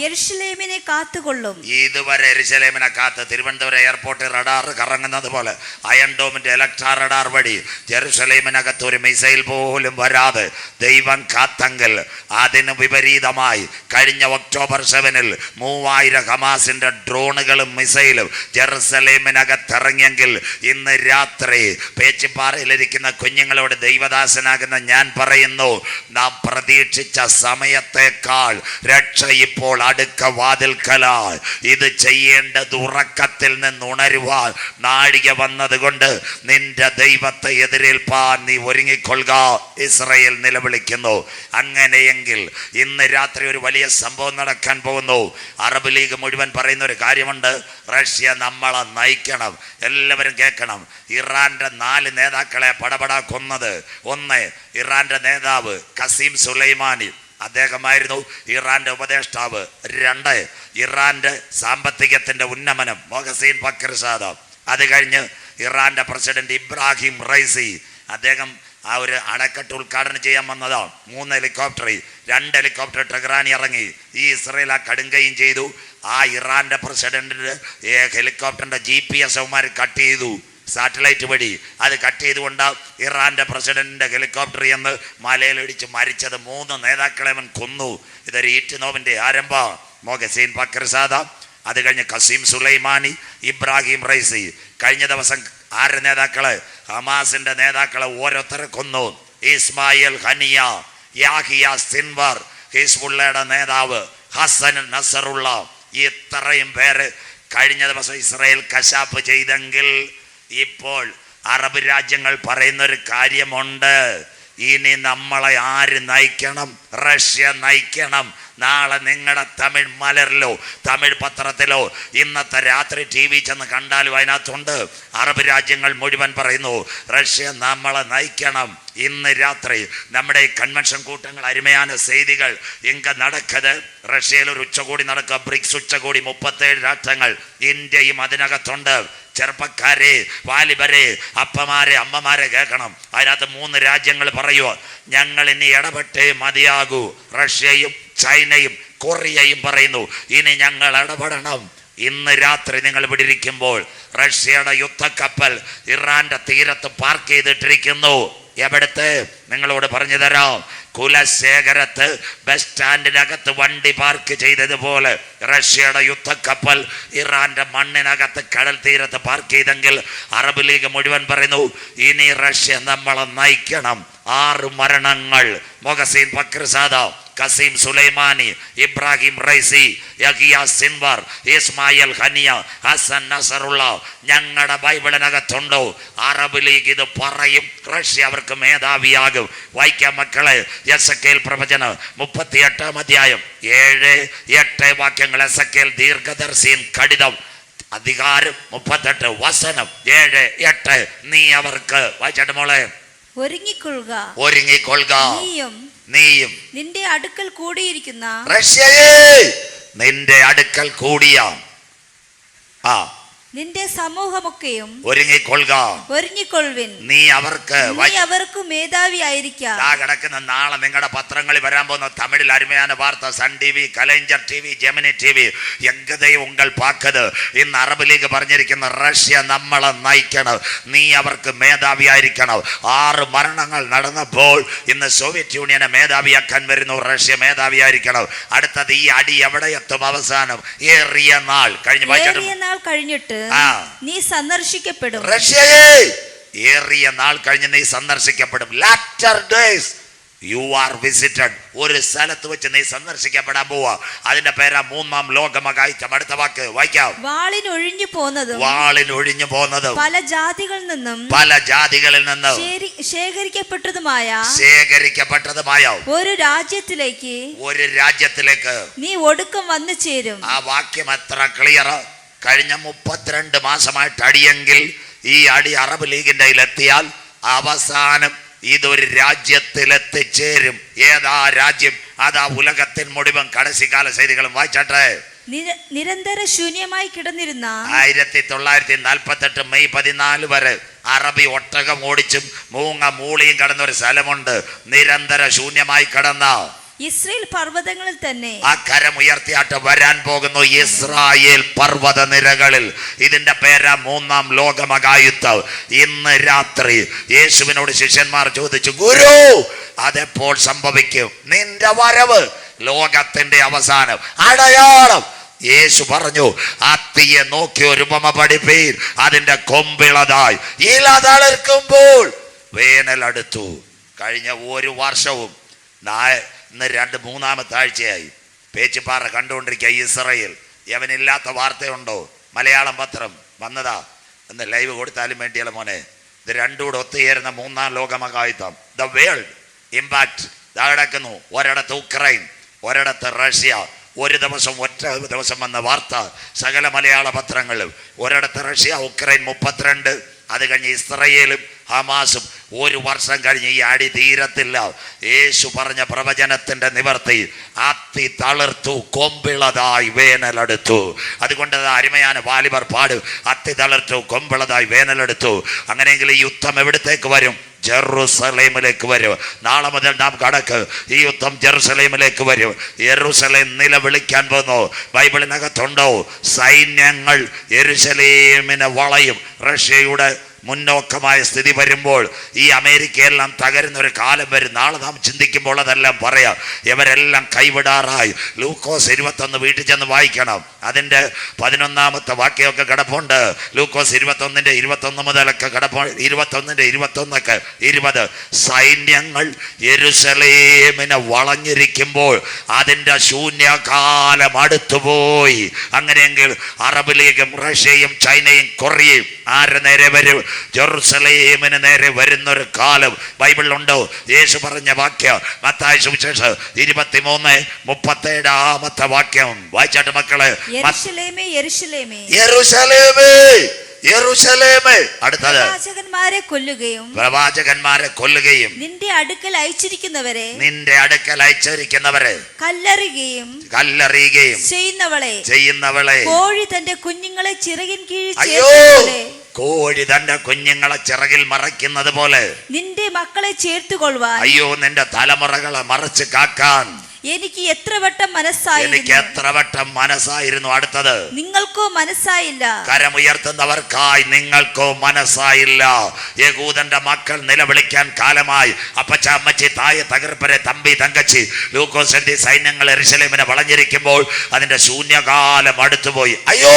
യെരൂശലേമിനെ കാത്തുകൊള്ളും. ഇതുവരെ യെരൂശലേമിനെ കാത്ത് തിരുവനന്തപുരം എയർപോർട്ടിൽ റഡാർ കറങ്ങുന്നത് പോലെ അയൺ ഡോമിന്റെ ഇലക്ട്രാ റഡാർ വഴി യെരൂശലേമിനകത്ത് ഒരു മിസൈൽ പോലും വരാതെ ദൈവം കാത്തെങ്കിൽ അതിന് വിപരീതമായി കഴിഞ്ഞ ഒക്ടോബർ 7 3000 ഹമാസിന്റെ ഡ്രോണുകളും മിസൈലും ജെറുസലേമിനകത്തിറങ്ങിയെങ്കിൽ ഇന്ന് രാത്രി പേച്ചിപ്പാറയിലിരിക്കുന്ന കുഞ്ഞുങ്ങളോട് ദൈവദാസനാകുന്ന ഞാൻ പറയുന്നു, നാം പ്രതീക്ഷിച്ച സമയത്തേക്കാൾ രക്ഷ ഇപ്പോൾ അടുക്ക വാതിൽക്കലായി. ഇത് ചെയ്യേണ്ടത് ഉറക്കത്തിൽ നിന്ന് ഉണരുവാൻ നാഴിക വന്നതുകൊണ്ട് നിന്റെ ദൈവത്തെ എതിരേൽപ്പാൻ നീ ഒരുങ്ങിക്കൊള്ളുക. ഇസ്രയേൽ നിലവിളിക്കുന്നു. അങ്ങനെയെങ്കിൽ ഇന്ന് രാത്രി ഒരു വലിയ സംഭവം നടക്കാൻ പോകുന്നു. അറബ് ലീഗ് മുഴുവൻ പറയുന്ന ഒരു കാര്യമുണ്ട്, റഷ്യ നമ്മളെ നയിക്കണം. എല്ലാവരും കേൾക്കണം. ഇറാന്റെ 4 നേതാക്കളെ പടപട കൊന്നത്. 1 ഇറാന്റെ നേതാവ് കസീം സുലൈമാനി, അദ്ദേഹമായിരുന്നു ഇറാന്റെ ഉപദേഷ്ടാവ്. 2 ഇറാന്റെ സാമ്പത്തികത്തിന്റെ ഉന്നമനം മൊഹസീൻ ഫക്രുസാദ. അത് കഴിഞ്ഞ് ഇറാന്റെ പ്രസിഡന്റ് ഇബ്രാഹിം റൈസി, അദ്ദേഹം ആ ഒരു അണക്കെട്ട് ഉദ്ഘാടനം ചെയ്യാൻ വന്നതാണ്. 3 ഹെലികോപ്റ്റർ, 2 ഹെലികോപ്റ്റർ ടെഹ്റാനി ഇറങ്ങി. ഈ ഇസ്രയേൽ ആ കടുങ്കയും ചെയ്തു. ആ ഇറാന്റെ പ്രസിഡന്റിന്റെ ഹെലികോപ്റ്ററിന്റെ GPS അവന്മാർ കട്ട് ചെയ്തു. സാറ്റലൈറ്റ് വഴി അത് കട്ട് ചെയ്തുകൊണ്ട് ഇറാന്റെ പ്രസിഡന്റിന്റെ ഹെലികോപ്റ്റർ എന്ന് മലയിലിടിച്ച് മരിച്ചത് 3 നേതാക്കളെ അവൻ കൊന്നു. ഇതൊരു ഈറ്റുനോവിന്റെ ആരംഭം. മൊഹസീൻ ഫക്രുസാദ, അത് കഴിഞ്ഞ് കസീം സുലൈമാനി, ഇബ്രാഹിം റൈസി. കഴിഞ്ഞ ദിവസം 6 നേതാക്കളെ, ഹമാസിന്റെ നേതാക്കളെ ഓരോരുത്തരെ കൊന്നു. ഇസ്മായിൽ ഹനിയ, യാഹിയ സിൻവർ, ഹിസ്ബുള്ളയുടെ നേതാവ് ഹസൻ നസറുള്ള, ഇത്രയും പേര് കഴിഞ്ഞ ദിവസം ഇസ്രായേൽ കശാപ്പ് ചെയ്തെങ്കിൽ ഇപ്പോൾ അറബ് രാജ്യങ്ങൾ പറയുന്നൊരു കാര്യമുണ്ട്, ഇനി നമ്മളെ ആര് നയിക്കണം? റഷ്യ നയിക്കണം. നാളെ നിങ്ങളുടെ തമിഴ് മലറിലോ തമിഴ് പത്രത്തിലോ ഇന്നത്തെ രാത്രി TV ചെന്ന് കണ്ടാലും അതിനകത്തുണ്ട്. അറബ് രാജ്യങ്ങൾ മുഴുവൻ പറയുന്നു റഷ്യ നമ്മളെ നയിക്കണം. ഇന്ന് രാത്രി നമ്മുടെ ഈ കൺവെൻഷൻ കൂട്ടങ്ങൾ അരുമയാണ് ചെയ്തികൾ ഇങ്ക നടക്കത്. റഷ്യയിൽ ഒരു ഉച്ചകോടി നടക്കുക, ബ്രിക്സ് ഉച്ചകോടി, 37 രാഷ്ട്രങ്ങൾ, ഇന്ത്യയും അതിനകത്തുണ്ട്. ചെറുപ്പക്കാരെ, വാലിബരെ, അപ്പമാരെ, അമ്മമാരെ കേൾക്കണം. അതിനകത്ത് 3 രാജ്യങ്ങൾ പറയുക, ഞങ്ങൾ ഇനി ഇടപെട്ടേ മതിയാകൂ. റഷ്യയും ചൈനയും കൊറിയയും പറയുന്നു ഇനി ഞങ്ങൾ ഇടപെടണം. ഇന്ന് രാത്രി നിങ്ങൾ ഇവിടെ ഇരിക്കുമ്പോൾ റഷ്യയുടെ യുദ്ധക്കപ്പൽ ഇറാന്റെ തീരത്ത് പാർക്ക് ചെയ്തിട്ടിരിക്കുന്നു. എവിടുത്തെ? നിങ്ങളോട് പറഞ്ഞു തരാം. കുലശേഖരത്ത് ബസ് സ്റ്റാൻഡിനകത്ത് വണ്ടി പാർക്ക് ചെയ്തതുപോലെ റഷ്യയുടെ യുദ്ധക്കപ്പൽ ഇറാന്റെ മണ്ണിനകത്ത് കടൽ തീരത്ത് പാർക്ക് ചെയ്തെങ്കിൽ അറബ് ലീഗ് മുഴുവൻ പറയുന്നു ഇനി റഷ്യ നമ്മളെ നയിക്കണം. 6 മരണങ്ങൾ. Mohsen Fakhrizadeh, Qasem Soleimani, Ebrahim Raisi, Yahya Sinwar, Ismail Haniyeh, Hassan Nasrallah. ഞങ്ങളുടെ ബൈബിളിനകത്തുണ്ടോ? അറബ് ലീഗ് ഇത് പറയും. റഷ്യ അവർക്ക് മേധാവിയാകും. വായിക്കാം മക്കളെ, എസക്കേൽ പ്രവചനം 38-ാം അധ്യായം 7-8 വാക്യങ്ങൾ. എസക്കേൽ ദീർഘദർശീൻ കടിതം അധികാരം 38 വസനം 7-8. നീ അവർക്ക് വായിച്ചാട്ട് മോളെ. ഒരുങ്ങിക്കൊള്ളുക നീയും നിന്റെ അടുക്കൽ കൂടിയിരിക്കുന്ന റഷ്യയെ നിന്റെ അടുക്കൽ കൂടിയ നിന്റെ സമൂഹമൊക്കെയും ഒരുങ്ങിക്കൊള്ളുവിൻ. നീ അവർക്ക് മേധാവിയായിരിക്കാം. കിടക്കുന്ന നാളെ നിങ്ങളുടെ പത്രങ്ങളിൽ വരാൻ പോകുന്ന തമിഴിൽ അരുമയാണ് വാർത്ത. Sun TV, Kalaignar TV, Gemini TV, എങ്കതേ ഉങ്കൾ പാക്കത്. ഇന്ന് അറബ് ലീഗ് പറഞ്ഞിരിക്കുന്ന റഷ്യ നമ്മളെ നയിക്കണം, നീ അവർക്ക് മേധാവിയായിരിക്കണം. 6 മരണങ്ങൾ നടന്നപ്പോൾ ഇന്ന് സോവിയറ്റ് യൂണിയനെ മേധാവിയാക്കാൻ വരുന്നു. റഷ്യ മേധാവിയായിരിക്കണം. അടുത്തത് ഈ അടി എവിടെ എത്തും? അവസാനം ഏറിയ നാൾ കഴിഞ്ഞിട്ട് നീ സന്ദർശിക്കപ്പെടും. റഷ്യയെ ഏറിയ നാൾ കഴിഞ്ഞ് നീ സന്ദർശിക്കപ്പെടും. Latter days you are visited. ഒരു സ്ഥലത്ത് വെച്ച് നീ സന്ദർശിക്കപ്പെടാൻ പോവാ. അതിന്റെ പേരാ 3-ാം ലോകമഹായുദ്ധം. അടുത്ത വാക്ക് വായിക്കാം. വാളിനൊഴിഞ്ഞു പോന്നതും പല ജാതികളിൽ നിന്നും ശേഖരിക്കപ്പെട്ടതുമായ ഒരു രാജ്യത്തിലേക്ക് നീ ഒടുക്കം വന്നു ചേരും. ആ വാക്യം എത്ര ക്ലിയർ! കഴിഞ്ഞ 32 മാസമായിട്ട് അടിയെങ്കിൽ ഈ അടി അറബ് ലീഗിന്റെ എത്തിയാൽ അവസാനം ഇതൊരു രാജ്യത്തിലെത്തിച്ചേരും. ഏതാ രാജ്യം? അതാ ഉലകത്തിൻ മുഴുവൻ കടശിക്കാല ചെയ്തികളും വായിച്ചാട്ടെ. നിരന്തര ശൂന്യമായി കിടന്നിരുന്ന 1948 മെയ് 14 വരെ അറബി ഒട്ടകം ഓടിച്ചും മൂളിയും കടന്ന ഒരു സ്ഥലമുണ്ട്. നിരന്തര ശൂന്യമായി കിടന്ന ഇസ്രായേൽ പർവ്വതങ്ങളിൽ തന്നെ ആ കരമുയർത്തിയാട്ട് വരാൻ പോകുന്നു. ഇസ്രായേൽ പർവ്വത നിരകളിൽ. ഇതിന്റെ പേരാ 3-ാം ലോകമഹായുദ്ധം. ഇന്ന് രാത്രി യേശുവിനോട് ശിഷ്യന്മാർ ചോദിച്ചു, ഗുരു അതെപ്പോൾ സംഭവിക്കും? നിന്റെ വരവ്, ലോകത്തിന്റെ അവസാനം, അടയാളം. യേശു പറഞ്ഞു, അത്തിയെ നോക്കി ഒരു ഉപമ പഠിപ്പീൻ. അതിന്റെ കൊമ്പിളതായി ഇല തളിർക്കുമ്പോൾ വേനൽ അടുത്തു. കഴിഞ്ഞ ഒരു വർഷവും ഇന്ന് 2-3-ാമത്തെ ആഴ്ചയായി പേച്ചിപ്പാറ കണ്ടുകൊണ്ടിരിക്കുക. ഇസ്രായേൽ യവനില്ലാത്ത വാർത്തയുണ്ടോ? മലയാളം പത്രം വന്നതാ. എന്ന് ലൈവ് കൊടുത്താലും വേണ്ടിയല്ല മോനെ. ഇത് രണ്ടും കൂടെ ഒത്തുചേരുന്ന 3-ാം ലോകമഹായുദ്ധം. ദ വേൾഡ് ഇമ്പാക്ട് കിടക്കുന്നു. ഒരിടത്ത് ഉക്രൈൻ, ഒരിടത്ത് റഷ്യ. ഒറ്റ ദിവസം വന്ന വാർത്ത സകല മലയാള പത്രങ്ങളും. ഒരിടത്ത് റഷ്യ, ഉക്രൈൻ 32, അത് കഴിഞ്ഞ് ഇസ്രായേലും ഹമാസും. ഒരു വർഷം കഴിഞ്ഞ് ഈ അടി തീരത്തില്ല. യേശു പറഞ്ഞ പ്രവചനത്തിന്റെ നിവർത്തി. അത്തി തളിർത്തു, കൊമ്പിളതായി വേനലെടുത്തു. അതുകൊണ്ട് അരുമയാണ് വാലിബർ പാടും, അത്തി തളിർത്തു, കൊമ്പിളതായി വേനലെടുത്തു. അങ്ങനെയെങ്കിൽ ഈ യുദ്ധം എവിടത്തേക്ക് വരും? ജെറുസലേമിലേക്ക് വരും. നാളെ മുതൽ നാം കടക്ക്. ഈ യുദ്ധം ജെറുസലേമിലേക്ക് വരും. യെരൂശലേം നിലവിളിക്കാൻ പോകുന്നു. ബൈബിളിനകത്തുണ്ടോ? സൈന്യങ്ങൾ യെരൂശലേമിനെ വളയും. റഷ്യയുടെ മുന്നോക്കമായ സ്ഥിതി വരുമ്പോൾ ഈ അമേരിക്കയെല്ലാം തകരുന്ന ഒരു കാലം വരും. നാളെ നാം ചിന്തിക്കുമ്പോൾ അതെല്ലാം പറയാം. ഇവരെല്ലാം കൈവിടാറായി. ലൂക്കോസ് 21 വീട്ടിൽ ചെന്ന് വായിക്കണം. അതിൻ്റെ 11-ാമത്തെ വാക്യമൊക്കെ കിടപ്പുണ്ട്. ലൂക്കോസ് 21-21 മുതലൊക്കെ കിടപ്പുണ്ട്. 21-21-20 സൈന്യങ്ങൾ യെരൂശലേമിനെ വളഞ്ഞിരിക്കുമ്പോൾ അതിൻ്റെ ശൂന്യകാലം അടുത്തുപോയി. അങ്ങനെയെങ്കിൽ അറബ് ലീഗും റഷ്യയും ചൈനയും കൊറിയയും ആരുടെ നേരെ വരും? ജെറുസലേമിന് നേരെ വരുന്നൊരു കാലം ബൈബിളിലുണ്ടോ? യേശു പറഞ്ഞ വാക്യം മത്തായി സുവിശേഷം 23-37 വാക്യം വായിച്ചാട്ട് മക്കളെ. യെരൂശലേമേ. അടുത്തത് പ്രവാചകന്മാരെ കൊല്ലുകയും നിന്റെ അടുക്കൽ അയച്ചിരിക്കുന്നവരെ കല്ലെറിയുകയും ചെയ്യുന്നവളെ കോഴി തന്റെ കുഞ്ഞുങ്ങളെ ചിറകിൻ കീഴിൽ കോഴി തന്റെ കുഞ്ഞുങ്ങളെ ചിറകിൽ മറയ്ക്കുന്നത് പോലെ നിന്റെ മക്കളെ ചേർത്തുകൊള്ളുവാൻ നിന്റെ തലമുറകളെ മറച്ച് കാക്കാൻ എനിക്ക് എത്ര വട്ടം എനിക്ക് മനസ്സായിരുന്നു, എത്ര വട്ടം മനസ്സായിരുന്നു. അടുത്തത്, നിങ്ങൾക്കോ മനസ്സായില്ല. കരമുയർത്തുന്നവർക്കായി നിങ്ങൾക്കോ മനസ്സായില്ല. യഹൂദന്റെ മക്കൾ നിലവിളിക്കാൻ കാലമായി. അപ്പച്ച, അമ്മച്ചി, തായ, തകർപ്പരെ, തമ്പി, തങ്കച്ചി, ലൂക്കോസിന്റെ സൈന്യങ്ങൾ യെരൂശലേമിനെ വളഞ്ഞിരിക്കുമ്പോൾ അതിന്റെ ശൂന്യകാലം അടുത്തുപോയി. അയ്യോ,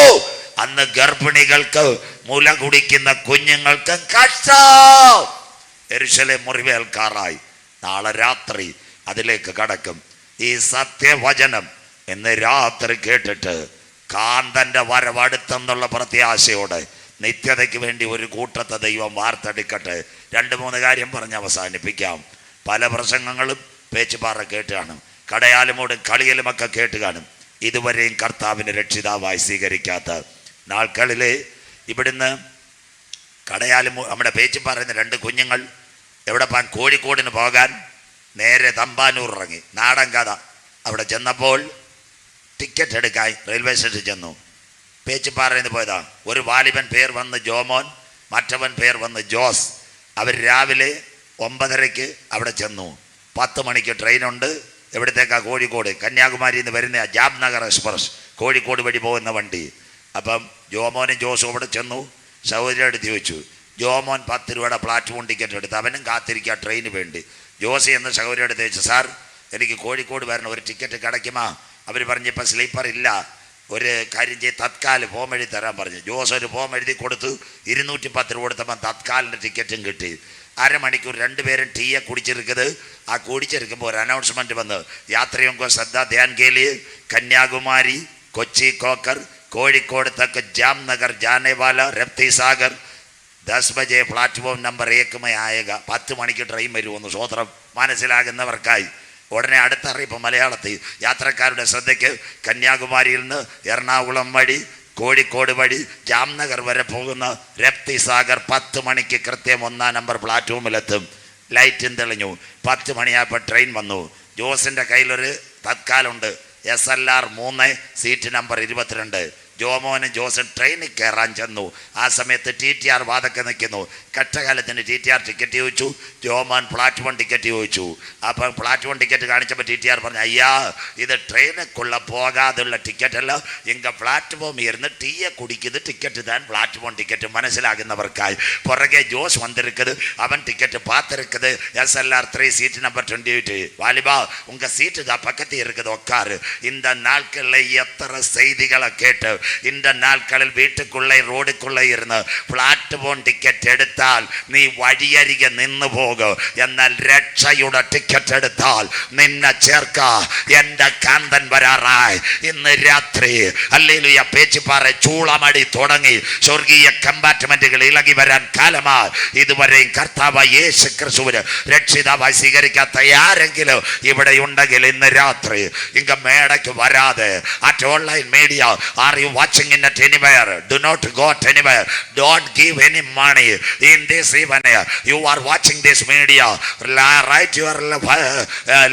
അന്ന് ഗർഭിണികൾക്ക്, മുല കുടിക്കുന്ന കുഞ്ഞുങ്ങൾക്ക് കഷ്ടം. യെരൂശലേം മുറിവേൽക്കാറായി. നാളെ രാത്രി അതിലേക്ക് കടക്കും. ഈ സത്യവചനം ഇന്ന് രാത്രി കേട്ടിട്ട് കാന്തന്റെ വരവടുത്തെന്നുള്ള പ്രത്യാശയോടെ നിത്യതയ്ക്ക് വേണ്ടി ഒരു കൂട്ടത്തെ ദൈവം വാർത്തെടുക്കട്ടെ. 2-3 കാര്യം പറഞ്ഞ് അവസാനിപ്പിക്കാം. പല പ്രസംഗങ്ങളും പേച്ചുപാറ കേട്ട് കാണും, കടയാലുമോടും കളിയലുമൊക്കെ കേട്ട് കാണും. ഇതുവരെയും കർത്താവിനെ രക്ഷിതാവായി സ്വീകരിക്കാത്ത നാൾക്കളിൽ ഇവിടുന്ന് കടയാലും നമ്മുടെ പേച്ചുപാറയുന്ന 2 കുഞ്ഞുങ്ങൾ എവിടെ പോകാൻ? കോഴിക്കോടിന് പോകാൻ നേരെ തമ്പാനൂർ ഇറങ്ങി. നാടൻ കഥ. അവിടെ ചെന്നപ്പോൾ ടിക്കറ്റ് എടുക്കാൻ റെയിൽവേ സ്റ്റേഷനിൽ ചെന്നു. പേച്ചുപാറയിൽ നിന്ന് പോയതാ. ഒരു വാലിബൻ പേർ വന്ന് ജോമോൻ, മറ്റവൻ പേർ വന്ന് ജോസ്. അവർ രാവിലെ 9:30 അവിടെ ചെന്നു. 10 മണിക്ക് ട്രെയിനുണ്ട്. എവിടത്തേക്കാ? കോഴിക്കോട്. കന്യാകുമാരിയിൽ നിന്ന് വരുന്ന ജാംനഗർ എക്സ്പ്രസ്, കോഴിക്കോട് വഴി പോകുന്ന വണ്ടി. അപ്പം ജോമോനും ജോസും അവിടെ ചെന്നു. സഹോദരിയുടെ അടുത്ത് ചോദിച്ചു. ജോമോൻ 10 രൂപയുടെ പ്ലാറ്റ്ഫോം ടിക്കറ്റ് എടുത്ത് അവനും കാത്തിരിക്കുക ട്രെയിന് വേണ്ടി. ജോസി എന്ന സഹോദരിയുടെ അടുത്ത് ചോദിച്ചു, സാർ എനിക്ക് കോഴിക്കോട് വരണം, ഒരു ടിക്കറ്റ് കിടക്കുമാ? അവർ പറഞ്ഞു, ഇപ്പം സ്ലീപ്പർ ഇല്ല, ഒരു കാര്യം ചെയ്ത് തത്കാൽ ഫോം എഴുതി തരാൻ പറഞ്ഞു. ജോസ് ഒരു ഫോം എഴുതി കൊടുത്തു. 210 രൂപ കൊടുത്തപ്പോൾ തത്കാലിൻ്റെ ടിക്കറ്റും കിട്ടി. അരമണിക്കൂർ 2 പേരും ടീയെ കുടിച്ചിരിക്കുന്നത്. ആ കുടിച്ചിരിക്കുമ്പോൾ ഒരു അനൗൺസ്മെൻറ്റ് വന്ന്, യാത്രയോങ്കോ ശ്രദ്ധ ധ്യാൻ കേലിയെ, കന്യാകുമാരി, കൊച്ചി കോക്കർ, കോഴിക്കോട് തക്ക് ജാംനഗർ ജാനേവാല രപ്തി സാഗർ 10 ബജെ പ്ലാറ്റ്ഫോം നമ്പർ 1 में आएगा. 10 മണിക്ക് ട്രെയിൻ വരുമെന്ന്. സ്വോത്രം മനസ്സിലാകുന്നവർക്കായി ഉടനെ അടുത്ത അറിയിപ്പ് മലയാളത്തിൽ. യാത്രക്കാരുടെ ശ്രദ്ധയ്ക്ക്, കന്യാകുമാരിയിൽ നിന്ന് എറണാകുളം വഴി കോഴിക്കോട് വഴി ജാംനഗർ വരെ പോകുന്ന രപ്തി സാഗർ 10 മണിക്ക് കൃത്യം 1-ാം നമ്പർ പ്ലാറ്റ്ഫോമിലെത്തും. ലൈറ്റും തെളിഞ്ഞു. 10 മണിയായപ്പോൾ ട്രെയിൻ വന്നു. ജോസിൻ്റെ കയ്യിലൊരു തത്കാലുണ്ട്, SLR 3, സീറ്റ് നമ്പർ 22. ജോമോനും ജോസും ട്രെയിനിൽ കയറാൻ ചെന്നു. ആ സമയത്ത് TTR വാതൊക്കെ നിൽക്കുന്നു. കഷ്ടകാലത്തിന് TTR ടിക്കറ്റ് ചോദിച്ചു. ജോമോൻ പ്ലാറ്റ്ഫോം ടിക്കറ്റ് ചോദിച്ചു. അപ്പം പ്ലാറ്റ്ഫോം ടിക്കറ്റ് കാണിച്ചപ്പോൾ TTR പറഞ്ഞു, അയ്യാ ഇത് ട്രെയിനുക്കുള്ള പോകാതുള്ള ടിക്കറ്റല്ല, ഇങ്ങ പ്ലാറ്റ്ഫോം ഇരുന്ന് ടീയെ കുടിക്കുന്നത് ടിക്കറ്റ് താൻ പ്ലാറ്റ്ഫോം ടിക്കറ്റ്. മനസ്സിലാകുന്നവർക്കായി. പുറകെ ജോസ് വന്നിരിക്കുന്നത്, അവൻ ടിക്കറ്റ് பார்த்துருக்குது. SLR 3 seat number 28. வாலிபா உங்க சீட்டு தான் பக்கத்தில் இருக்குது, உட்காரு. இந்த நாட்களில் எத்தனை செய்திகளை கேட்டு, இந்த நாட்களில் வீட்டுக்குள்ளே ரோடுக்குள்ளே ഇരുന്ന് പ്ലാറ്റ്ഫോം ടിക്കറ്റ് എടുത്താൽ നീ വഴിയരികെ നിന്ന് പോകും. എന്നാൽ രക്ഷയുടെ ടിക്കറ്റ് എടുത്താൽ നിന്നെ ചേർക്ക എൻ്റെ കാന്തൻ വരാറായി. ഇന്ന് രാത്രി ഹല്ലേലൂയ പേച്ചുപാറ ചൂളമടി തുടങ്ങി. സ്വർഗീയ കമ്പാർട്ട്മെന്റുകൾ ഇളകി വരാൻ കാലമായി. ഇതുവരെയും കർത്താവായ യേശു ക്രിസ്തുവിനെ രക്ഷിതാവായി സ്വീകരിക്കാത്ത ആരെങ്കിലും ഇവിടെ ഉണ്ടെങ്കിൽ ഇന്ന് രാത്രി ഇങ്ങ മേടയ്ക്ക് വരാതെ at online media, are you watching in at anywhere? Do not go at anywhere. Don't give any money in this evening. You are watching this media. Right your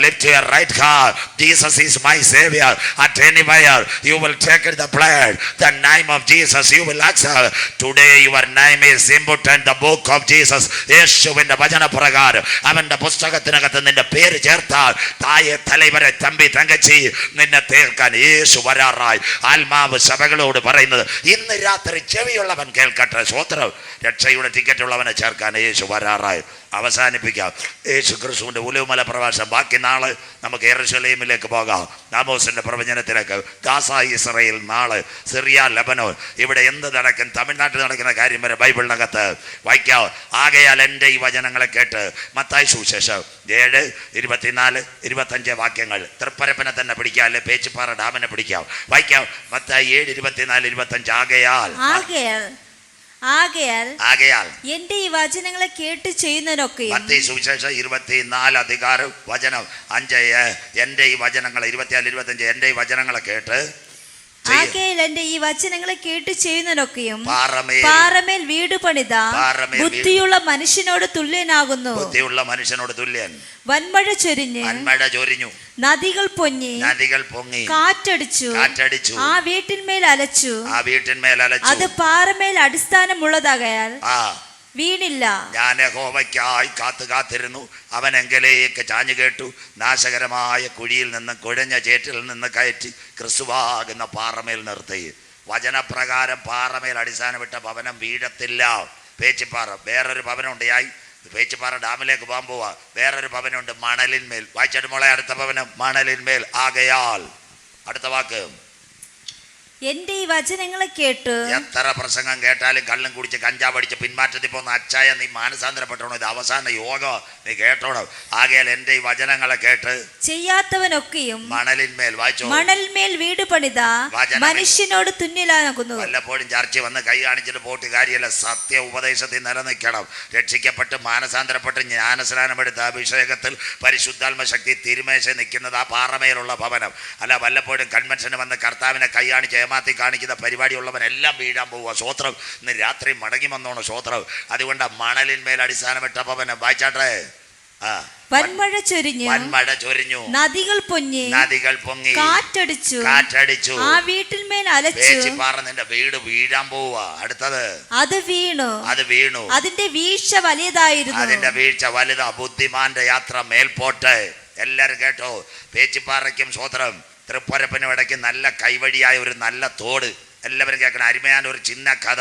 lift your right hand. Jesus is my savior. At anywhere you will take the blood, the name of Jesus you will accept. Today your name is input in the book of Jesus. യേശുവിന്റെ വചനപ്രകാരം അവന്റെ പുസ്തകത്തിനകത്ത് നിന്റെ പേര് ചേർത്താൽ തായെ തലവരെ തമ്പി തങ്കച്ചി നിന്നെ തീർക്കാൻ യേശു വരാറായി. ആത്മാവ് സഭകളോട് പറയുന്നത്, ഇന്ന് രാത്രി ചെവിയുള്ളവൻ കേൾക്കട്ടെ. സ്വോത്രം. രക്ഷയുടെ ടിക്കറ്റ് ഉള്ളവനെ ചേർക്കാൻ യേശു വരാറായി. അവസാനിപ്പിക്കാം. യേശു ക്രിസ്തുവിന്റെ ഉലവുമല പ്രവാസം. ബാക്കി നാളെ നമുക്ക് യെരൂശലേമിലേക്ക് പോകാം. ആമോസിന്റെ പ്രവചനത്തിലേക്ക്. ഗാസ ഇസ്രായേൽ, നാളെ സിറിയ ലബനോൻ. ഇവിടെ എന്ത് നടക്കും? തമിഴ്നാട്ടിൽ നടക്കുന്ന കാര്യം വരെ ബൈബിളിനകത്ത് വായിക്കാം. ആകയാൽ എൻ്റെ ഈ വചനങ്ങളെ കേട്ട് മത്തായി സുവിശേഷം 7, 24, 25 വാക്യങ്ങൾ. തൃപ്പരപ്പനെ തന്നെ പിടിക്കാം, അല്ലെ പേച്ചുപാറ ഡാമിനെ പിടിക്കാം. വായിക്കാം. മത്തായി 7, 24, 25. ആകയാൽ എന്റെ ഈ വചനങ്ങളെ കേട്ട് ചെയ്യുന്നതിനൊക്കെയും. മത്തായി സുവിശേഷം 24 വചനം 5. എൻ്റെ ഈ വചനങ്ങളെ 24, 25. എൻ്റെ ഈ വചനങ്ങളെ കേട്ട് എന്റെ ഈ വചനങ്ങളെ കേട്ട് ചെയ്യുന്നതിനൊക്കെയും പാറമേൽ വീട് പണിത ബുദ്ധിയുള്ള മനുഷ്യനോട് തുല്യനാകുന്നു. ബുദ്ധിയുള്ള മനുഷ്യനോട് തുല്യൻ. വൻമഴ ചൊരിഞ്ഞു, നദികൾ പൊങ്ങി, കാറ്റടിച്ചു, ആ വീട്ടിന്മേൽ അലച്ചു. അത് പാറമേൽ അടിസ്ഥാനമുള്ളതാകയാൽ വീണില്ല. ഞാൻ യഹോവയ്ക്കായി കാത്തിരുന്നു. അവൻ എങ്കിലേക്ക് ചാഞ്ഞു കേട്ടു. നാശകരമായ കുഴിയിൽ നിന്ന് കുഴഞ്ഞ ചേറ്റിൽ നിന്ന് കയറ്റി ക്രിസ്തുവാകുന്ന പാറമേൽ നിർത്തി. വചനപ്രകാരം പാറമേൽ അടിസ്ഥാനമിട്ട ഭവനം വീഴത്തില്ല. പേച്ചിപ്പാറ വേറൊരു ഭവനമുണ്ടായി. പേച്ചിപ്പാറ ഡാമിലേക്ക് പോകാൻ പോവാ. വേറൊരു ഭവനമുണ്ട് മണലിന്മേൽ. വായിച്ചിട്ട് മോളെ, അടുത്ത ഭവനം മണലിന്മേൽ. ആകയാൽ അടുത്ത വാക്ക്, എന്റെ ഈ വചനങ്ങളെ കേട്ട്. എത്ര പ്രസംഗം കേട്ടാലും കള്ളും കുടിച്ച് കഞ്ചാവ് അടിച്ച് പിന്മാറ്റത്തിൽ പോകുന്ന അച്ചായ, നീ മാനസാന്തരപ്പെട്ടോണം. ഇത് അവസാന യോഗം, നീ കേട്ടോണം. ആകയാൽ എന്റെ ഈ വചനങ്ങളെ കേട്ട് ചെയ്യാത്തവനൊക്കെയും മണലിന്മേൽ. വായിച്ചോ, മണലിന്മേൽ വീട് പണിത മനുഷ്യനോട് തുല്യനാകുന്നു. വല്ലപ്പോഴും ചർച്ച വന്ന് കൈ കാണിച്ചിട്ട് പോട്ട് കാര്യമല്ല. സത്യ ഉപദേശത്തിൽ നിലനിൽക്കണം. രക്ഷിക്കപ്പെട്ട് മാനസാന്തരപ്പെട്ട് ജ്ഞാനസ്നാനമെടുത്ത അഭിഷേകത്തിൽ പരിശുദ്ധാത്മ ശക്തി തിരുമേശ നിൽക്കുന്നത് ആ പാറമേലുള്ള ഭവനം. അല്ല വല്ലപ്പോഴും കൺവെൻഷന് വന്ന് കർത്താവിനെ കൈ കാണിച്ച് ഏമാത്തി കാണിക്കുന്ന പരിപാടിയുള്ളവനെല്ലാം വീഴാൻ പോവുക. സ്വോത്രം. ഇന്ന് രാത്രി മടങ്ങി വന്നോണം. സ്വോത്രം. അതുകൊണ്ട് മണലിന്മേൽ അടിസ്ഥാനമിട്ട ഭവനം. വായിച്ചാട്ടെ. വൻമഴ ചൊരിഞ്ഞു, നദികൾ പൊങ്ങി, കാറ്റടിച്ചു, ആ വീട്ടിന്മേൽ അലച്ചു. നിന്റെ വീട് വീഴാൻ പോവുക. അടുത്തത്, അത് വീണു, അതിന്റെ വീഴ്ച വലുതായിരുന്നു. ബുദ്ധിമാന്റെ യാത്ര മേൽപോട്ട്. എല്ലാരും കേട്ടോ. പേച്ചിപ്പാറയ്ക്കും സ്വോത്രം തൃപ്പരപ്പനും ഇടയ്ക്ക് നല്ല കൈവഴിയായ ഒരു നല്ല തോട്. എല്ലാവരും കേൾക്കണം. അരുമയാന ഒരു ചിന്ന കഥ.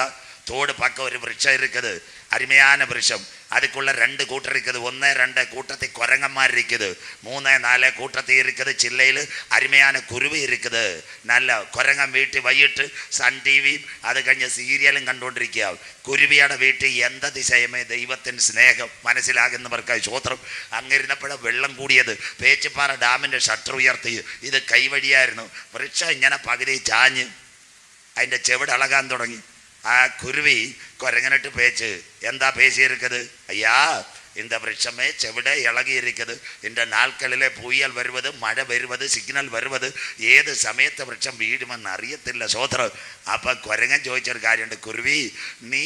തോട് പക്കം ഒരു വൃക്ഷം ഇരിക്കുന്നത്. അരുമയാന വൃക്ഷം. அதுக்குள்ள 2 கூட்டம் இருக்குது. 1, 2 கூட்டத்தில் குரங்கம்மார் இருக்குது. 3, 4 கூட்டத்தில் இருக்குது. சில்லையில் அருமையான குருவி இருக்குது. நல்ல குரங்கம் வீட்டு വൈകിട്ട് സൺ ടി വിയും അത് കഴിഞ്ഞ് സീരിയലും കണ്ടുകൊണ്ടിരിക്കുക. കുരുവിയുടെ വീട്ടിൽ എന്ത ദിശയമേ ദൈവത്തിൻ്റെ സ്നേഹം മനസ്സിലാകുന്നവർക്കായി സ്വോത്രം. അങ്ങിരുന്നപ്പോഴും വെള്ളം കൂടിയത്. പേച്ചിപ്പാറ ഡാമിൻ്റെ ഷട്ടർ ഉയർത്തി. ഇത് കൈവഴിയായിരുന്നു. വൃക്ഷം ഇങ്ങനെ പകുതി ചാഞ്ഞ് അതിൻ്റെ ചെവിട് അളകാൻ തുടങ്ങി. ആ കുരുവി കുരങ്ങനിട്ട് പേച്ച് എന്താ പേശിയിരിക്കുന്നത്? ஐயா, இந்த விருட்சமே செவிட இழகி இருக்குது. இந்த நாட்களிலே புயல் வருவது, மழை வருவது, சிக்னல் வருவது, ஏது சமயத்தை விருட்சம் வீடுமெന്ന് അറിയത്തില്ല. സോദരം. അപ്പം കുരങ്ങൻ ചോദിച്ചൊരു കാര്യമുണ്ട്. കുരുവി, നീ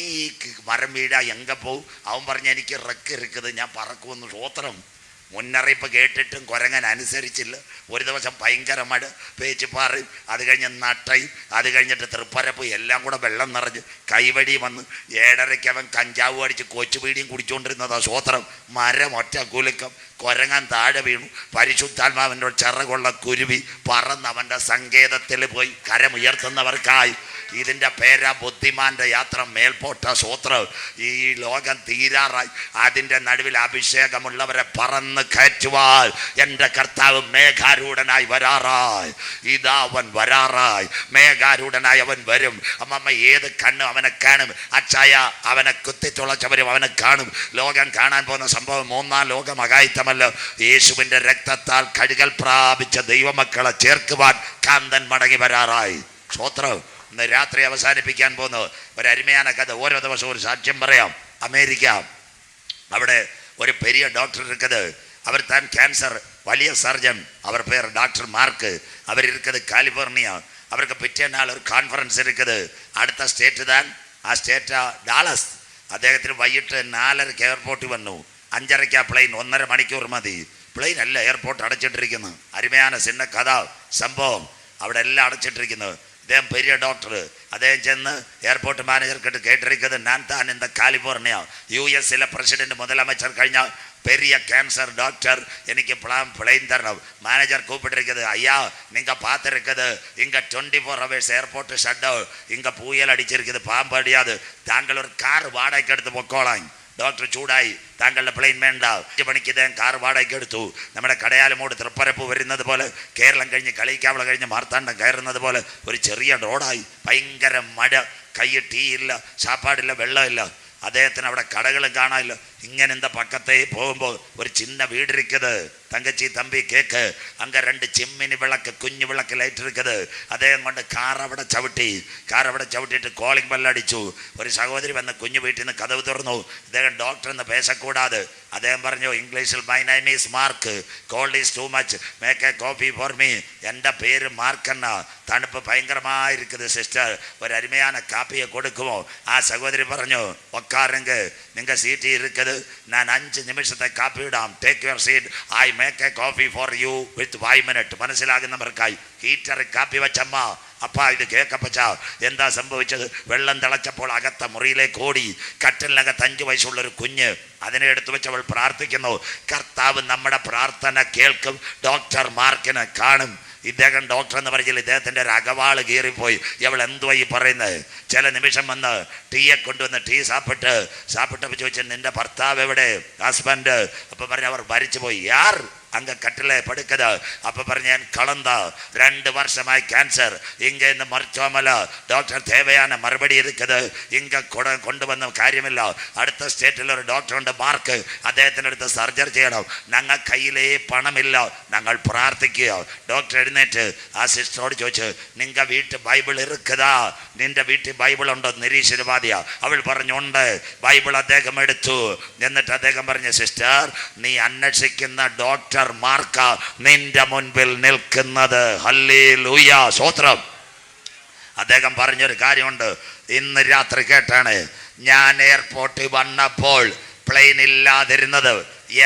മരം വീടാ എങ്ക പോവും? അവൻ പറഞ്ഞ എനിക്ക് റെക്ക് ഇരിക്കുന്നത്, ഞാൻ പറക്കുമെന്ന്. സോദരം. മുന്നറിയിപ്പ് കേട്ടിട്ടും കുരങ്ങൻ അനുസരിച്ചില്ല. ഒരു ദിവസം ഭയങ്കര മഴ, പേച്ചിപ്പാറ്, അത് കഴിഞ്ഞ് നട്ടയും, അത് കഴിഞ്ഞിട്ട് തൃപ്പരപ്പ്, എല്ലാം കൂടെ വെള്ളം നിറഞ്ഞ് കൈവടി വന്ന് 7:30 അവൻ കഞ്ചാവ് അടിച്ച് കൊച്ചുപീടിയും കുടിച്ചുകൊണ്ടിരുന്നതാ. സ്വോത്രം. മരം ഒറ്റ കുലുക്കം, കുരങ്ങൻ താഴെ വീണു. പരിശുദ്ധാത്മാവിൻ്റെ ചിറകുള്ള കുരുവി പറന്ന് അവൻ്റെ സങ്കേതത്തിൽ പോയി കരമുയർത്തുന്നവർക്കായി. ഇതിൻ്റെ പേരാ ബുദ്ധിമാന്റെ യാത്ര മേൽപോട്ട. സ്വോത്രം. ഈ ലോകം തീരാറായി. അതിൻ്റെ നടുവിൽ അഭിഷേകമുള്ളവരെ പറന്ന് കയറ്റുവാൻ എൻ്റെ കർത്താവ് മേഘാരൂഢനായി വരാറായി. ഇതാ അവൻ വരാറായി. മേഘാരൂഢനായി അവൻ വരും. അമ്മമ്മ ഏത് കണ്ണും അവനെ കാണും. അച്ചായ അവനെ കുത്തിത്തുളച്ചവരും അവനെ കാണും. ലോകം കാണാൻ പോകുന്ന സംഭവം 3-ാം ലോകം അകായിത്തമല്ല. യേശുവിൻ്റെ രക്തത്താൽ കഴുകൽ പ്രാപിച്ച ദൈവമക്കളെ ചേർക്കുവാൻ കാന്തൻ മടങ്ങി വരാറായി. സ്വോത്രം. ഇന്ന് രാത്രി അവസാനിപ്പിക്കാൻ പോകുന്ന ഒരു അരുമயான കഥ. ഓരോ ദിവസവും ഒരു സാക്ഷ്യം പറയാം. അമേരിക്ക, അവിടെ ഒരു പെരിയ ഡോക്ടർ இருக்குது. அவர் தான் கேன்சர் വലിയ സർജൻ. അവർ പേര് ഡോക്ടർ മാർക്ക്. അവർ இருக்குது കാലിഫോർണിയ. അവർക്ക് പിറ്റേ നാൾ ഒരു കോൺഫറൻസ് இருக்குது. അടുത്ത സ്റ്റേറ്റ് താൻ. ആ സ്റ്റേറ്റ് ഡാളസ്. അദ്ദേഹത്തിന് വൈകിട്ട് 4:30 എയർപോർട്ടിൽ വന്നു. 5:30 പ്ലെയിൻ. 1.5 മണിക്കൂർ മതി. പ്ലെയിൻ അല്ല, എയർപോർട്ട് അടച്ചിട്ടിരിക്കുന്നു. അരുമயான സിന്ന കഥ സംഭവം. അവിടെ എല്ലാം അടച്ചിട്ടിരിക്കുന്നു. അദ്ദേഹം പെരിയ ഡോക്ടർ. അദ്ദേഹം ചെന്ന് എയർപോർട്ട് മാനേജർക്കിട്ട് കേട്ടിരിക്കുന്നത്, ഞാൻ താൻ இந்த കാലിഫോർണിയ US പ്രസിഡന്റ് முதலமைச்சர் കഴിഞ്ഞ பெரிய கேன்சர் டாக்டர், எனக்கு பிளைன் தரணும். மேனேஜர் கூப்பிட்டுருக்குது, ஐயா நீங்கள் பார்த்துருக்குது இங்கே 24 hours ஏர்போர்ட் ஷட் டவுன். இங்கே புயல் அடிச்சிருக்குது, பாம்பு அடியாது. தாங்கள் ஒரு கார் வாடகைக்கு എടുത്ത് പൊക്കോളാം. ഡോക്ടർ ചൂടായി. താങ്കളുടെ പ്ലെയിൻ വേണ്ട. 5 മണിക്ക് ഇദ്ദേഹം കാർ വാടകയ്ക്ക് എടുത്തു. നമ്മുടെ കടയാലുമോട് തൃപ്പരപ്പ് വരുന്നത് പോലെ, കേരളം കഴിഞ്ഞ് കളിക്കാവള കഴിഞ്ഞ് മാർത്താണ്ഡം കയറുന്നത് പോലെ ഒരു ചെറിയ റോഡായി. ഭയങ്കര മഴ. കയ്യിൽ ടീ ഇല്ല, സാപ്പാടില്ല, വെള്ളമില്ല. അദ്ദേഹത്തിന് അവിടെ കടകളും കാണാനില്ല. ഇങ്ങനെ എന്താ പക്കത്തേ പോകുമ്പോൾ ഒരു ചിന്ന വീടിരിക്കുന്നത്. തങ്കച്ചി തമ്പി കേക്ക്. അങ്ക 2 ചിമ്മിനി വിളക്ക്, കുഞ്ഞു വിളക്ക് ലൈറ്റ് ഇരിക്കുന്നത്. അദ്ദേഹം കൊണ്ട് കാർ അവിടെ ചവിട്ടിയിട്ട് കോളിംഗ് ബെല്ലടിച്ചു. ഒരു സഹോദരി വന്ന് കുഞ്ഞു വീട്ടിൽ നിന്ന് കതവ് തുറന്നു. ഇദ്ദേഹം ഡോക്ടർ എന്ന് പേശക്കൂടാതെ അദ്ദേഹം പറഞ്ഞു ഇംഗ്ലീഷിൽ, my name is Mark, cold is too much, make a coffee for me. എൻ്റെ പേര് മാർക്കെന്ന. തണുപ്പ് ഭയങ്കരമായിരിക്കുന്നത് സിസ്റ്റർ, ഒരു അരുമயான കാപ്പിയെ കൊടുക്കുമോ? ആ സഹോദരി പറഞ്ഞു, ഒക്കാറുങ്ക, നിങ്ങൾ സീറ്റ് ഇരിക്കുന്നത്, ഞാൻ 5 നിമിഷത്തെ കാപ്പി ഇടാം. Take your seat, I make a coffee for you with 5 minutes. മനസ്സിലാകുന്നവർക്കായി ഹീറ്റർ കാപ്പി വെച്ചമ്മ അപ്പാ ഇത് കേക്കപ്പച്ച എന്താ സംഭവിച്ചത്? വെള്ളം തിളച്ചപ്പോൾ അകത്ത മുറിയിലേക്ക് ഓടി. കട്ടിലിനകത്ത് 5 വയസ്സുള്ളൊരു കുഞ്ഞ്. അതിനെ എടുത്തു വെച്ച് അവൾ പ്രാർത്ഥിക്കുന്നു. കർത്താവ് നമ്മുടെ പ്രാർത്ഥന കേൾക്കും. ഡോക്ടർ മാർക്കിനെ കാണും. ഇദ്ദേഹം ഡോക്ടർ എന്ന് പറഞ്ഞാൽ ഇദ്ദേഹത്തിൻ്റെ ഒരു അകവാള് കീറിപ്പോയി. ഇവൾ എന്തുവാ ഈ പറയുന്നത്? ചില നിമിഷം വന്ന് ടീയെ കൊണ്ടുവന്ന് ടീ സാപ്പിട്ടപ്പോൾ ചോദിച്ചാൽ നിന്റെ ഭർത്താവ് എവിടെ, ഹസ്ബൻഡ്? അപ്പം പറഞ്ഞ് അവർ ഭരിച്ചു പോയി. യാർ அங்க கட்டில படுக்குது. அப்ப பாருங்க கலந்த 2 வருஷமாய் கேன்சர். இங்க இந்த மருத்துவமல டாக்டர் தேவையான மறுபடி இருக்குது. இங்க கொண்டு வந்த കാര്യമില്ല. അടുത്ത സ്റ്റേറ്റിൽ ഒരു ഡോക്ടർ ഉണ്ട് മാർക്ക്. അദ്ദേഹത്തിൻ്റെ അടുത്ത് സർജറി ചെയ്യണം. ഞങ്ങൾ കയ്യിലേ പണമില്ല. ഞങ്ങൾ പ്രാർത്ഥിക്കുക. ഡോക്ടർ എഴുന്നേറ്റ് ആ സിസ്റ്ററോട് ചോദിച്ചു നിങ്ങ വീട്ടിൽ ബൈബിൾ ഇരിക്കുതാ? നിന്റെ വീട്ടിൽ ബൈബിൾ ഉണ്ടോ? നിരീശ്വരവാദിയാ. അവൾ പറഞ്ഞുണ്ട്. ബൈബിൾ അദ്ദേഹം എടുത്തു. എന്നിട്ട് അദ്ദേഹം പറഞ്ഞു സിസ്റ്റർ നീ അന്വേഷിക്കുന്ന ഡോക്ടർ മാർക്ക നിന്റെ മുൻപിൽ നിൽക്കുന്നത്. ഹല്ലേലൂയ സ്തോത്രം. അദ്ദേഹം പറഞ്ഞൊരു കാര്യമുണ്ട്. ഇന്ന് രാത്രി കേട്ടാണ് ഞാൻ എയർപോർട്ടിൽ വന്നപ്പോൾ പ്ലെയിൻ ഇല്ലാതിരുന്നത്.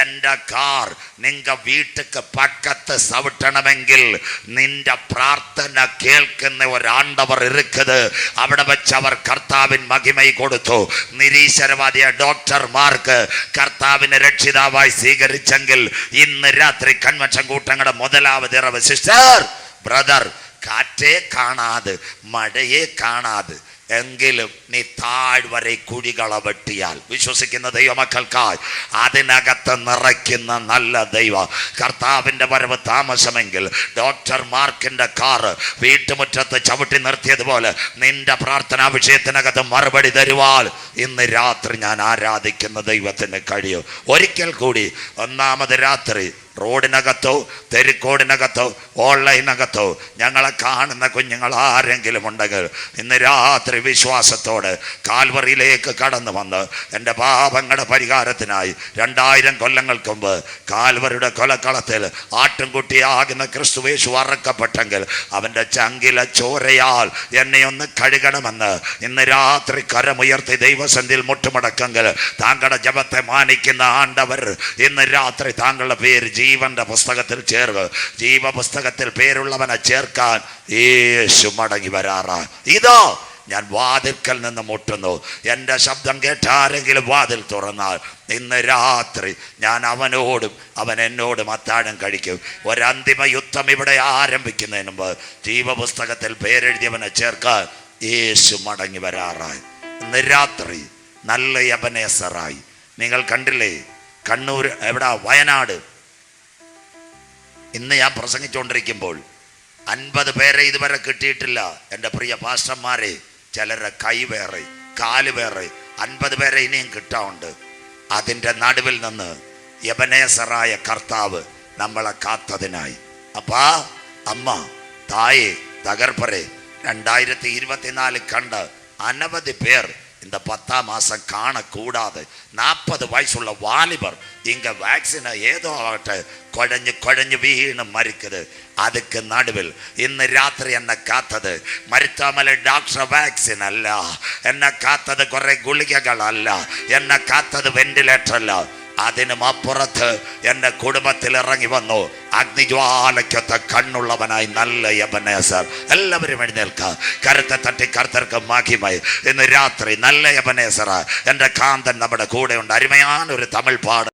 എൻ്റെ കാർ നിങ്ങ വീട്ടുക്ക് പക്കത്ത് ചവിട്ടണമെങ്കിൽ നിന്റെ പ്രാർത്ഥന കേൾക്കുന്ന ഒരാണ്ടവർ ഇരിക്കുന്നത്. അവിടെ വെച്ച് അവർ കർത്താവിൻ മഹിമൈ കൊടുത്തു. നിരീശ്വരവാദിയ ഡോക്ടർമാർക്ക് കർത്താവിനെ രക്ഷിതാവായി സ്വീകരിച്ചെങ്കിൽ ഇന്ന് രാത്രി കൺവെൻഷൻ കൂട്ടങ്ങളുടെ മുതലാവത് ഇറവ്. സിസ്റ്റർ ബ്രദർ കാറ്റേ കാണാതെ മഴയെ കാണാതെ എങ്കിലും നീ താഴ്വരെ കുഴികള വെട്ടിയാൽ വിശ്വസിക്കുന്ന ദൈവമക്കൾക്കായി അതിനകത്ത് നിറയ്ക്കുന്ന നല്ല ദൈവ കർത്താവിൻ്റെ വരവ് താമസമെങ്കിൽ ഡോക്ടർ മാർക്കിൻ്റെ കാറ് വീട്ടുമുറ്റത്ത് ചവിട്ടി നിർത്തിയതുപോലെ നിന്റെ പ്രാർത്ഥനാ വിഷയത്തിനകത്ത് മറുപടി തരുവാൽ ഇന്ന് രാത്രി ഞാൻ ആരാധിക്കുന്ന ദൈവത്തിന് കഴിയും. ഒരിക്കൽ കൂടി ഒന്നാമത് രാത്രി റോഡിനകത്തോ തെരുക്കോടിനകത്തോ ഓൺലൈനകത്തോ ഞങ്ങളെ കാണുന്ന കുഞ്ഞുങ്ങൾ ആരെങ്കിലും ഉണ്ടെങ്കിൽ ഇന്ന് രാത്രി വിശ്വാസത്തോടെ കാൽവറിയിലേക്ക് കടന്നു വന്ന് എൻ്റെ പാപങ്ങളുടെ പരിഹാരത്തിനായി 2000 കൊല്ലങ്ങൾക്ക് മുമ്പ് കാൽവറിയുടെ കൊലക്കളത്തിൽ ആട്ടിൻകുട്ടിയാകുന്ന ക്രിസ്തുവേശു അറക്കപ്പെട്ടെങ്കിൽ അവൻ്റെ ചങ്കിലെ ചോരയാൽ എന്നെ ഒന്ന് കഴുകണമെന്ന് ഇന്ന് രാത്രി കരമുയർത്തി ദൈവസന്നിധിയിൽ മുട്ടുമടക്കെങ്കിൽ താങ്കളുടെ ജപത്തെ മാനിക്കുന്ന ആണ്ടവർ ഇന്ന് രാത്രി താങ്കളുടെ പേര് ജീവന്റെ പുസ്തകത്തിൽ ചേർക്കുക. ജീവപുസ്തകത്തിൽ പേരുള്ളവനെ ചേർക്കാൻ യേശു മടങ്ങി വരാറാ. ഇതോ ഞാൻ വാതിൽക്കൽ നിന്ന് മുട്ടുന്നു. എൻ്റെ ശബ്ദം കേട്ടാരെങ്കിലും വാതിൽ തുറന്നാൽ ഇന്ന് രാത്രി ഞാൻ അവനോടും അവൻ എന്നോടും അത്താഴം കഴിക്കും. ഒരന്തിമ യുദ്ധം ഇവിടെ ആരംഭിക്കുന്നതിന് മുമ്പ് ജീവപുസ്തകത്തിൽ പേരെഴുതിയവനെ ചേർക്കാൻ യേശു മടങ്ങി വരാറായി. ഇന്ന് രാത്രി നല്ല എബനേസറായി. നിങ്ങൾ കണ്ടില്ലേ കണ്ണൂർ എവിടെ വയനാട് ഇന്ന് ഞാൻ പ്രസംഗിച്ചുകൊണ്ടിരിക്കുമ്പോൾ 50 പേരെ ഇതുവരെ കിട്ടിയിട്ടില്ല. എൻ്റെ പ്രിയ പാസ്റ്റർമാരെ ചിലരുടെ കൈ വേറെ കാല് വേറെ 50 പേരെ ഇനിയും കിട്ടാറുണ്ട്. അതിൻ്റെ നടുവിൽ നിന്ന് എബനേസറായ കർത്താവ് നമ്മളെ കാത്തതിനായി അപ്പാ അമ്മ തായെ തകർപ്പറെ 2024 കണ്ട് അനവധി പേർ இந்த 10ஆம் மாசம் காணக்கூடாது. 40 வயசுள்ள வாலிபர் இங்க வேக்சினை ஏதோ ஆகട്ടെ കുഴഞ്ഞു വീണ് മരിക്കുന്നത്. அதுக்கு നടുവിൽ ഇന്ന് രാത്രി എന്നെ കാത്തത് മരുത്താമല ഡോക്ടർ വാക്സിൻ അല്ല. എന്നെ കാത്തത് കുറെ ഗുളികകളല്ല. എന്നെ കാത്തത് വെന്റിലേറ്റർ അല്ല. അതിനും അപ്പുറത്ത് എൻ്റെ കുടുംബത്തിൽ ഇറങ്ങി വന്നു അഗ്നിജ്വാലയ്ക്കൊത്ത കണ്ണുള്ളവനായി നല്ല എബനേസർ. എല്ലാവരും എഴുന്നേൽക്കുക. കരുത്തെ തട്ടി കർത്തർക്ക് മഹിമයි. ഇന്ന് രാത്രി നല്ല എബനേസർ എൻ്റെ കാന്തൻ നമ്മുടെ കൂടെ ഉണ്ട്. അരുമയാനൊരു തമിഴ് പാട്